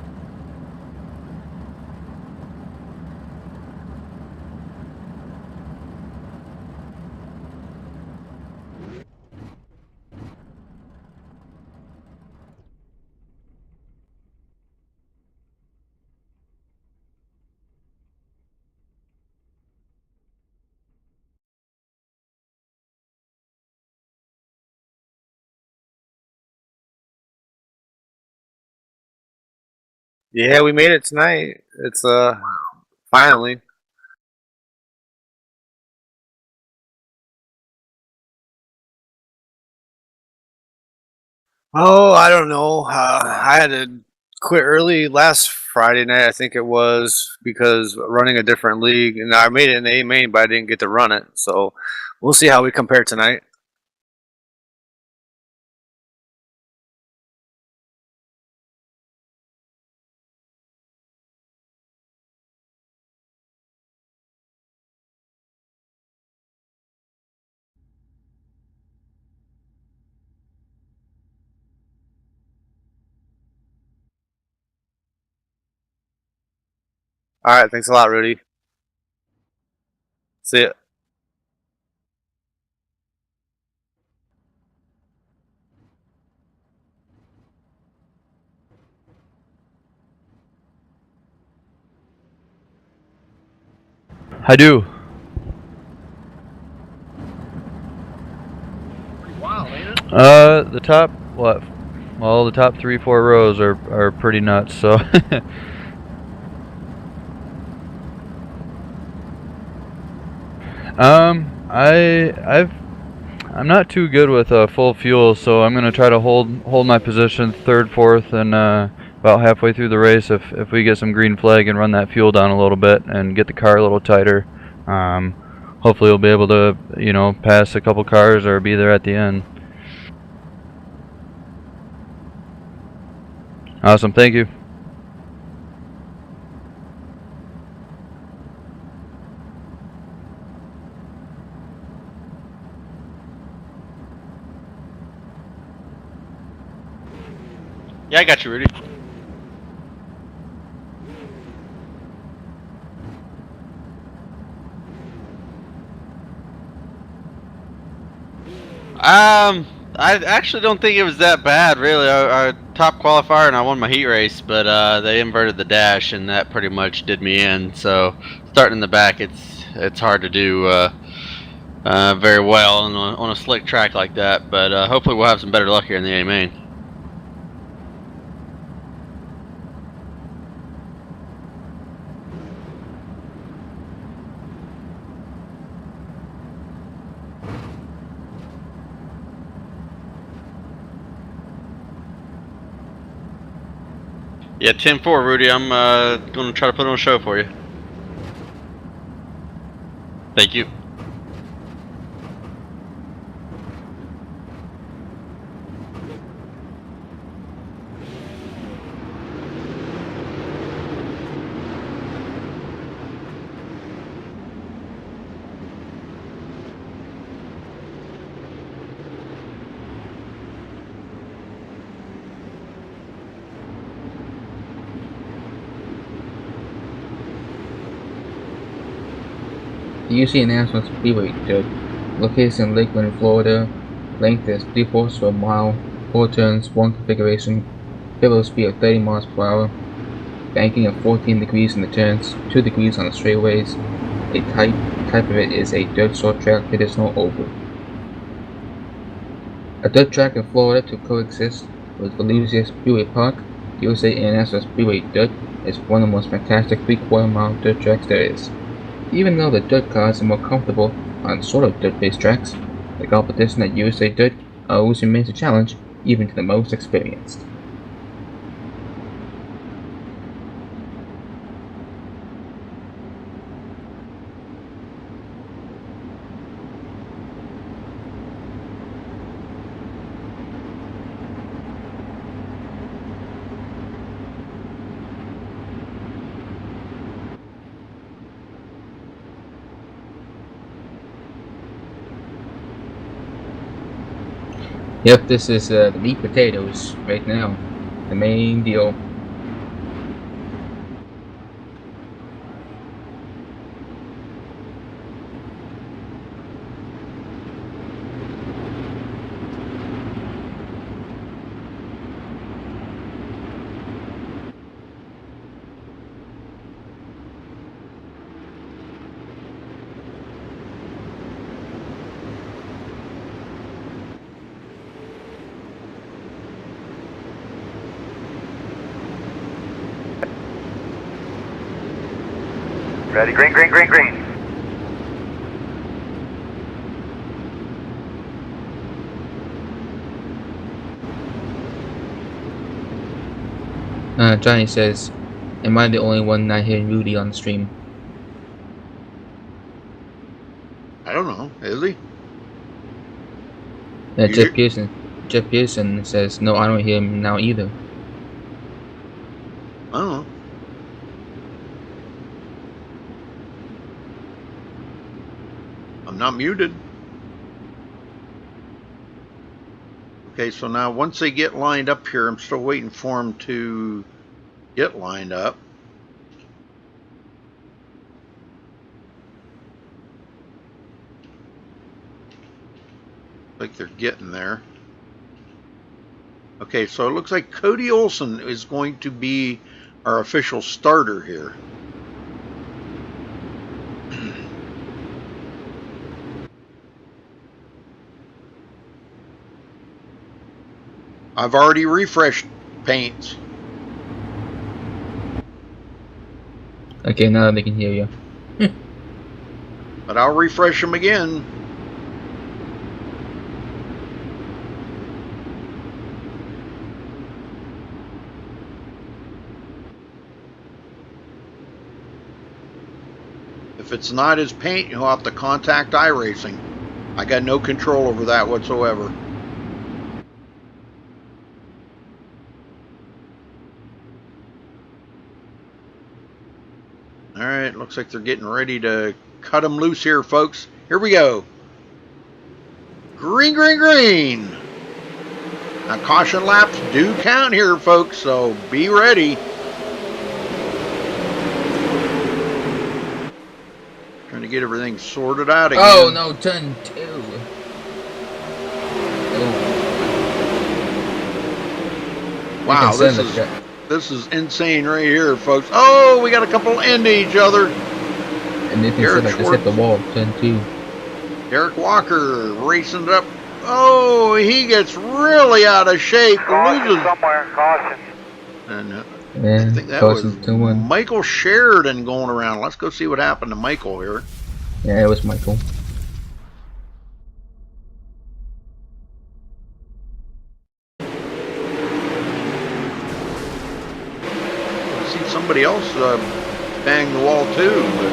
Yeah, we made it tonight. It's finally. Oh, I don't know. I had to quit early last Friday night, I think it was, because running a different league, and I made it in the A main, but I didn't get to run it. So we'll see how we compare tonight. All right, thanks a lot, Rudy. See ya. I do. Wow, ain't it? The top, what? Well, the top 3-4 rows are pretty nuts, so. I'm not too good with full fuel, so I'm gonna try to hold my position third, fourth, and about halfway through the race, if we get some green flag and run that fuel down a little bit and get the car a little tighter, hopefully we'll be able to, you know, pass a couple cars or be there at the end. Awesome, thank you. Yeah, I got you, Rudy. I actually don't think it was that bad, really. I top qualifier and I won my heat race, but they inverted the dash and that pretty much did me in. So starting in the back, it's hard to do very well on a slick track like that. But hopefully we'll have some better luck here in the A main. Yeah, 10-4, Rudy. I'm going to try to put on a show for you. Thank you. The UC National Speedway Dirt, located in Lakeland, Florida. Length is 3/4 of a mile, 4 turns, 1 configuration, pivotal speed of 30 miles per hour, banking of 14 degrees in the turns, 2 degrees on the straightaways. A type of it is a dirt short track traditional oval. A dirt track in Florida to coexist with Volusia Speedway Park, USA International Speedway Dirt is one of the most fantastic 3/4 mile dirt tracks there is. Even though the dirt cars are more comfortable on sort of dirt-based tracks, the competition at USA Dirt always remains a challenge, even to the most experienced. Yep, this is the meat potatoes right now, the main deal. Ready, green, green, green, green. Johnny says, am I the only one not hearing Rudy on the stream? I don't know. Is he? Jeff Pearson says, no, I don't hear him now either. I don't know. I'm not muted. Okay, so now once they get lined up here, I'm still waiting for them to get lined up. Like they're getting there. Okay, so it looks like Cody Olson is going to be our official starter here. I've already refreshed paints. Okay, now they can hear you. But I'll refresh them again. If it's not his paint, you'll have to contact iRacing. I got no control over that whatsoever. Alright, looks like they're getting ready to cut them loose here, folks. Here we go. Green, green, green. Now, caution laps do count here, folks, so be ready. Trying to get everything sorted out again. Oh, no, turn 2. Oh. Wow, this is insane right here, folks. Oh, we got a couple into each other. And they said I just hit the wall, turn 2. Derek Walker racing it up. Oh, he gets really out of shape. Caution Loses. somewhere, caution. And Yeah, I think that was 2-1. Michael Sheridan going around. Let's go see what happened to Michael here. Yeah, it was Michael. I see somebody else bang the wall too, but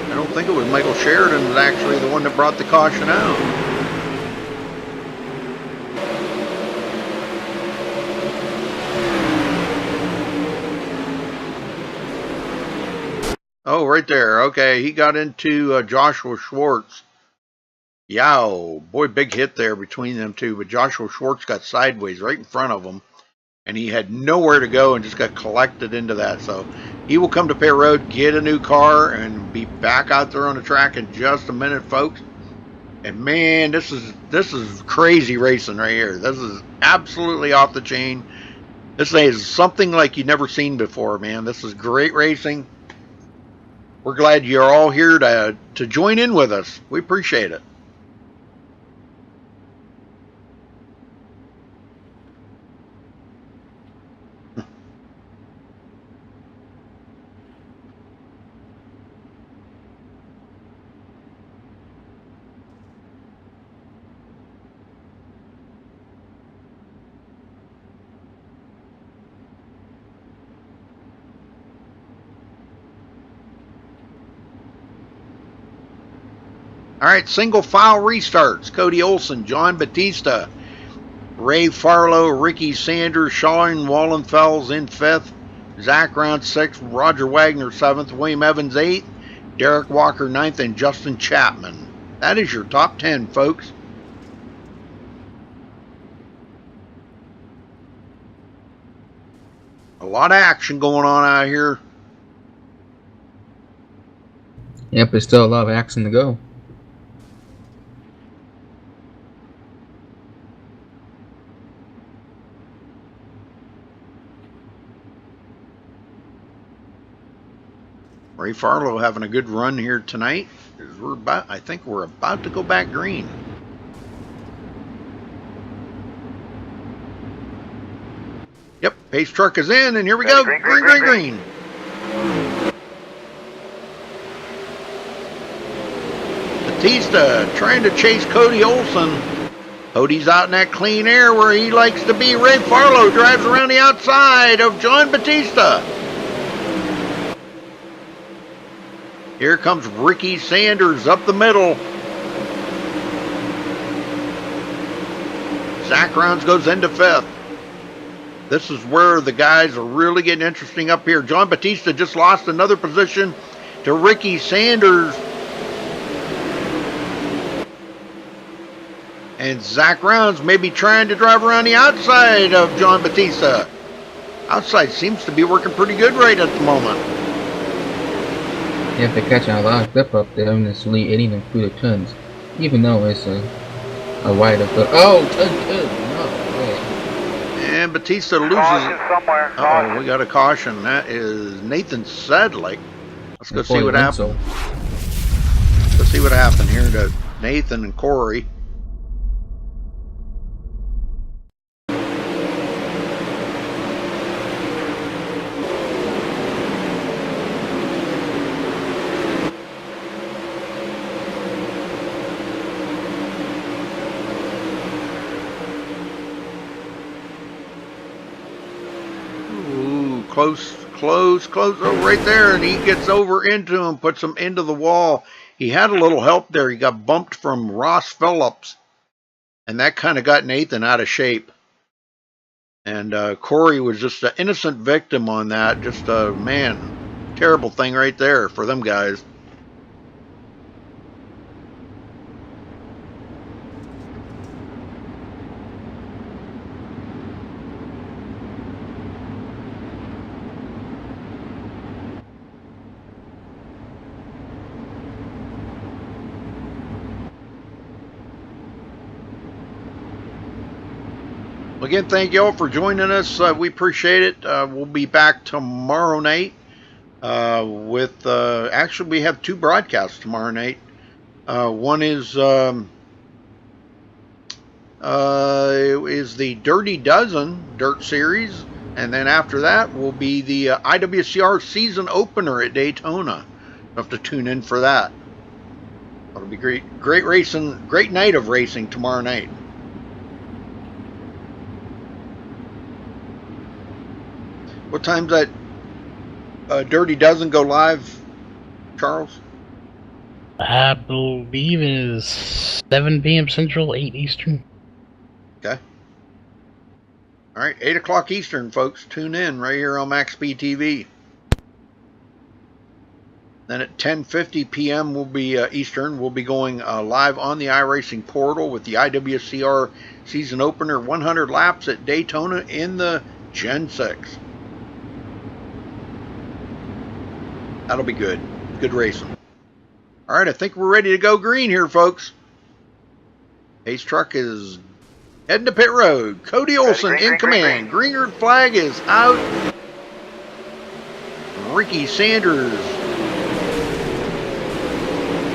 I don't think it was Michael Sheridan that's actually the one that brought the caution out. Oh, right there. Okay, he got into Joshua Schwartz. Yow. Boy, big hit there between them two, but Joshua Schwartz got sideways right in front of him, and he had nowhere to go and just got collected into that. So he will come to pit road, get a new car, and be back out there on the track in just a minute, folks. And man, this is crazy racing right here. This is absolutely off the chain. This is something like you've never seen before, man. This is great racing. We're glad you're all here to join in with us. We appreciate it. All right, single file restarts. Cody Olson, John Batista, Ray Farlow, Ricky Sanders, Sean Wallenfels in 5th, Zach Round 6th, Roger Wagner 7th, William Evans 8th, Derek Walker 9th, and Justin Chapman. That is your top 10, folks. A lot of action going on out here. Yep, there's still a lot of action to go. Ray Farlow having a good run here tonight. I think we're about to go back green. Yep, pace truck is in, and here we go. Green, green, green. Batista trying to chase Cody Olson. Cody's out in that clean air where he likes to be. Ray Farlow drives around the outside of John Batista. Here comes Ricky Sanders up the middle. Zach Rounds goes into 5th. This is where the guys are really getting interesting up here. John Batista just lost another position to Ricky Sanders. And Zach Rounds may be trying to drive around the outside of John Batista. Outside seems to be working pretty good right at the moment. Yeah, they're catching a lot of grip up there and it's really hitting them through the turns. Even though it's a wider turn. Oh, turn 2! No way. And Batista loses. Caution somewhere, Uh-oh, we got a caution. That is Nathan Sedlick. Let's go see what happened. Let's see what happened here to Nathan and Corey. close. Oh, right there, and he gets over into him, puts him into the wall. He had a little help there. He got bumped from Ross Phillips, and that kind of got Nathan out of shape. And Corey was just an innocent victim on that. Just a, man, terrible thing right there for them guys. Again, thank you all for joining us. We appreciate it. We'll be back tomorrow night with, actually we have 2 broadcasts tomorrow night. One is the Dirty Dozen Dirt Series, and then after that will be the IWCR season opener at Daytona. You'll have to tune in for that. It'll be great racing, great night of racing tomorrow night. What time's that Dirty Dozen go live, Charles? I believe it is 7 p.m. Central, 8 Eastern. Okay. All right, 8 o'clock Eastern, folks. Tune in right here on MaxSpeedTV. Then at 10:50 p.m. will be Eastern. We'll be going live on the iRacing portal with the IWCR season opener 100 laps at Daytona in the Gen 6. That'll be good. Good racing. All right, I think we're ready to go green here, folks. Pace truck is heading to pit road. Cody Olson in command. Green flag is out. Ricky Sanders.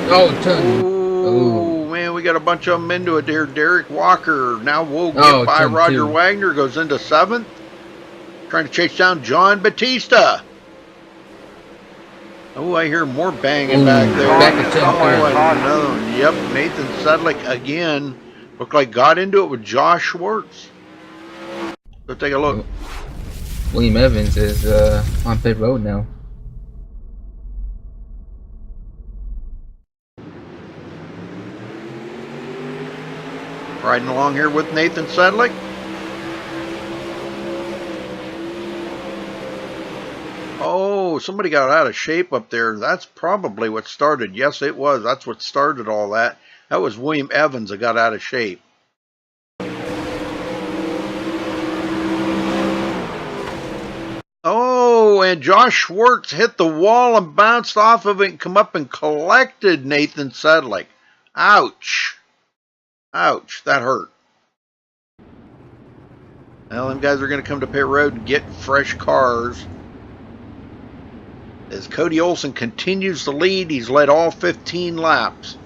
Oh, turn. Oh, man, we got a bunch of them into it there. Derek Walker now will get by Roger 2. Wagner. Goes into 7th. Trying to chase down John Batista. Oh, I hear more banging back there. Back at 10. Another one. Yep, Nathan Sedlick again. Looked like got into it with Josh Schwartz. Let's take a look. William Evans is on pit road now. Riding along here with Nathan Sedlick. Oh, somebody got out of shape up there. That's probably what started. Yes, it was. That's what started all that. That was William Evans that got out of shape. Oh, and Josh Schwartz hit the wall and bounced off of it and come up and collected Nathan Sedlick. Ouch. Ouch, that hurt. Well, them guys are going to come to pit road and get fresh cars. As Cody Olson continues to lead, he's led all 15 laps.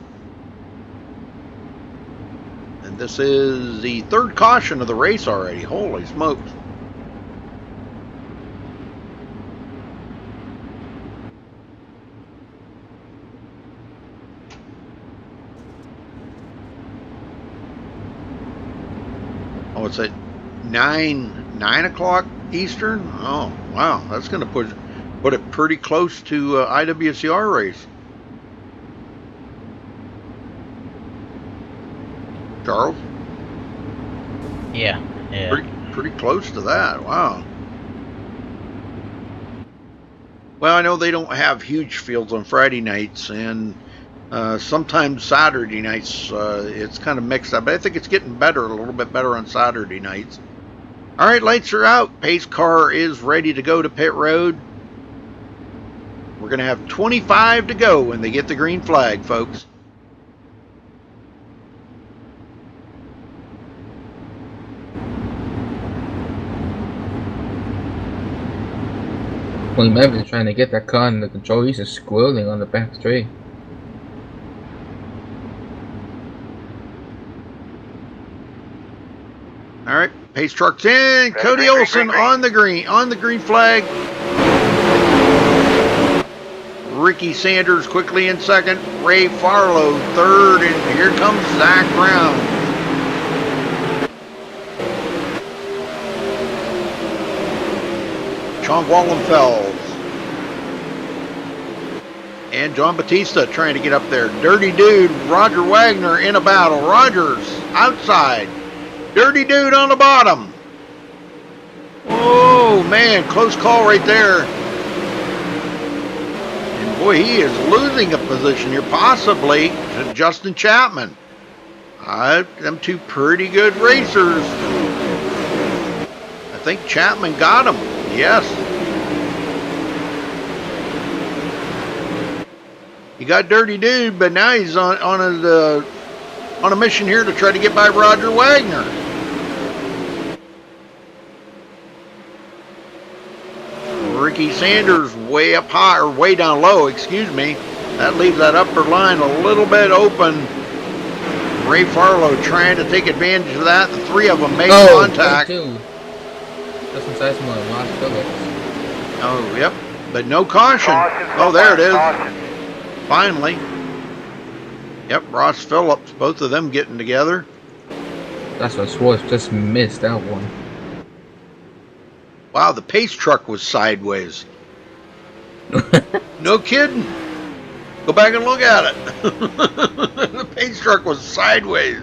And this is the 3rd caution of the race already. Holy smokes. Oh, it's at 9 o'clock Eastern? Oh, wow. That's going to put it pretty close to IWCR race. Charles? Yeah. Pretty close to that. Wow. Well, I know they don't have huge fields on Friday nights, and sometimes Saturday nights it's kind of mixed up. But I think it's getting better, a little bit better on Saturday nights. All right, lights are out. Pace car is ready to go to pit road. We're going to have 25 to go when they get the green flag, folks. William Evans trying to get that car in the control. He's just squirreling on the back straight. All right, pace truck's in. Cody Olson on the green flag. Ricky Sanders quickly in 2nd. Ray Farlow 3rd, and here comes Zach Brown. Sean Wallenfels. And John Batista trying to get up there. Dirty Dude, Roger Wagner in a battle. Rogers outside. Dirty Dude on the bottom. Oh, man, close call right there. And boy, he is losing a position here, possibly to Justin Chapman. Them two pretty good racers. I think Chapman got him. Yes. He got Dirty Dude, but now he's on a mission here to try to get by Roger Wagner. Ricky Sanders way up high, or way down low, excuse me. That leaves that upper line a little bit open. Ray Farlow trying to take advantage of that. The three of them make contact. That's some size more than Ross Phillips. Oh, yep. But no caution. Oh, there it is. Finally. Yep, Ross Phillips, both of them getting together. That's what Schwartz just missed that one. Wow, the pace truck was sideways. No kidding. Go back and look at it. The pace truck was sideways.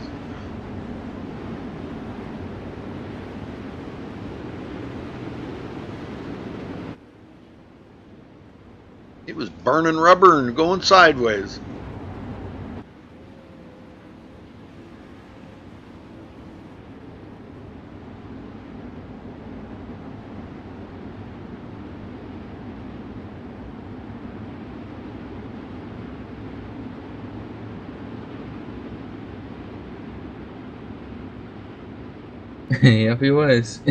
It was burning rubber and going sideways. Yep, he was.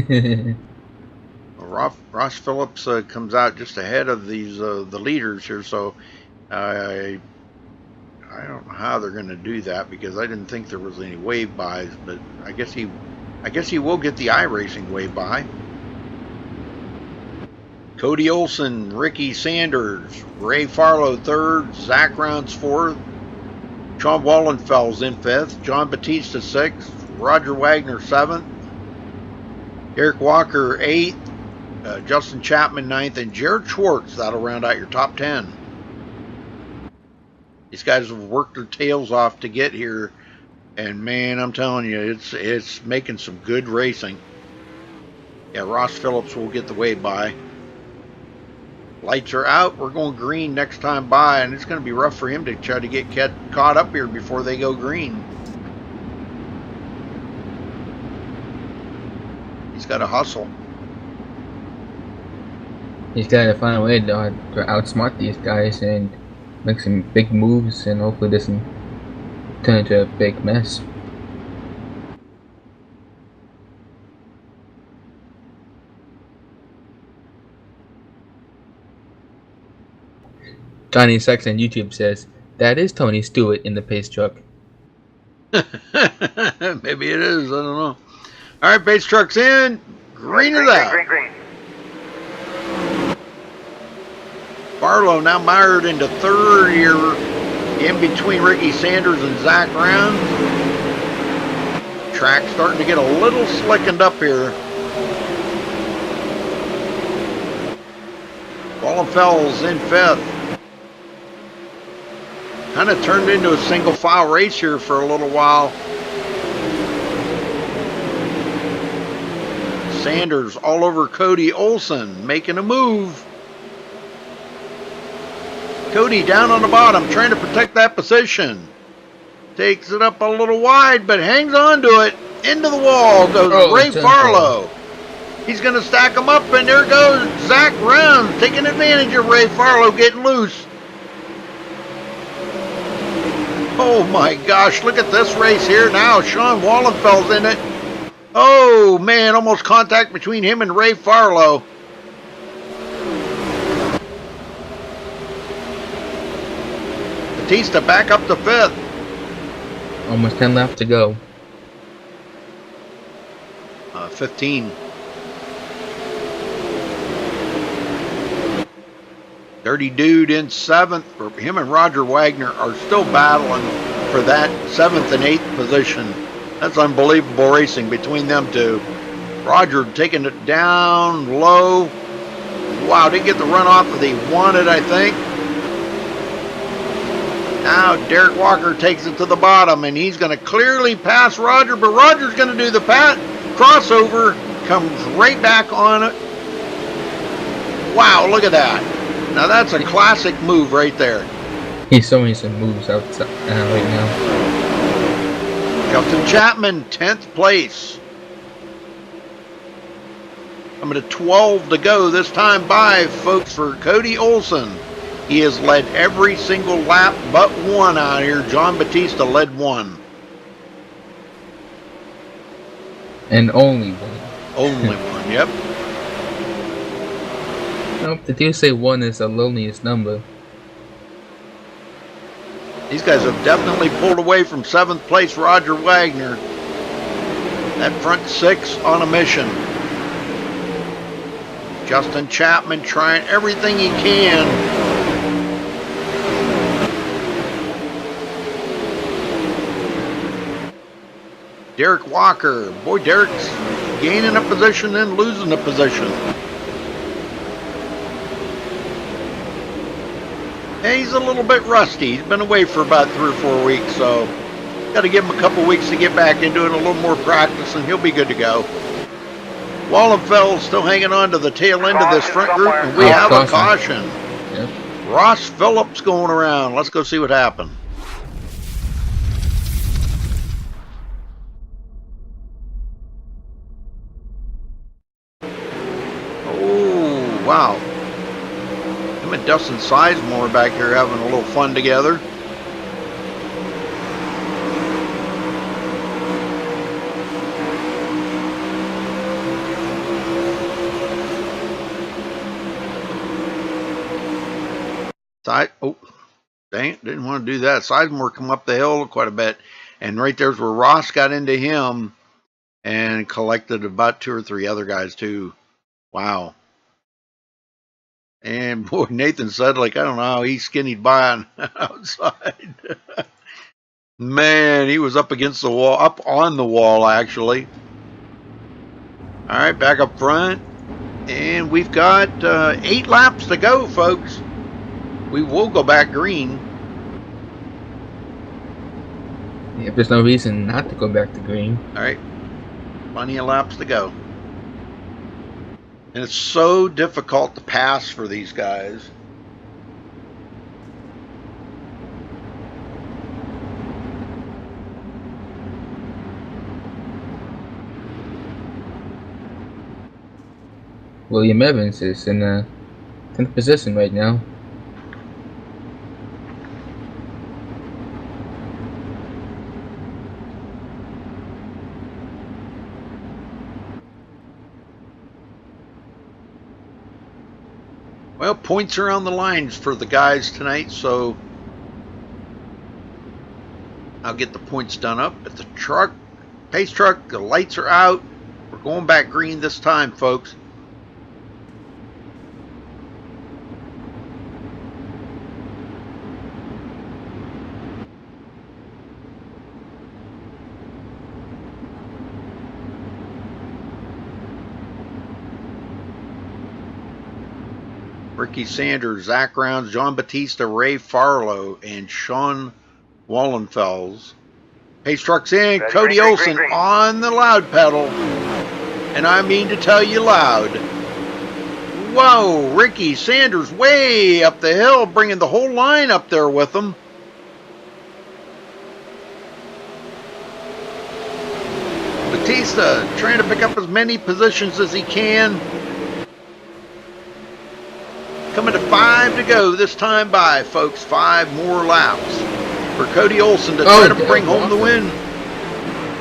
Ross Phillips comes out just ahead of these the leaders here, so I don't know how they're going to do that, because I didn't think there was any wave bys, but I guess he will get the iRacing wave by. Cody Olson, Ricky Sanders, Ray Farlow third, Zach Rounds fourth, Sean Wallenfels in fifth, John Batista sixth, Roger Wagner seventh, Eric Walker eighth, Justin Chapman ninth, and Jared Schwartz. That'll round out your top 10. These guys have worked their tails off to get here, and man, I'm telling you, it's making some good racing. Yeah, Ross Phillips will get the wave by. Lights are out. We're going green next time by, and it's going to be rough for him to try to get caught up here before they go green. He's got to hustle. He's got to find a way to outsmart these guys and make some big moves, and hopefully this doesn't turn into a big mess. Johnny Sex on YouTube says, that is Tony Stewart in the pace truck. Maybe it is. I don't know. All right, pace truck's in. Green is out. Green. Barlow now mired into third here, in between Ricky Sanders and Zach Rounds. Track starting to get a little slickened up here. Wallenfels in fifth. Kind of turned into a single file race here for a little while. Sanders all over Cody Olson, making a move. Cody down on the bottom, trying to protect that position. Takes it up a little wide, but hangs on to it. Into the wall goes Ray Farlow. He's going to stack them up, and there goes Zach Rounds, taking advantage of Ray Farlow getting loose. Oh my gosh, look at this race here now. Sean Wallenfeld's in it. Oh man, almost contact between him and Ray Farlow. Batista back up to fifth. Almost 10 left to go. 15. Dirty Dude in seventh. Him and Roger Wagner are still battling for that 7th and 8th position. That's unbelievable racing between them two. Roger taking it down low. Wow, didn't get the runoff that he wanted, I think. Now Derek Walker takes it to the bottom, and he's going to clearly pass Roger, but Roger's going to do the crossover, comes right back on it. Wow, look at that. Now that's a classic move right there. He's showing some moves outside right now. Justin Chapman, 10th place. I'm at 12 to go this time by, folks, for Cody Olson. He has led every single lap but one out here. John Batista led one. And only one. Only one, yep. Nope, they do say one is the loneliest number. These guys have definitely pulled away from 7th place Roger Wagner. That front 6 on a mission. Justin Chapman trying everything he can. Derek Walker. Boy, Derek's gaining a position and losing a position. Yeah, he's a little bit rusty. He's been away for about 3 or 4 weeks, so got to give him a couple weeks to get back into it, a little more practice, and he'll be good to go. Wallenfeld still hanging on to the tail end of this front group, and we have a caution. Yep. Ross Phillips going around. Let's go see what happened. Oh, wow. Him and Dustin Sizemore back here having a little fun together. Oh, dang it, didn't want to do that. Sizemore come up the hill quite a bit, and right there's where Ross got into him and collected about 2 or 3 other guys too. Wow. And boy, Nathan said, like, I don't know how he skinnied by on outside. Man, he was up against the wall, up on the wall actually. All right, back up front, and we've got 8 laps to go, folks. We will go back green. Yeah, there's no reason not to go back to green. All right, plenty of laps to go. And it's so difficult to pass for these guys. William Evans is in 10th position right now. Well, points are on the lines for the guys tonight, so I'll get the points done up. At the truck, pace truck, the lights are out. We're going back green this time, folks. Ricky Sanders, Zach Rounds, John Batista, Ray Farlow, and Sean Wallenfels. Pace truck's in. Ready, Cody green, Olson green, green. on the loud pedal. And I mean to tell you loud. Whoa, Ricky Sanders way up the hill, bringing the whole line up there with him. Batista trying to pick up as many positions as he can. Coming to 5 to go this time by, folks. 5 more laps for Cody Olson to try to bring home the win.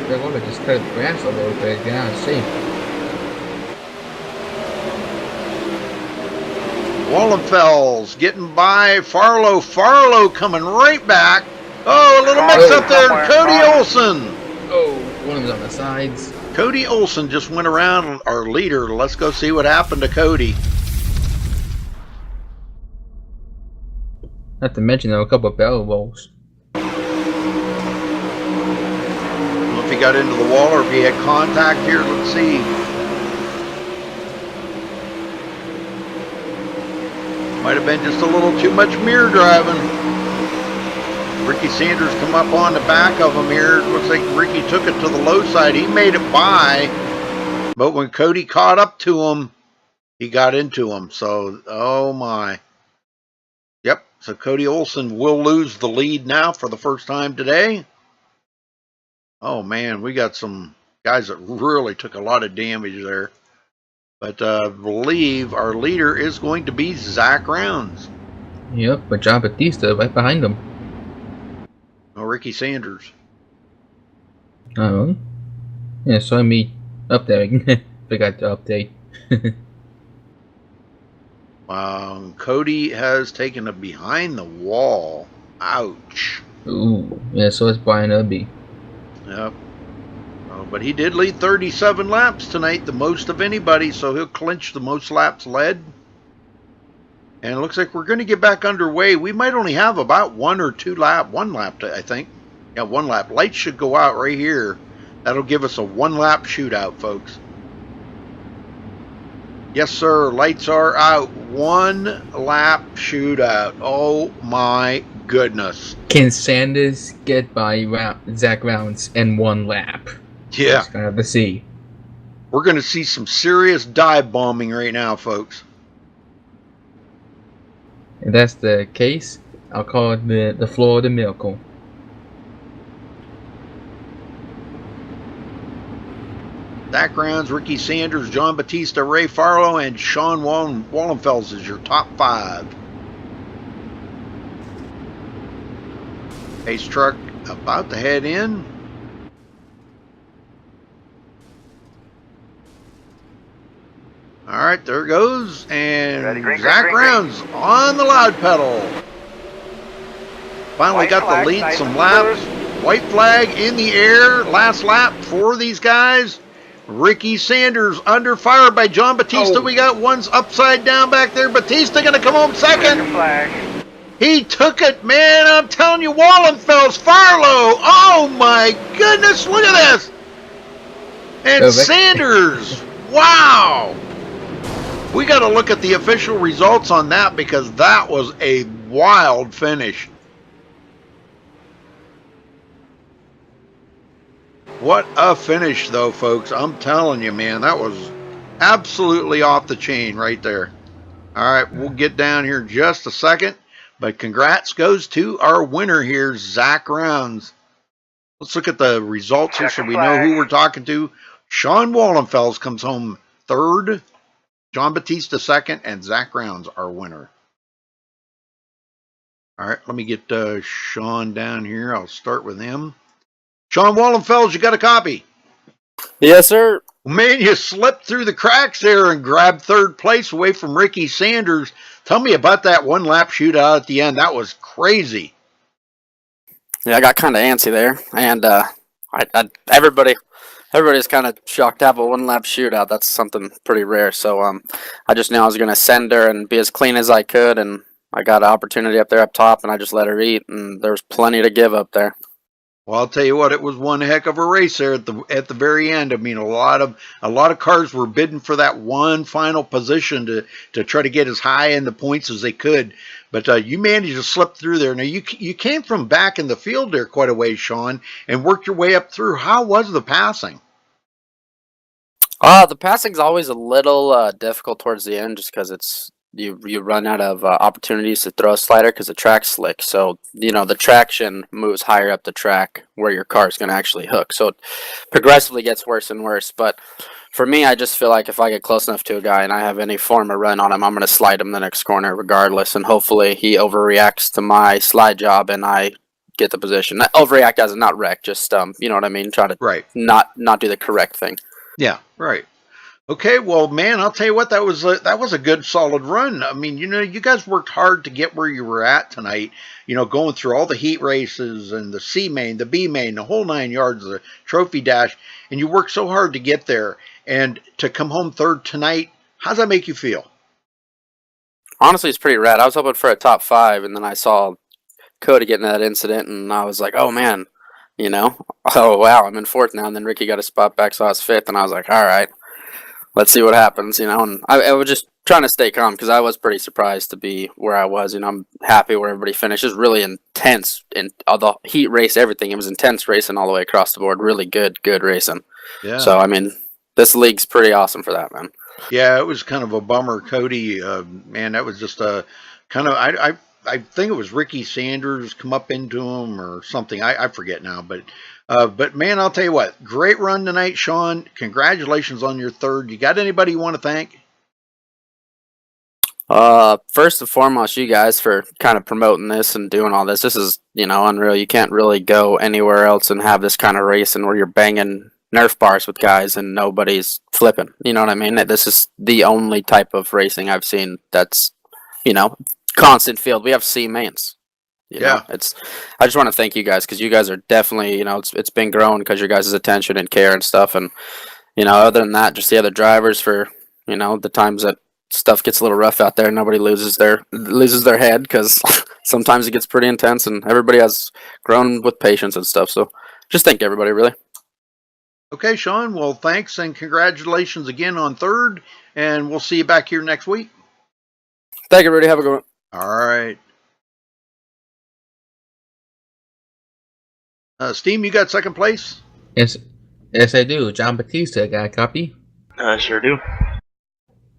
They're going to just cut the grass a little bit. Yeah, I see. Wallenfels getting by Farlow. Farlow coming right back. Oh, a little mix up there. Cody Olson. Oh, one of them's on the sides. Cody Olson just went around our leader. Let's go see what happened to Cody. Not to mention a couple of barrel rolls. I don't know if he got into the wall or if he had contact here. Let's see. Might have been just a little too much mirror driving. Ricky Sanders come up on the back of him here. Looks like Ricky took it to the low side. He made it by, but when Cody caught up to him, he got into him. So, oh my. Yep, so Cody Olsen will lose the lead now for the first time today. Oh man, we got some guys that really took a lot of damage there. But I believe our leader is going to be Zach Rounds. Yep, but John Batista right behind him. Oh, Ricky Sanders. Oh, yeah, saw me up there. Forgot to update. Cody has taken a behind the wall. Ouch. Ooh, yeah, so it's Brian Irby. Yep. Oh, but he did lead 37 laps tonight, the most of anybody, so he'll clinch the most laps led. And it looks like we're going to get back underway. We might only have about one lap, I think. Yeah, 1 lap. Lights should go out right here. That'll give us a 1 lap shootout, folks. Yes, sir. Lights are out. 1 lap shootout. Oh, my goodness. Can Sanders get by Zach Rounds in 1 lap? Yeah. Just gonna have to see. We're going to see some serious dive bombing right now, folks. If that's the case, I'll call it the Florida Miracle. Zach Rounds, Ricky Sanders, John Batista, Ray Farlow, and Sean Wallenfels is your top 5. Pace truck about to head in. All right, there it goes. And Zach Rounds on the loud pedal. Finally got the lead some laps. White flag in the air. Last lap for these guys. Ricky Sanders under fire by John Batista. We got one's upside down back there. Batista going to come home second. He took it, man. I'm telling you, Wallenfels, Farlow. Oh, my goodness. Look at this. And Sanders. Wow. We got to look at the official results on that because that was a wild finish. What a finish, though, folks. I'm telling you, man, that was absolutely off the chain right there. All right, we'll get down here in just a second. But congrats goes to our winner here, Zach Rounds. Let's look at the results here so we know who we're talking to. Sean Wallenfels comes home 3rd. John Batista 2nd, and Zach Rounds our winner. All right, let me get Sean down here. I'll start with him. Sean Wallenfels, you got a copy? Yes, sir. Man, you slipped through the cracks there and grabbed 3rd place away from Ricky Sanders. Tell me about that 1 lap shootout at the end. That was crazy. Yeah, I got kind of antsy there, and everybody's kind of shocked to have a 1 lap shootout. That's something pretty rare. So I just knew I was gonna send her and be as clean as I could, and I got an opportunity up there up top, and I just let her eat, and there was plenty to give up there. Well, I'll tell you what, it was one heck of a race there at the very end. I mean, a lot of cars were bidding for that one final position to try to get as high in the points as they could. But you managed to slip through there. Now you came from back in the field there quite a ways, Sean, and worked your way up through. How was the passing? The passing's always a little difficult towards the end, just because it's you run out of opportunities to throw a slider because the track's slick. So the traction moves higher up the track where your car's going to actually hook. So it progressively gets worse and worse. But for me, I just feel like if I get close enough to a guy and I have any form of run on him, I'm going to slide him the next corner regardless. And hopefully he overreacts to my slide job and I get the position. Not overreact as in not wreck, just you know what I mean? Try to not do the correct thing. Yeah, right. Okay, well, man, I'll tell you what, that was a good, solid run. I mean, you guys worked hard to get where you were at tonight, going through all the heat races and the C main, the B main, the whole 9 yards, the trophy dash, and you worked so hard to get there. And to come home 3rd tonight, how's that make you feel? Honestly, it's pretty rad. I was hoping for a top 5, and then I saw Cody getting that incident, and I was like, oh, man, oh, wow, I'm in 4th now. And then Ricky got a spot back, so I was 5th, and I was like, all right. Let's see what happens, and I was just trying to stay calm because I was pretty surprised to be where I was. You know, I'm happy where everybody finished. It was really intense, and the heat race, everything. It was intense racing all the way across the board. Really good racing. Yeah. So I mean, this league's pretty awesome for that, man. Yeah, it was kind of a bummer, Cody. Man, that was just a kind of I think it was Ricky Sanders come up into him or something. I forget now, but man, I'll tell you what, great run tonight, Sean. Congratulations on your third. You got anybody you want to thank? First and foremost, you guys for kind of promoting this and doing all this. This is, you know, unreal. You can't really go anywhere else and have this kind of racing where you're banging Nerf bars with guys and nobody's flipping. You know what I mean? This is the only type of racing I've seen that's, you know, constant field. We have C mains. You know, I just want to thank you guys because you guys are definitely, you know, it's been growing because your guys' attention and care and stuff. And, you know, other than that, just the other drivers for, you know, the times that stuff gets a little rough out there, nobody loses their head because sometimes it gets pretty intense and everybody has grown with patience and stuff. So just thank everybody, really. Okay, Sean. Well, thanks and congratulations again on third, and we'll see you back here next week. Thank you, Rudy. Have a good one. All right. Steam, you got second place? Yes, I do. John Batista, got a copy? I sure do.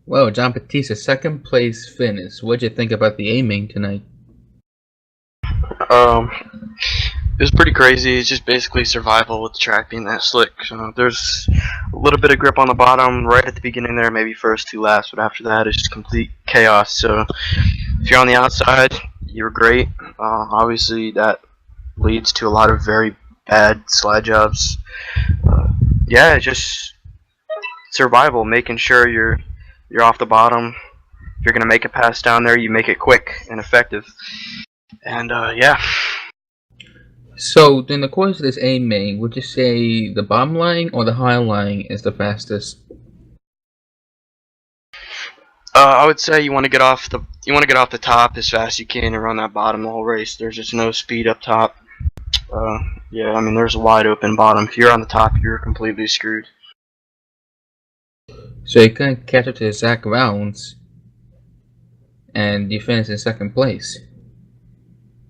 Well, John Batista, second place finish. What'd you think about the A-main tonight? It was pretty crazy. It's just basically survival with the track being that slick. There's a little bit of grip on the bottom right at the beginning there, maybe first 2 laps, but after that it's just complete chaos. So if you're on the outside, you're great. Obviously that leads to a lot of very bad slide jobs. Yeah, just survival, making sure you're off the bottom. If you're gonna make a pass down there, you make it quick and effective. And yeah. So, in the course of this A main, would you say the bottom line or the high line is the fastest? I would say you want to get off the top as fast as you can and run that bottom the whole race. There's just no speed up top. Yeah, I mean there's a wide open bottom. If you're on the top, you're completely screwed. So you couldn't catch up to Zach Rounds, and you finished in second place.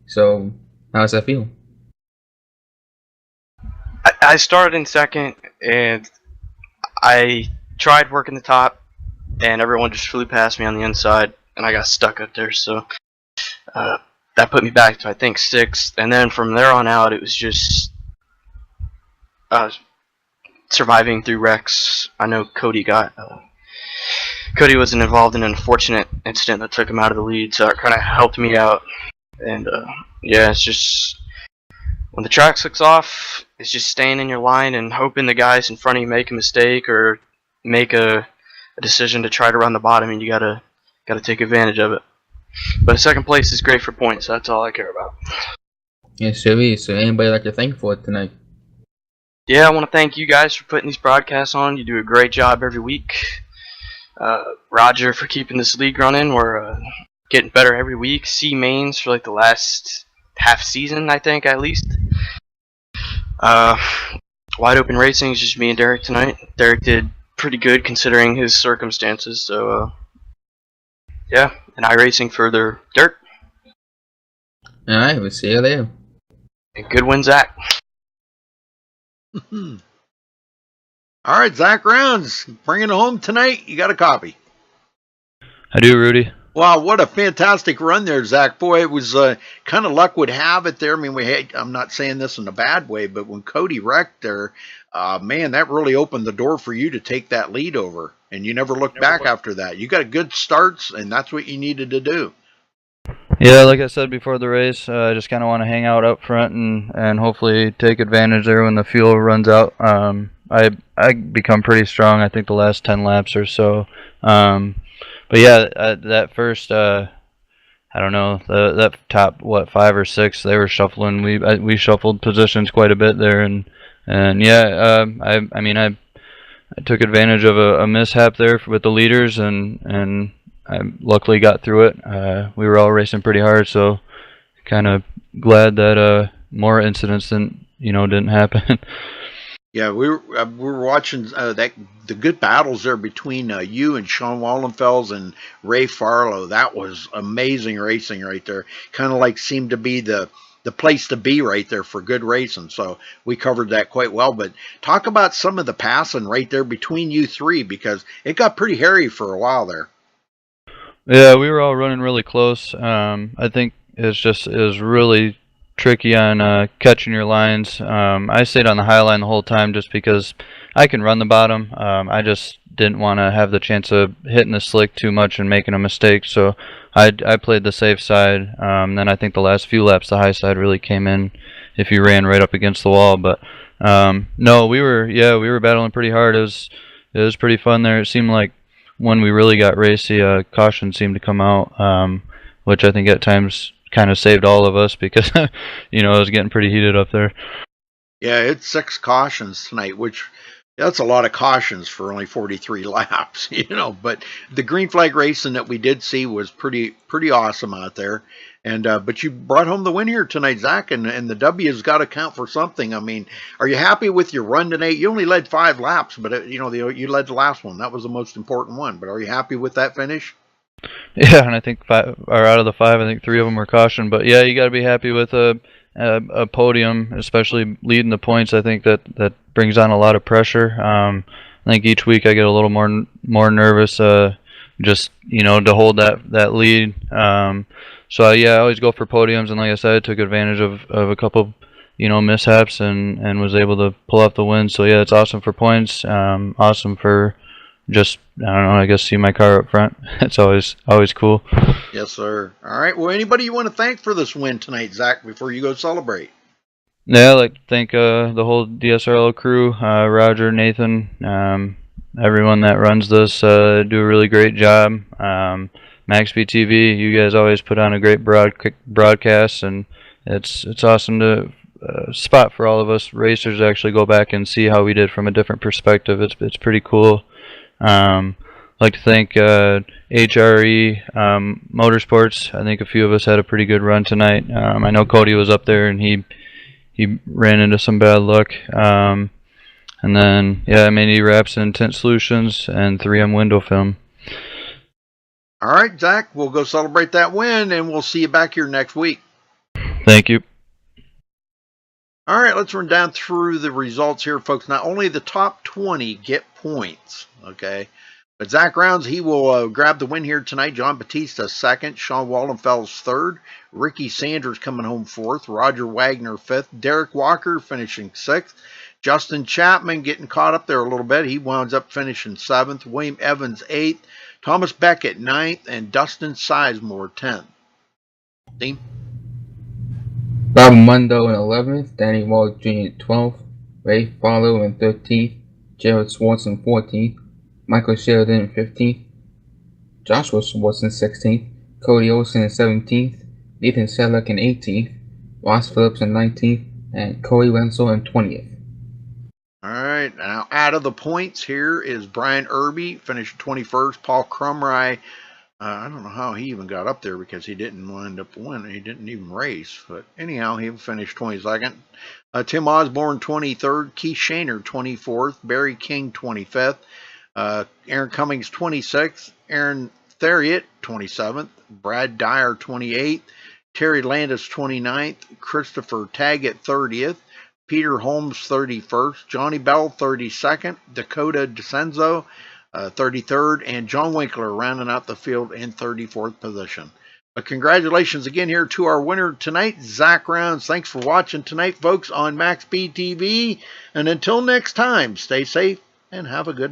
So, how does that feel? I started in second, and I tried working the top, and everyone just flew past me on the inside, and I got stuck up there. So that put me back to I think 6th, and then from there on out, it was just surviving through wrecks. I know Cody was involved in an unfortunate incident that took him out of the lead, so it kind of helped me out. And yeah, it's just when the track slicks off, it's just staying in your line and hoping the guys in front of you make a mistake or make a decision to try to run the bottom, and you gotta take advantage of it. But second place is great for points. That's all I care about. Yes, sure is. So anybody like to thank for it tonight? Yeah, I want to thank you guys for putting these broadcasts on. You do a great job every week. Roger for keeping this league running. We're getting better every week. C mains for like the last half season, I think, at least. Wide open racing is just me and Derek tonight. Derek did pretty good considering his circumstances. So yeah, and iRacing for their dirt. All right, we'll see you there. And good win, Zach. All right, Zach Rounds, bringing it home tonight. You got a copy. I do, Rudy. Wow, what a fantastic run there, Zach. Boy, it was kind of luck would have it there. I mean, I'm not saying this in a bad way, but when Cody wrecked there, man, that really opened the door for you to take that lead over. And you never looked back after that. You got a good starts, and that's what you needed to do. Yeah, like I said before the race, I just kind of want to hang out up front and hopefully take advantage there when the fuel runs out. I become pretty strong, I think, the last 10 laps or so. But yeah, that first, I don't know, that top, 5 or 6, they were shuffling. We shuffled positions quite a bit there, and yeah, I mean, I took advantage of a mishap there with the leaders, and I luckily got through it. We were all racing pretty hard, so kind of glad that more incidents didn't happen. Yeah, we were watching the good battles there between you and Sean Wallenfels and Ray Farlow. That was amazing racing right there. Kind of like seemed to be the place to be right there for good racing. So we covered that quite well. But talk about some of the passing right there between you three, because it got pretty hairy for a while there. Yeah, we were all running really close. I think it was really tricky on catching your lines. I stayed on the high line the whole time just because I can run the bottom. I just didn't want to have the chance of hitting the slick too much and making a mistake, so I played the safe side. Then I think the last few laps the high side really came in if you ran right up against the wall. But no, we were battling pretty hard. It was pretty fun there. It seemed like when we really got racy, caution seemed to come out, which I think at times kind of saved all of us because it was getting pretty heated up there. Yeah, it's 6 cautions tonight, which that's a lot of cautions for only 43 laps, But the green flag racing that we did see was pretty awesome out there. And but you brought home the win here tonight, Zach, and the W's got to count for something. I mean, are you happy with your run tonight? You only led 5 laps, but you led the last one. That was the most important one. But are you happy with that finish? Yeah, and I think out of the 5, I think 3 of them were caution. But yeah, you got to be happy with a podium, especially leading the points. I think that brings on a lot of pressure. I think each week I get a little more nervous, just to hold that lead. So yeah, I always go for podiums, and like I said, I took advantage of a couple mishaps and was able to pull off the win. So yeah, it's awesome for points. Awesome for just, I don't know, I guess see my car up front. It's always cool. Yes, sir. All right. Well, anybody you want to thank for this win tonight, Zach, before you go celebrate? Yeah, I'd like to thank the whole DSRL crew, Roger, Nathan, everyone that runs this, do a really great job. MaxSpeedTV, you guys always put on a great broadcast, and it's awesome to spot for all of us racers to actually go back and see how we did from a different perspective. It's pretty cool. I'd like to thank HRE Motorsports. I think a few of us had a pretty good run tonight. I know Cody was up there and he ran into some bad luck. And then Mini Wraps and Tint Solutions and 3M Window Film. All right, Zach, we'll go celebrate that win, and we'll see you back here next week. Thank you. All right, let's run down through the results here, folks. Not only the top 20 get points, okay, but Zach Rounds, he will grab the win here tonight. John Batista second, Sean Wallenfels third, Ricky Sanders coming home fourth, Roger Wagner fifth, Derek Walker finishing sixth, Justin Chapman getting caught up there a little bit. He winds up finishing seventh, William Evans eighth, Thomas Beckett ninth, and Dustin Sizemore 10th. Team? Bob Mundo in 11th, Danny Waller Jr. in 12th, Ray Farlow in 13th, Jared Swartz in 14th, Michael Sheridan in 15th, Joshua Swartz in 16th, Cody Olsen in 17th, Nathan Sedlak in 18th, Ross Phillips in 19th, and Cody Wenzel in 20th. All right, now out of the points here is Brian Irby, finished 21st. Paul Crumry, I don't know how he even got up there because he didn't wind up winning. He didn't even race. But anyhow, he finished 22nd. Tim Osborne, 23rd. Keith Shaner, 24th. Barry King, 25th. Aaron Cummings, 26th. Aaron Theriot, 27th. Brad Dyer, 28th. Terry Landis, 29th. Christopher Taggett, 30th. Peter Holmes, 31st. Johnny Bell, 32nd. Dakota DeCenzo, 33rd, and John Winkler rounding out the field in 34th position. But congratulations again here to our winner tonight, Zach Rounds. Thanks for watching tonight, folks, on MaxSpeedTV. And until next time, stay safe and have a good